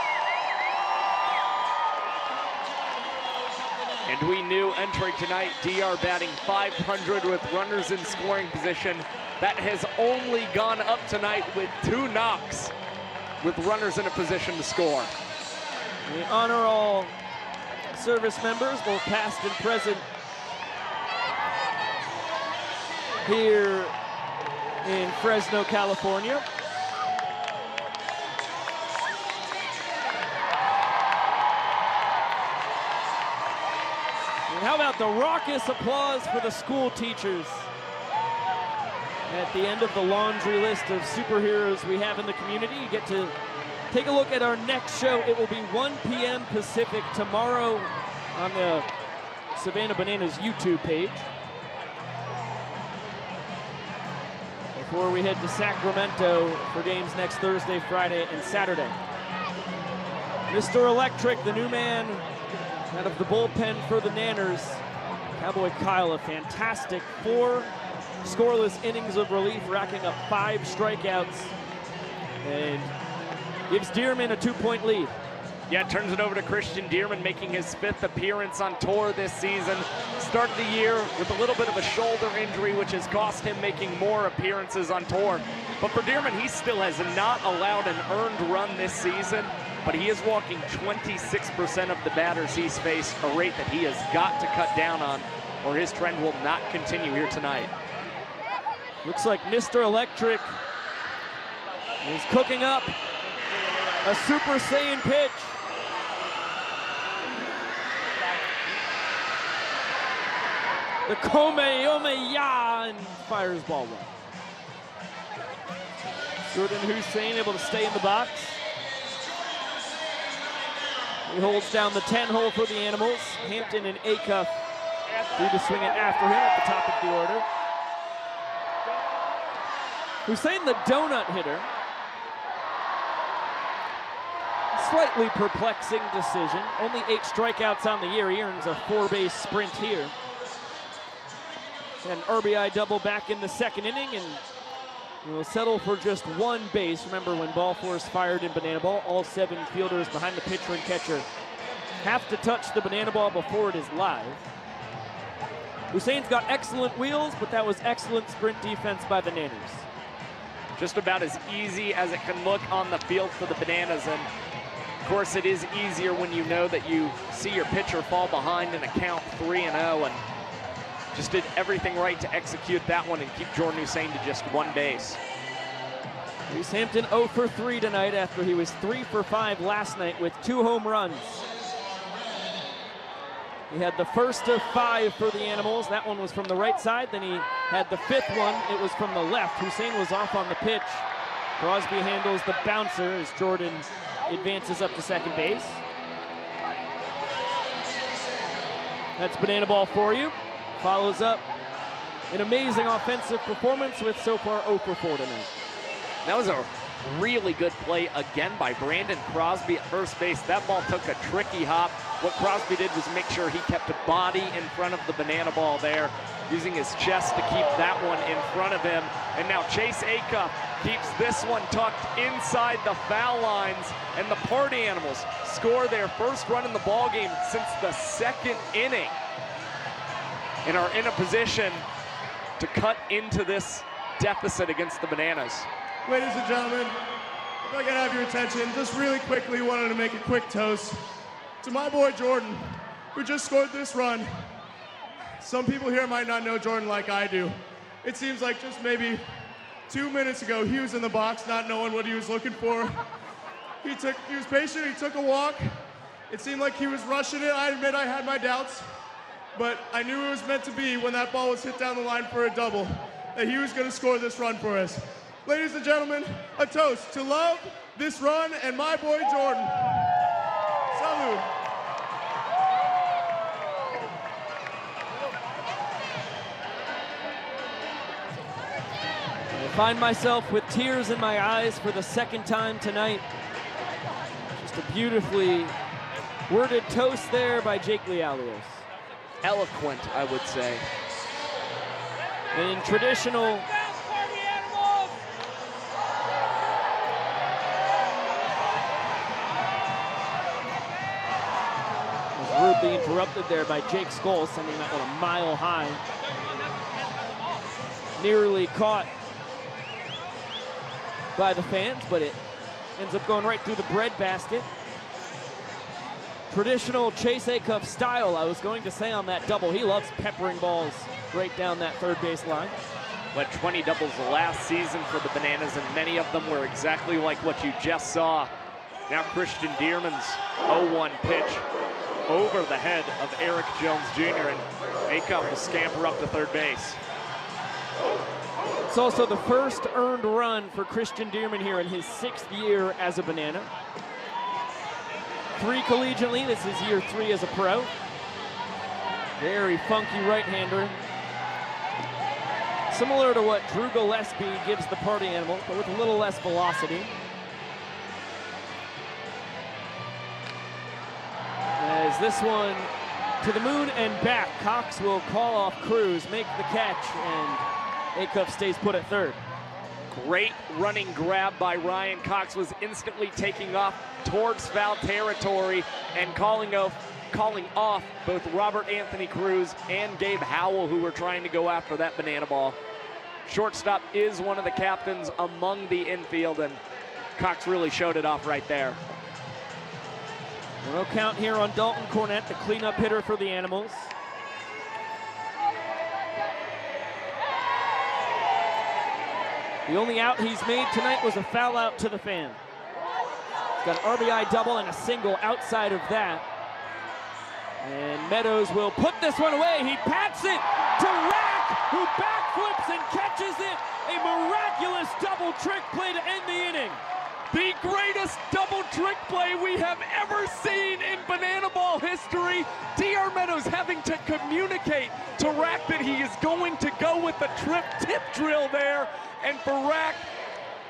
And we knew entering tonight, DR batting .500 with runners in scoring position. That has only gone up tonight with 2 knocks with runners in a position to score. We honor all service members, both past and present, here in Fresno, California. And how about the raucous applause for the school teachers at the end of the laundry list of superheroes we have in the community? You get to take a look at our next show. It will be 1 p.m. Pacific tomorrow on the Savannah Bananas YouTube page. Before we head to Sacramento for games next Thursday, Friday, and Saturday. Mr. Electric, the new man out of the bullpen for the Nanners. Cowboy Kyle, a fantastic 4 scoreless innings of relief, racking up 5 strikeouts, and gives Dearman a 2-point lead. Yeah, turns it over to Christian Dearman, making his 5th appearance on tour this season. Started the year with a little bit of a shoulder injury, which has cost him making more appearances on tour. But for Dearman, he still has not allowed an earned run this season, but he is walking 26% of the batters he's faced, a rate that he has got to cut down on, or his trend will not continue here tonight. Looks like Mr. Electric is cooking up a Super Saiyan pitch. The Kamehameha, and fires ball 1. Jordan Hussein able to stay in the box. He holds down the 10 hole for the Animals. Hampton and Acuff do the swing it after him at the top of the order. Hussein, the donut hitter. Slightly perplexing decision. Only 8 strikeouts on the year. He earns a 4-base sprint here. An RBI double back in the 2nd inning, and will settle for just 1 base. Remember, when ball force fired in banana ball, all 7 fielders behind the pitcher and catcher have to touch the banana ball before it is live. Hussein's got excellent wheels, but that was excellent sprint defense by the Nanners. Just about as easy as it can look on the field for the Bananas, and of course it is easier when you know that you see your pitcher fall behind in a count 3-0, and just did everything right to execute that one and keep Jordan Hussein to just 1 base. Reese Hampton 0 for 3 tonight after he was 3 for 5 last night with 2 home runs. He had the first of 5 for the Animals. That one was from the right side. Then he had the 5th one. It was from the left. Hussein was off on the pitch. Crosby handles the bouncer as Jordan advances up to 2nd base. That's banana ball for you. Follows up an amazing offensive performance with so far 0 for 4 tonight. That was a really good play again by Brandon Crosby at first base. That ball took a tricky hop, What Crosby did was make sure he kept a body in front of the banana ball there, using his chest to keep that one in front of him. And now Chase Acuff keeps this one tucked inside the foul lines, and the Party Animals score their first run in the ball game since the second inning, and are in a position to cut into this deficit against the Bananas. Ladies and gentlemen, if I can have your attention, just really quickly wanted to make a quick toast to my boy Jordan, who just scored this run. Some people here might not know Jordan like I do. It seems like just maybe 2 minutes ago, he was in the box not knowing what he was looking for. He was patient, he took a walk. It seemed like he was rushing it. I admit I had my doubts, but I knew it was meant to be when that ball was hit down the line for a double, that he was gonna score this run for us. Ladies and gentlemen, a toast to love, this run, and my boy Jordan. Salud. I find myself with tears in my eyes for the second time tonight. Just a beautifully worded toast there by Jake Lialios. Eloquent, I would say. And in traditional rudely interrupted there by Jake Skoll, sending that one a mile high. Nearly caught by the fans, but it ends up going right through the breadbasket. Traditional Chase Acuff style, I was going to say on that double. He loves peppering balls right down that third base line. Led 20 doubles the last season for the Bananas, and many of them were exactly like what you just saw. Now Christian Dearman's 0-1 pitch over the head of Eric Jones Jr., and Acuff will scamper up to third base. It's also the first earned run for Christian Dearman here in his 6th year as a Banana. 3 collegiately, this is year 3 as a pro. Very funky right-hander. Similar to what Drew Gillespie gives the Party Animals, but with a little less velocity. As this one to the moon and back, Cox will call off Cruz, make the catch, and Acuff stays put at third. Great running grab by Ryan Cox, was instantly taking off towards foul territory and calling off both Robert Anthony Cruz and Gabe Howell, who were trying to go after that banana ball. Shortstop is one of the captains among the infield, and Cox really showed it off right there. No count here on Dalton Cornett, the cleanup hitter for the Animals. The only out he's made tonight was a foul out to the fan. He's got an RBI double and a single outside of that. And Meadows will put this one away. He pats it to Rack, who backflips and catches it. A miraculous double trick play to end the inning. The greatest double trick play we have ever seen in banana ball history. D.R. Meadows having to communicate to Rack that he is going to go with the tip drill there. And for Rack,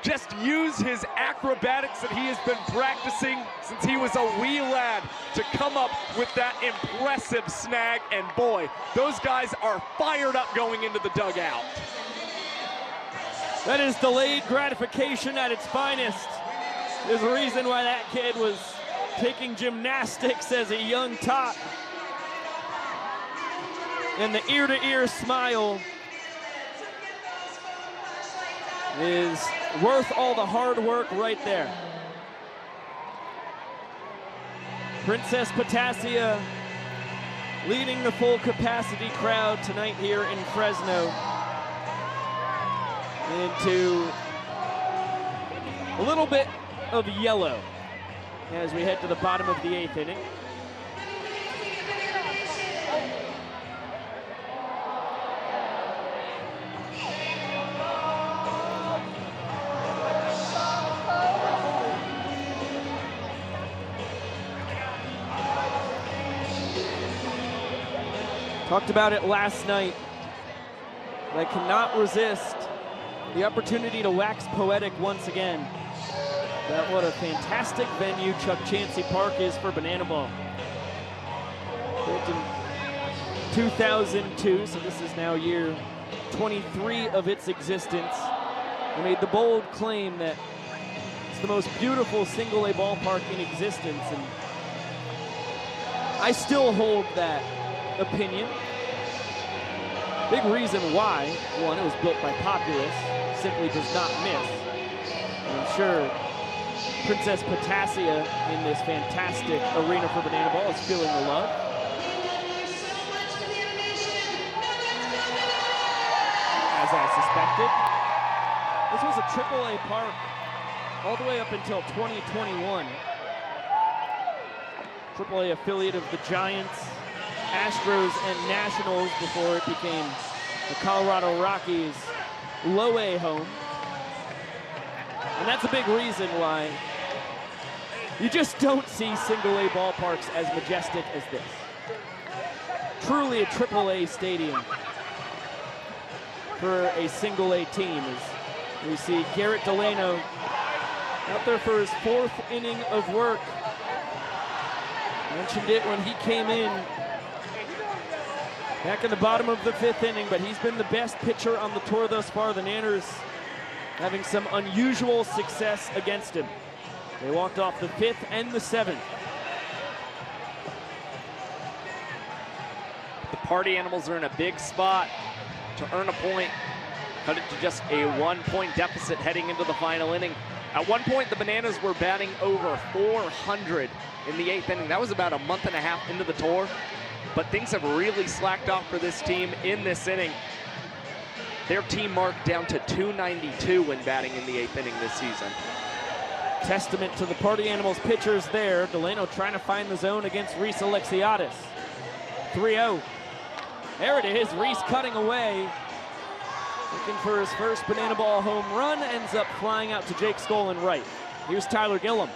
just use his acrobatics that he has been practicing since he was a wee lad to come up with that impressive snag. And boy, those guys are fired up going into the dugout. That is delayed gratification at its finest. There's a reason why that kid was taking gymnastics as a young tot. And the ear-to-ear smile is worth all the hard work right there. Princess Potassia leading the full capacity crowd tonight here in Fresno into a little bit of yellow as we head to the bottom of the 8th inning. Talked about it last night. I cannot resist the opportunity to wax poetic once again. That what a fantastic venue Chuck Chansey Park is for banana ball. Built in 2002, so this is now year 23 of its existence. They made the bold claim that it's the most beautiful single-A ballpark in existence, and I still hold that opinion. Big reason why, one, it was built by Populous, simply does not miss. And I'm sure Princess Potassia in this fantastic arena for Banana Ball is feeling the love. As I suspected. This was a AAA park all the way up until 2021. AAA affiliate of the Giants, Astros, and Nationals before it became the Colorado Rockies' low-A home. And that's a big reason why you just don't see single-A ballparks as majestic as this. Truly a AAA stadium for a single-A team. As we see Garrett Delano out there for his 4th inning of work. Mentioned it when he came in back in the bottom of the 5th inning, but he's been the best pitcher on the tour thus far. The Nanners having some unusual success against him. They walked off the 5th and the 7th. The Party Animals are in a big spot to earn a point, cut it to just a 1-point deficit heading into the final inning. At one point, the Bananas were batting over 400 in the 8th inning. That was about a month and a half into the tour, but things have really slacked off for this team in this inning. Their team marked down to 292 when batting in the 8th inning this season. Testament to the Party Animals pitchers there. Delano trying to find the zone against Reese Alexiadis. 3-0. There it is, Reese cutting away. Looking for his first Banana Ball home run, ends up flying out to Jake Skolin right. Here's Tyler Gillum.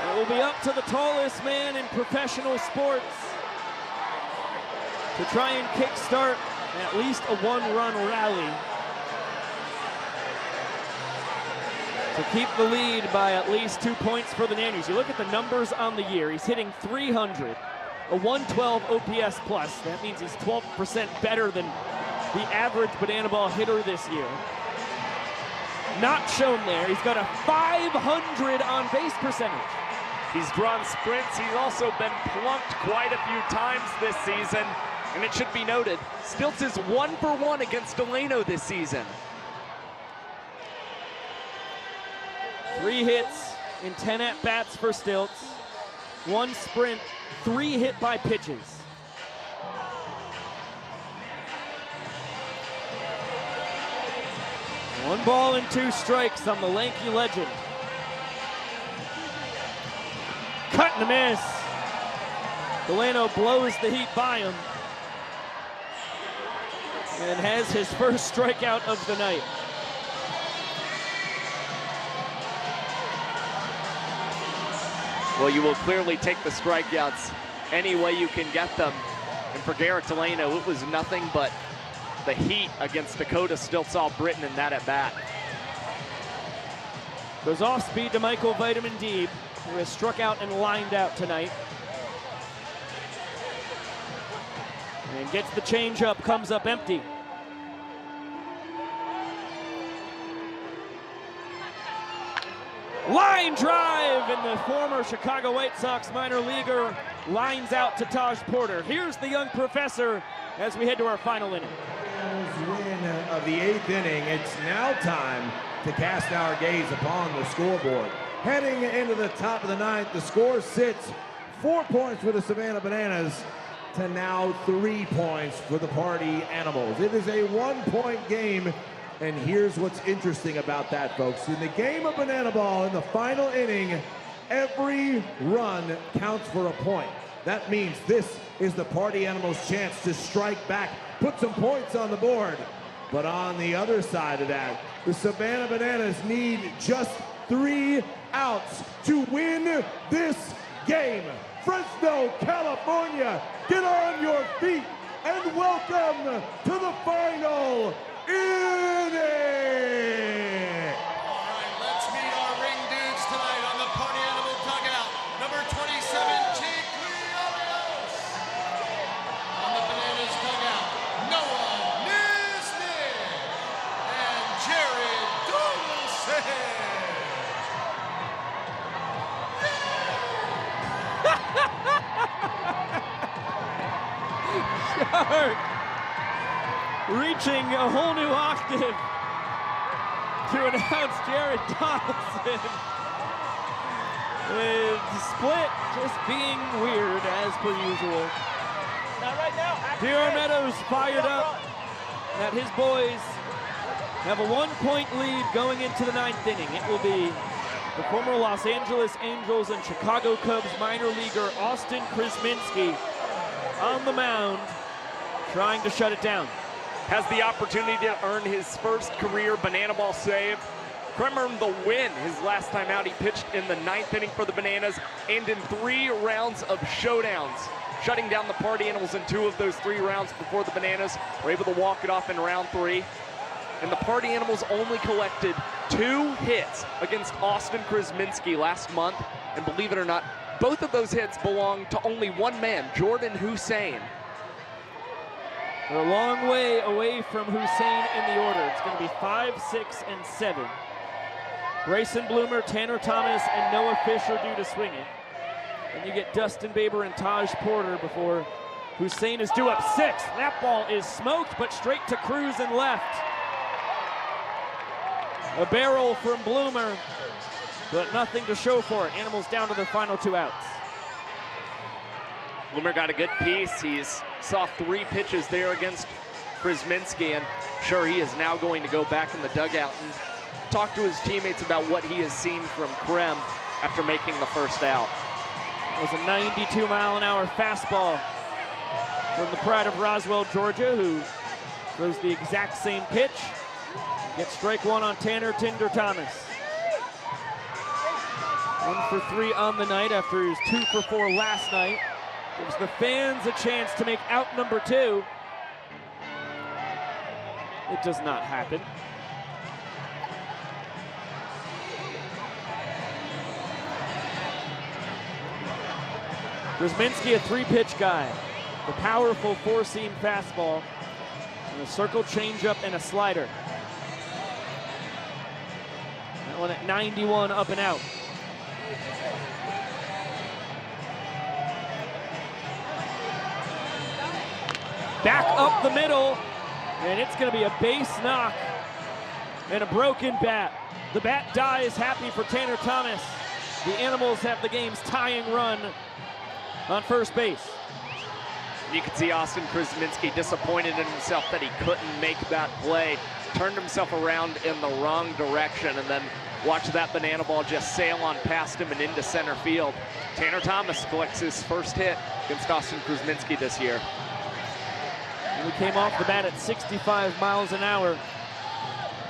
It will be up to the tallest man in professional sports to try and kickstart at least a 1-run rally to keep the lead by at least 2 points for the Nanners. You look at the numbers on the year. He's hitting 300, a 112 OPS plus. That means he's 12% better than the average Banana Ball hitter this year. Not shown there. He's got a 500 on base percentage. He's drawn sprints. He's also been plunked quite a few times this season. And it should be noted, Stilts is 1-for-1 against Delano this season. 3 hits in 10 at-bats for Stilts. 1 sprint, 3 hit by pitches. One ball and 2 strikes on the lanky legend. Cut and a miss. Delano blows the heat by him and has his first strikeout of the night. Well, you will clearly take the strikeouts any way you can get them. And for Garrett Delano, it was nothing but the heat against Dakota Stilts-All-Britton in that at-bat. Goes off speed to Michael Vitamin D, who has struck out and lined out tonight. And gets the changeup, comes up empty. Line drive, and the former Chicago White Sox minor leaguer lines out to Taj Porter. Here's the young professor as we head to our final inning. Win of the 8th inning. It's now time to cast our gaze upon the scoreboard. Heading into the top of the 9th, the score sits 4 points for the Savannah Bananas to now 3 points for the Party Animals. It is a 1-point game, and here's what's interesting about that, folks. In the game of Banana Ball, in the final inning, every run counts for a point. That means this is the Party Animals' chance to strike back, put some points on the board. But on the other side of that, The Savannah Bananas need just 3 outs to win this game. Fresno, California, get on your feet and welcome to the final inning. All right, let's meet our ring dudes tonight on the Party Animal dugout. Number 27, Jake Rios. On the Bananas dugout, Noah Nisnik and Jared Donaldson. Shark reaching a whole new octave to announce Jared Donaldson. The split just being weird as per usual. Not right now. De'Aaron Meadows fired up that his boys have a 1-point lead going into the 9th inning. It will be the former Los Angeles Angels and Chicago Cubs minor leaguer Austin Krasminski on the mound, trying to shut it down. Has the opportunity to earn his first career banana ball save. Krem earned the win his last time out. He pitched in the 9th inning for the Bananas and in 3 rounds of showdowns, shutting down the Party Animals in 2 of those 3 rounds before the Bananas were able to walk it off in round 3. And the Party Animals only collected 2 hits against Austin Krasminski last month. And believe it or not, both of those hits belong to only one man, Jordan Hussein. They're a long way away from Hussein in the order. It's going to be 5, 6, and 7. Grayson Bloomer, Tanner Thomas, and Noah Fisher due to swing it. And you get Dustin Baber and Taj Porter before Hussein is due up 6. That ball is smoked, but straight to Cruz and left. A barrel from Bloomer, but nothing to show for it. Animals down to their final 2 outs. Bloomer got a good piece. He's saw 3 pitches there against Krasminski, and sure, he is now going to go back in the dugout and talk to his teammates about what he has seen from Krem after making the first out. It was a 92-mile-an-hour fastball from the pride of Roswell, Georgia, who throws the exact same pitch. Gets strike 1 on Tanner Tinder Thomas. 1 for 3 on the night after he was 2 for 4 last night. Gives the fans a chance to make out number 2. It does not happen. Krasminski, a 3-pitch guy. The powerful 4-seam fastball, and a circle changeup and a slider. That one at 91 up and out. Back up the middle, and it's going to be a base knock and a broken bat. The bat dies happy for Tanner Thomas. The Animals have the game's tying run on first base. You can see Austin Krasminski disappointed in himself that he couldn't make that play. Turned himself around in the wrong direction, and then watch that banana ball just sail on past him and into center field. Tanner Thomas collects his first hit against Austin Krasminski this year. And we came off the bat at 65 miles an hour,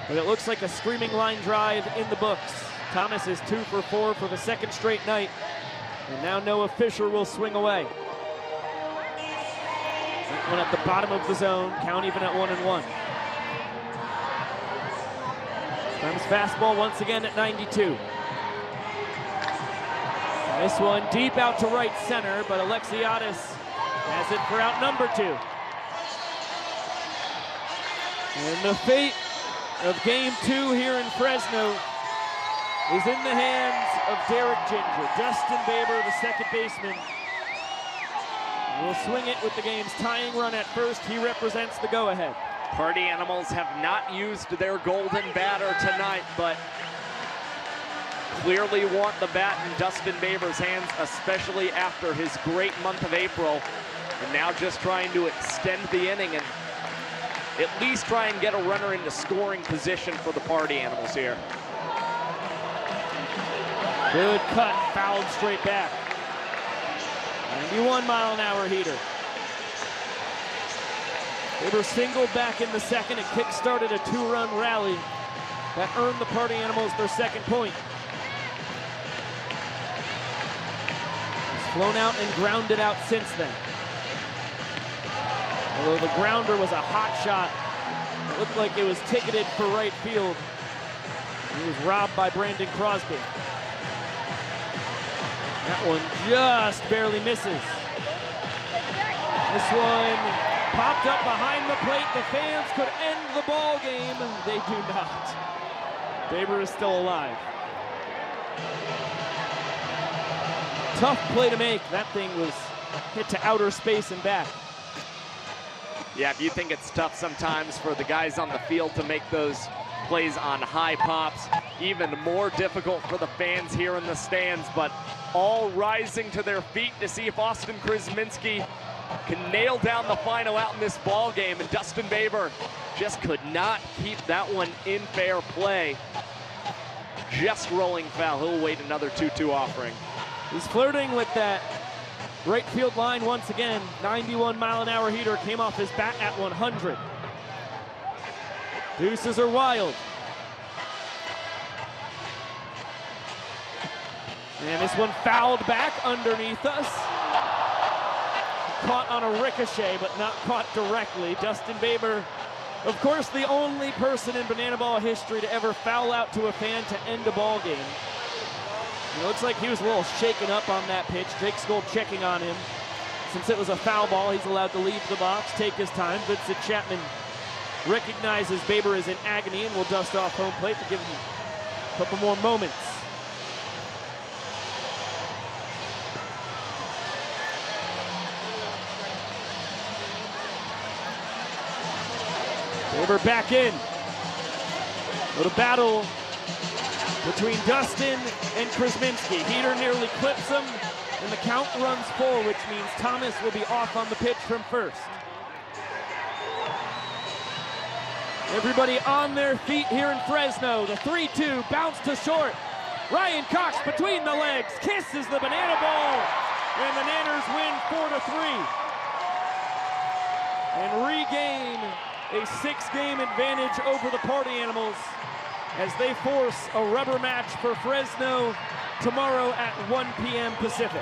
but it looks like a screaming line drive in the books. Thomas is 2 for 4 for the 2nd straight night, and now Noah Fisher will swing away. That one at the bottom of the zone, count even at 1-1. Comes fastball once again at 92. This one deep out to right center, but Alexiadis has it for out number 2. And the fate of game 2 here in Fresno is in the hands of Derek Ginger. Dustin Baber, the 2nd baseman, will swing it with the game's tying run at first. He represents the go-ahead. Party Animals have not used their golden batter tonight, but clearly want the bat in Dustin Baber's hands, especially after his great month of April. And now just trying to extend the inning and at least try and get a runner into scoring position for the Party Animals here. Good cut, fouled straight back. 91-mile-an-hour heater. Baber singled back in the 2nd. It kick-started a 2-run rally that earned the Party Animals their second point. He's flown out and grounded out since then. Although the grounder was a hot shot, it looked like it was ticketed for right field. He was robbed by Brandon Crosby. That one just barely misses. This one popped up behind the plate. The fans could end the ball game. They do not. Baber is still alive. Tough play to make. That thing was hit to outer space and back. Yeah, if you think it's tough sometimes for the guys on the field to make those plays on high pops, even more difficult for the fans here in the stands, but all rising to their feet to see if Austin Krasminski can nail down the final out in this ball game, and Dustin Baber just could not keep that one in fair play. Just rolling foul. He'll wait another 2-2 offering. He's flirting with that right field line once again. 91-mile-an-hour heater came off his bat at 100. Deuces are wild. And this one fouled back underneath us. Caught on a ricochet, but not caught directly. Dustin Baber, of course, the only person in Banana Ball history to ever foul out to a fan to end a ball game. It looks like he was a little shaken up on that pitch. Jake Skoll checking on him. Since it was a foul ball, he's allowed to leave the box, take his time. Vincent Chapman recognizes Baber is in agony and will dust off home plate to give him a couple more moments. Baber back in. Little battle between Dustin and Krasminski. Heater nearly clips him, and the count runs full, which means Thomas will be off on the pitch from first. Everybody on their feet here in Fresno. The 3-2 bounce to short. Ryan Cox between the legs kisses the banana ball, and the Nanners win 4-3 and regain a 6-game advantage over the Party Animals as they force a rubber match for Fresno tomorrow at 1 p.m. Pacific.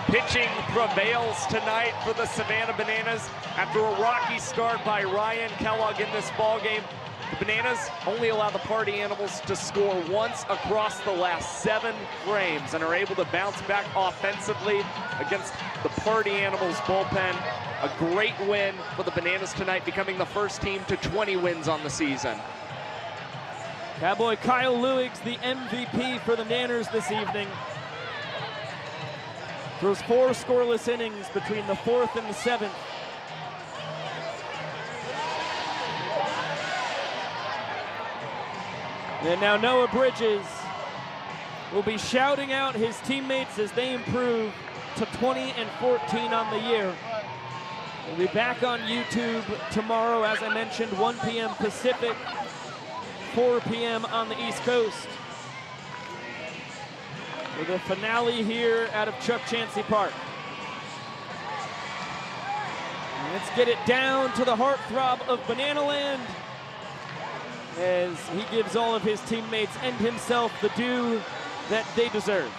Pitching prevails tonight for the Savannah Bananas after a rocky start by Ryan Kellogg in this ballgame. The Bananas only allow the Party Animals to score once across the last 7 frames and are able to bounce back offensively against the Party Animals bullpen. A great win for the Bananas tonight, becoming the first team to 20 wins on the season. Cowboy Kyle Lewig's the MVP for the Nanners this evening. Throws 4 scoreless innings between the 4th and the 7th. And now Noah Bridges will be shouting out his teammates as they improve to 20-14 on the year. We'll be back on YouTube tomorrow, as I mentioned, 1 p.m. Pacific, 4 p.m. on the East Coast. With a finale here out of Chuck Chansey Park. And let's get it down to the heartthrob of Banana Land as he gives all of his teammates and himself the due that they deserve.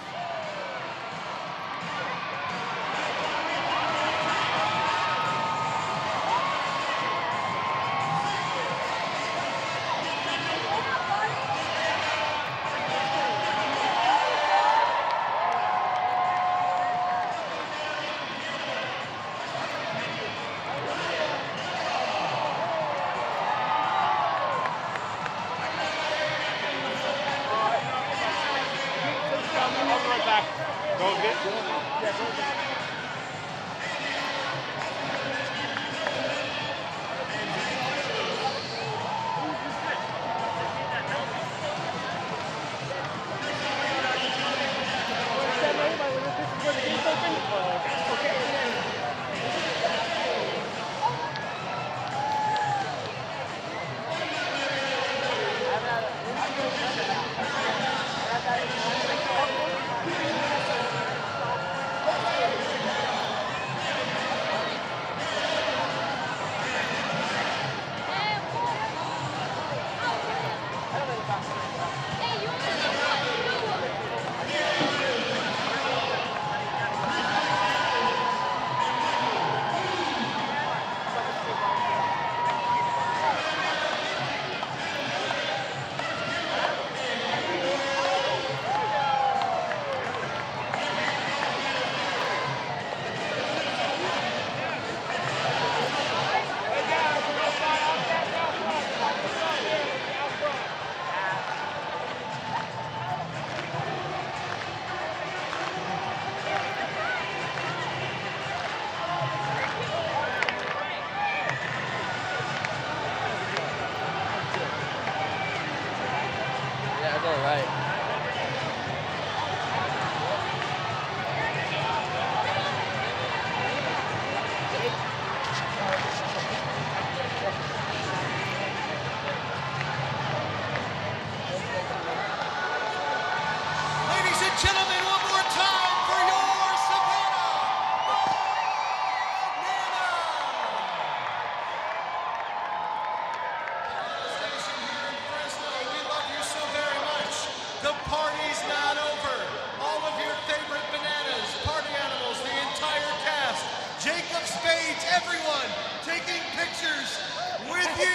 everyone taking pictures with you,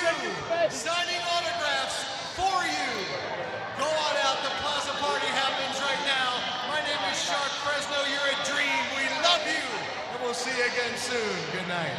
signing autographs for you. Go on out, the Plaza Party happens right now. My name is Shark Fresno, you're a dream, we love you, and we'll see you again soon. Good night.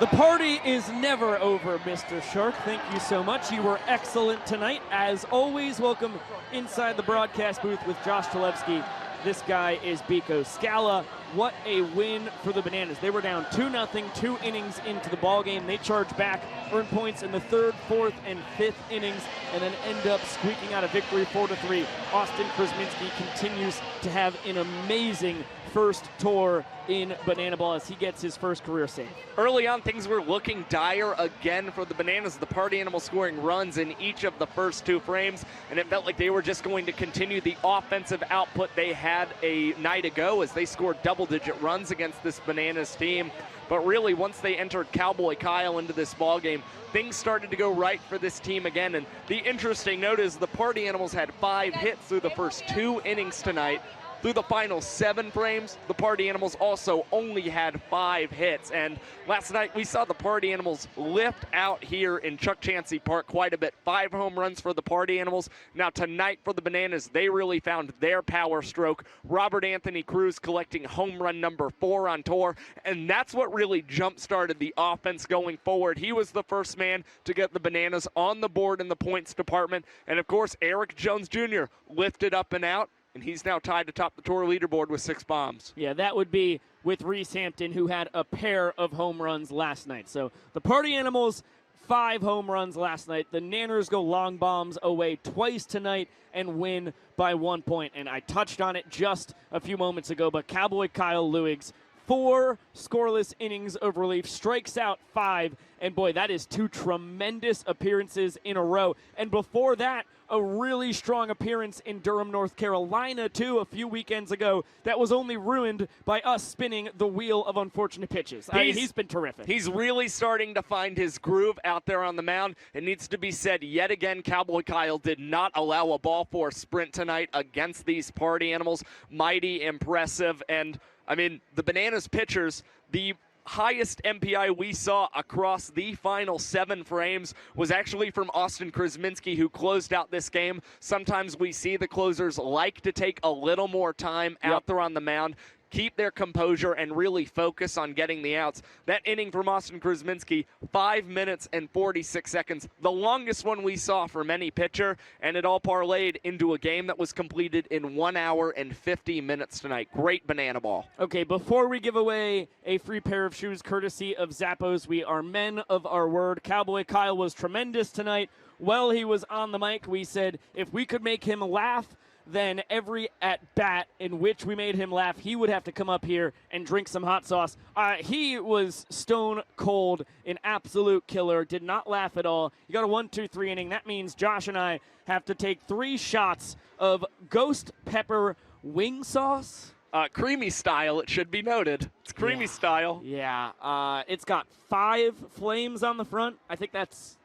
The party is never over, Mr. Shark. Thank you so much. You were excellent tonight. As always, welcome inside the broadcast booth with Josh Talevsky. This guy is Biko Scala. What a win for the Bananas. They were down 2-0, 2 innings into the ballgame. They charged back, earned points in the 3rd, 4th, and 5th innings, and then end up squeaking out a victory 4-3. Austin Krasminski continues to have an amazing first tour in Banana Ball as he gets his first career save. Early on, things were looking dire again for the Bananas. The Party Animals scoring runs in each of the first 2 frames, and it felt like they were just going to continue the offensive output they had a night ago as they scored double-digit runs against this Bananas team. But really, once they entered Cowboy Kyle into this ballgame, things started to go right for this team again. And the interesting note is the Party Animals had 5 hits through the first 2 innings tonight. Through the final 7 frames, the Party Animals also only had 5 hits. And last night we saw the Party Animals lift out here in Chuck Chansey Park quite a bit. 5 home runs for the Party Animals. Now tonight for the Bananas, they really found their power stroke. Robert Anthony Cruz collecting home run number 4 on tour. And that's what really jump-started the offense going forward. He was the first man to get the Bananas on the board in the points department. And of course, Eric Jones Jr. lifted up and out. And he's now tied atop the tour leaderboard with 6 bombs. Yeah, that would be with Reese Hampton, who had a pair of home runs last night. So the Party Animals, 5 home runs last night. The Nanners go long bombs away twice tonight and win by 1 point. And I touched on it just a few moments ago, but Cowboy Kyle Lewigs, 4 scoreless innings of relief, strikes out 5. And boy, that is 2 tremendous appearances in a row. And before that, a really strong appearance in Durham, North Carolina, too, a few weekends ago. That was only ruined by us spinning the wheel of unfortunate pitches. He's been terrific. He's really starting to find his groove out there on the mound. It needs to be said yet again, Cowboy Kyle did not allow a ball four sprint tonight against these Party Animals. Mighty impressive. And, I mean, the Bananas pitchers, the highest MPI we saw across the final 7 frames was actually from Austin Krasminski, who closed out this game. Sometimes we see the closers like to take a little more time out there on the mound, keep their composure, and really focus on getting the outs. That inning from Austin Krasminski, 5 minutes and 46 seconds, the longest one we saw from any pitcher, and it all parlayed into a game that was completed in 1 hour and 50 minutes tonight. Great Banana Ball. Okay, before we give away a free pair of shoes courtesy of Zappos, we are men of our word. Cowboy Kyle was tremendous tonight. While he was on the mic, we said if we could make him laugh, then every at-bat in which we made him laugh, he would have to come up here and drink some hot sauce. He was stone cold, an absolute killer, did not laugh at all. You got a 1-2-3 inning. That means Josh and I have to take 3 shots of ghost pepper wing sauce. Creamy style, it should be noted. It's creamy style. Yeah, it's got 5 flames on the front. I think that's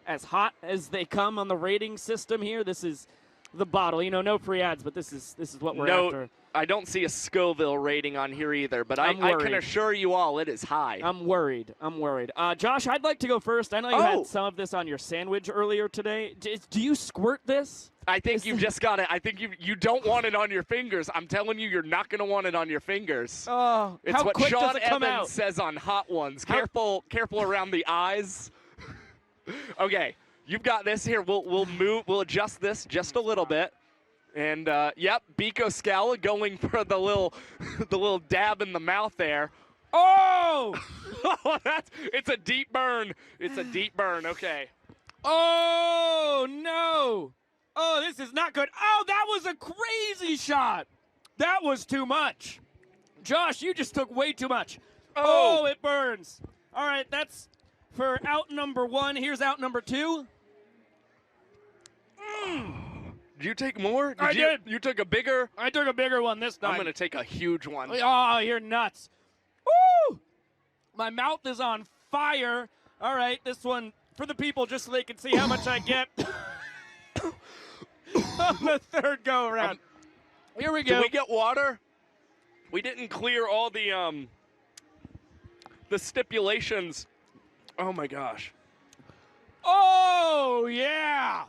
as hot as they come on the rating system here. This is the bottle, no free ads, but this is what we're after. I don't see a Scoville rating on here either, but I can assure you all it is high. I'm worried. Josh, I'd like to go first. I know you had some of this on your sandwich earlier today. Do you squirt this? I think you've just got it. I think you don't want it on your fingers. I'm telling you, you're not going to want it on your fingers. Oh, it's how what quick Sean does it come Evans out? says on Hot Ones. Careful around the eyes. Okay. You've got this here. We'll adjust this just a little bit. And yep, Biko Scala going for the little dab in the mouth there. Oh! It's a deep burn. It's a deep burn. Okay. Oh no! Oh, this is not good. Oh, that was a crazy shot. That was too much. Josh, you just took way too much. Oh, it burns. All right, that's for out number 1. Here's out number 2. Did you take more? I did. You took a bigger? I took a bigger one this time. I'm going to take a huge one. Oh, you're nuts. Woo! My mouth is on fire. All right, this one for the people just so they can see how much I get on the 3rd go-around. Here we go. Did we get water? We didn't clear all the the stipulations. Oh my gosh. Oh, yeah.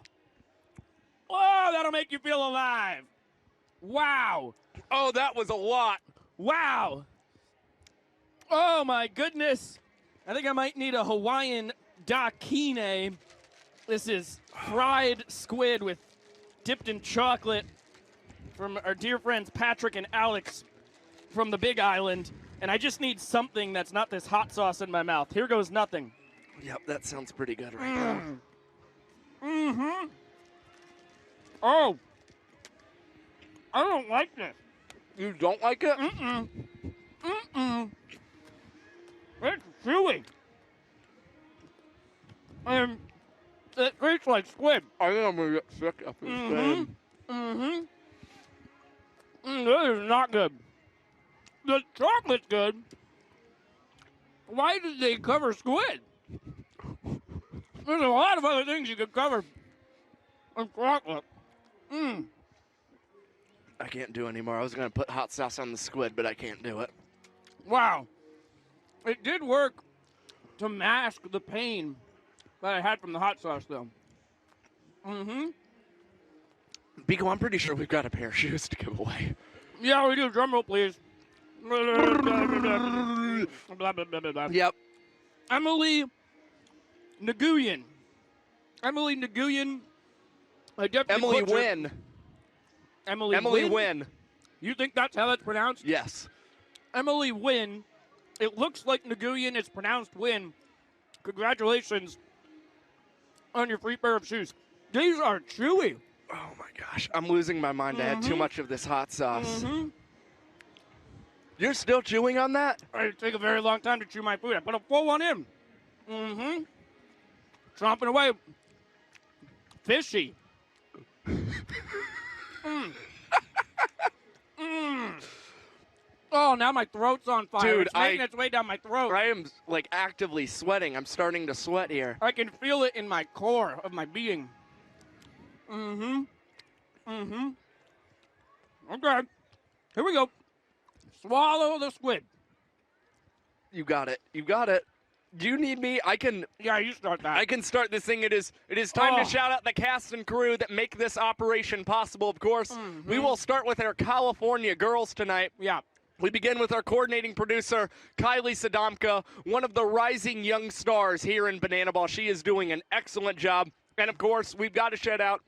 Oh, that'll make you feel alive. Wow. Oh, that was a lot. Wow. Oh, my goodness. I think I might need a Hawaiian dakine. This is fried squid with dipped in chocolate from our dear friends Patrick and Alex from the Big Island. And I just need something that's not this hot sauce in my mouth. Here goes nothing. Yep, that sounds pretty good right now. Mm-hmm. Oh. I don't like this. You don't like it? Mm-mm. Mm-mm. It's chewy. And it tastes like squid. I think I'm gonna get sick after this game. Mm-hmm. This is not good. The chocolate's good. Why did they cover squid? There's a lot of other things you could cover in chocolate. Mm. I can't do anymore. I was gonna put hot sauce on the squid, but I can't do it. Wow. It did work to mask the pain that I had from the hot sauce, though. Mm-hmm. Biko, I'm pretty sure we've got a pair of shoes to give away. Yeah, we do. Drum roll, please. Yep. Emily Nguyen. Emily Nguyen. I definitely Emily butchered- Wynn. Emily Wynn. Wynn. You think that's how that's pronounced? Yes. Emily Wynn. It looks like Nguyen. It's pronounced Wynn. Congratulations on your free pair of shoes. These are chewy. Oh my gosh, I'm losing my mind. I had too much of this hot sauce. Mm-hmm. You're still chewing on that? It take a very long time to chew my food. I put a full one in. Mm-hmm. Chomping away. Fishy. Mm. Mm. Oh, now my throat's on fire. Dude, it's making its way down my throat. I am like actively sweating. I'm starting to sweat here. I can feel it in my core of my being. Mm-hmm. Mm-hmm. Okay. Here we go. Swallow the squid. You got it. You got it. Do you need me? I can. Yeah, you start that. I can start this thing. It is time Oh. to shout out the cast and crew that make this operation possible. Of course, we will start with our California girls tonight. Yeah. We begin with our coordinating producer, Kylie Sadamka, one of the rising young stars here in Banana Ball. She is doing an excellent job. And, of course, we've got to shout out,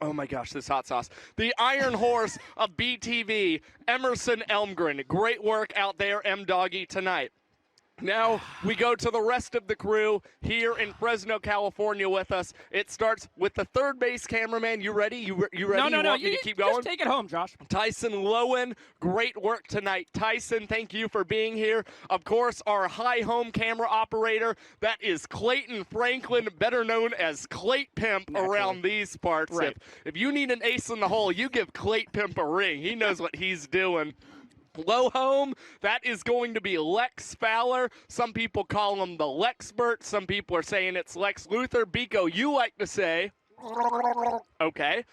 oh, my gosh, this hot sauce, the Iron Horse of BTV, Emerson Elmgren. Great work out there, M-Doggy, tonight. Now we go to the rest of the crew here in Fresno, California with us. It starts with the third base cameraman. You ready? You ready? No. You want me to keep going? Just take it home, Josh. Tyson Lowen, great work tonight. Tyson, thank you for being here. Of course, our high home camera operator, that is Clayton Franklin, better known as Clayt Pimp around these parts. Right. If you need an ace in the hole, you give Clayt Pimp a ring. He knows what he's doing. Low home, that is going to be Lex Fowler. Some people call him the Lexbert. Some people are saying it's Lex Luthor. Biko, you like to say, okay.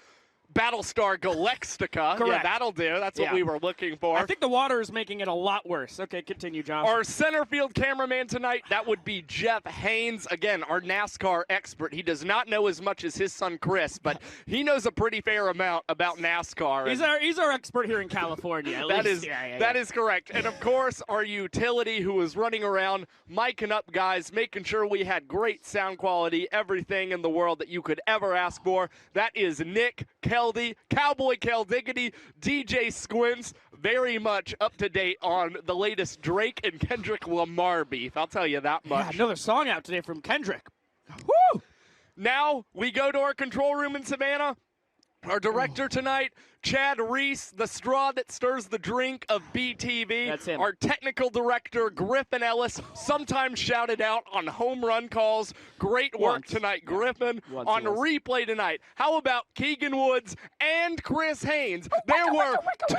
Battlestar Galactica. Correct. Yeah, that'll do. That's what we were looking for. I think the water is making it a lot worse. Okay, continue, Josh. Our center field cameraman tonight, that would be Jeff Haynes. Again, our NASCAR expert. He does not know as much as his son Chris, but he knows a pretty fair amount about NASCAR. He's our expert here in California. At That least. is that is correct. And of course, our utility who was running around, miking up guys, making sure we had great sound quality, everything in the world that you could ever ask for. That is Nick Keldy, Cowboy Keldiggity, DJ Squints, very much up to date on the latest Drake and Kendrick Lamar beef. I'll tell you that much. Yeah, another song out today from Kendrick. Woo! Now we go to our control room in Savannah. Our director tonight, Chad Reese, the straw that stirs the drink of BTV. That's him. Our technical director, Griffin Ellis, sometimes shouted out on home run calls. Great work Once. tonight, Griffin. Once On it was. replay tonight, how about Keegan Woods and Chris Haynes? There were two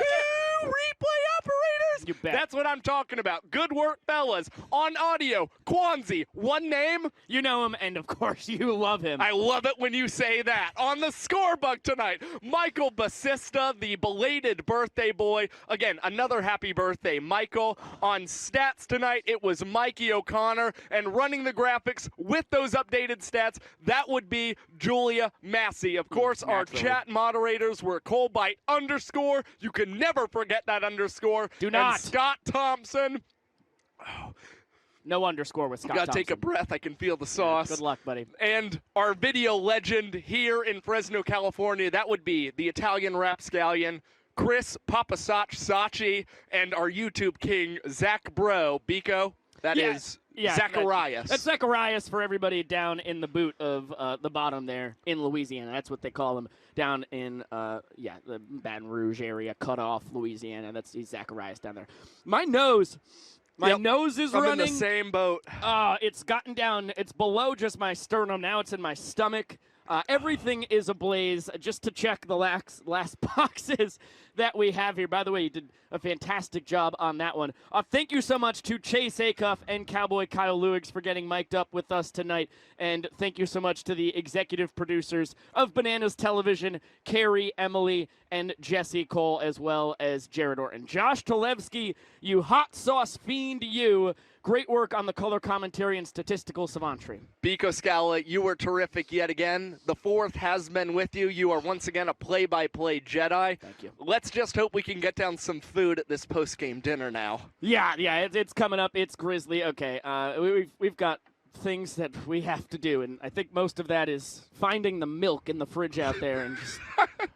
replay operators. You bet. That's what I'm talking about. Good work, fellas. On audio, Kwanzi, one name. You know him, and of course you love him. I love it when you say that. On the score bug tonight, Michael Basista. Costa, the belated birthday boy. Again, another happy birthday, Michael. On stats tonight, it was Mikey O'Connor, and running the graphics with those updated stats, that would be Julia Massey. Of course, our chat moderators were Colbite _. You can never forget that underscore. Do not. And Scott Thompson. No underscore with Scott Gotta Thompson. take a breath. I can feel the sauce. Yeah, good luck, buddy. And our video legend here in Fresno, California, that would be the Italian rapscallion, Chris Papasacci, and our YouTube king, Zach Bro. Biko, that is Zacharias. That's Zacharias for everybody down in the boot of the bottom there in Louisiana. That's what they call him down in, the Baton Rouge area, cut off Louisiana. He's Zacharias down there. My nose is I'm running. in the same boat. It's gotten down. It's below just my sternum. Now it's in my stomach. Everything is ablaze. Just to check the last boxes that we have here. By the way, you did a fantastic job on that one. Thank you so much to Chase Acuff and Cowboy Kyle Lewigs for getting mic'd up with us tonight. And thank you so much to the executive producers of Bananas Television, Carrie, Emily, and Jesse Cole, as well as Jared Orton. Josh Talevsky, you hot sauce fiend, you. Great work on the color commentary and statistical savantry. Biko Scala, you were terrific yet again. The fourth has been with you. You are once again a play-by-play Jedi. Thank you. Let's just hope we can get down some food at this post-game dinner now. Yeah, it's coming up. It's Grizzly. Okay, we've got things that we have to do, and I think most of that is finding the milk in the fridge out there and just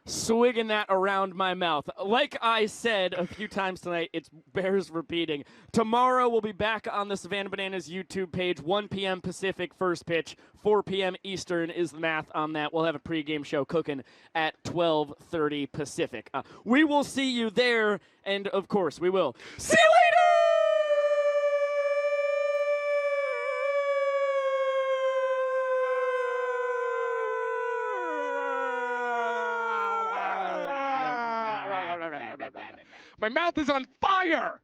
swigging that around my mouth. Like I said a few times tonight, it bears repeating. Tomorrow we'll be back on the Savannah Bananas YouTube page, 1 p.m. Pacific first pitch, 4 p.m. Eastern is the math on that. We'll have a pregame show cooking at 12:30 Pacific. We will see you there, and of course we will. See you later! My mouth is on fire!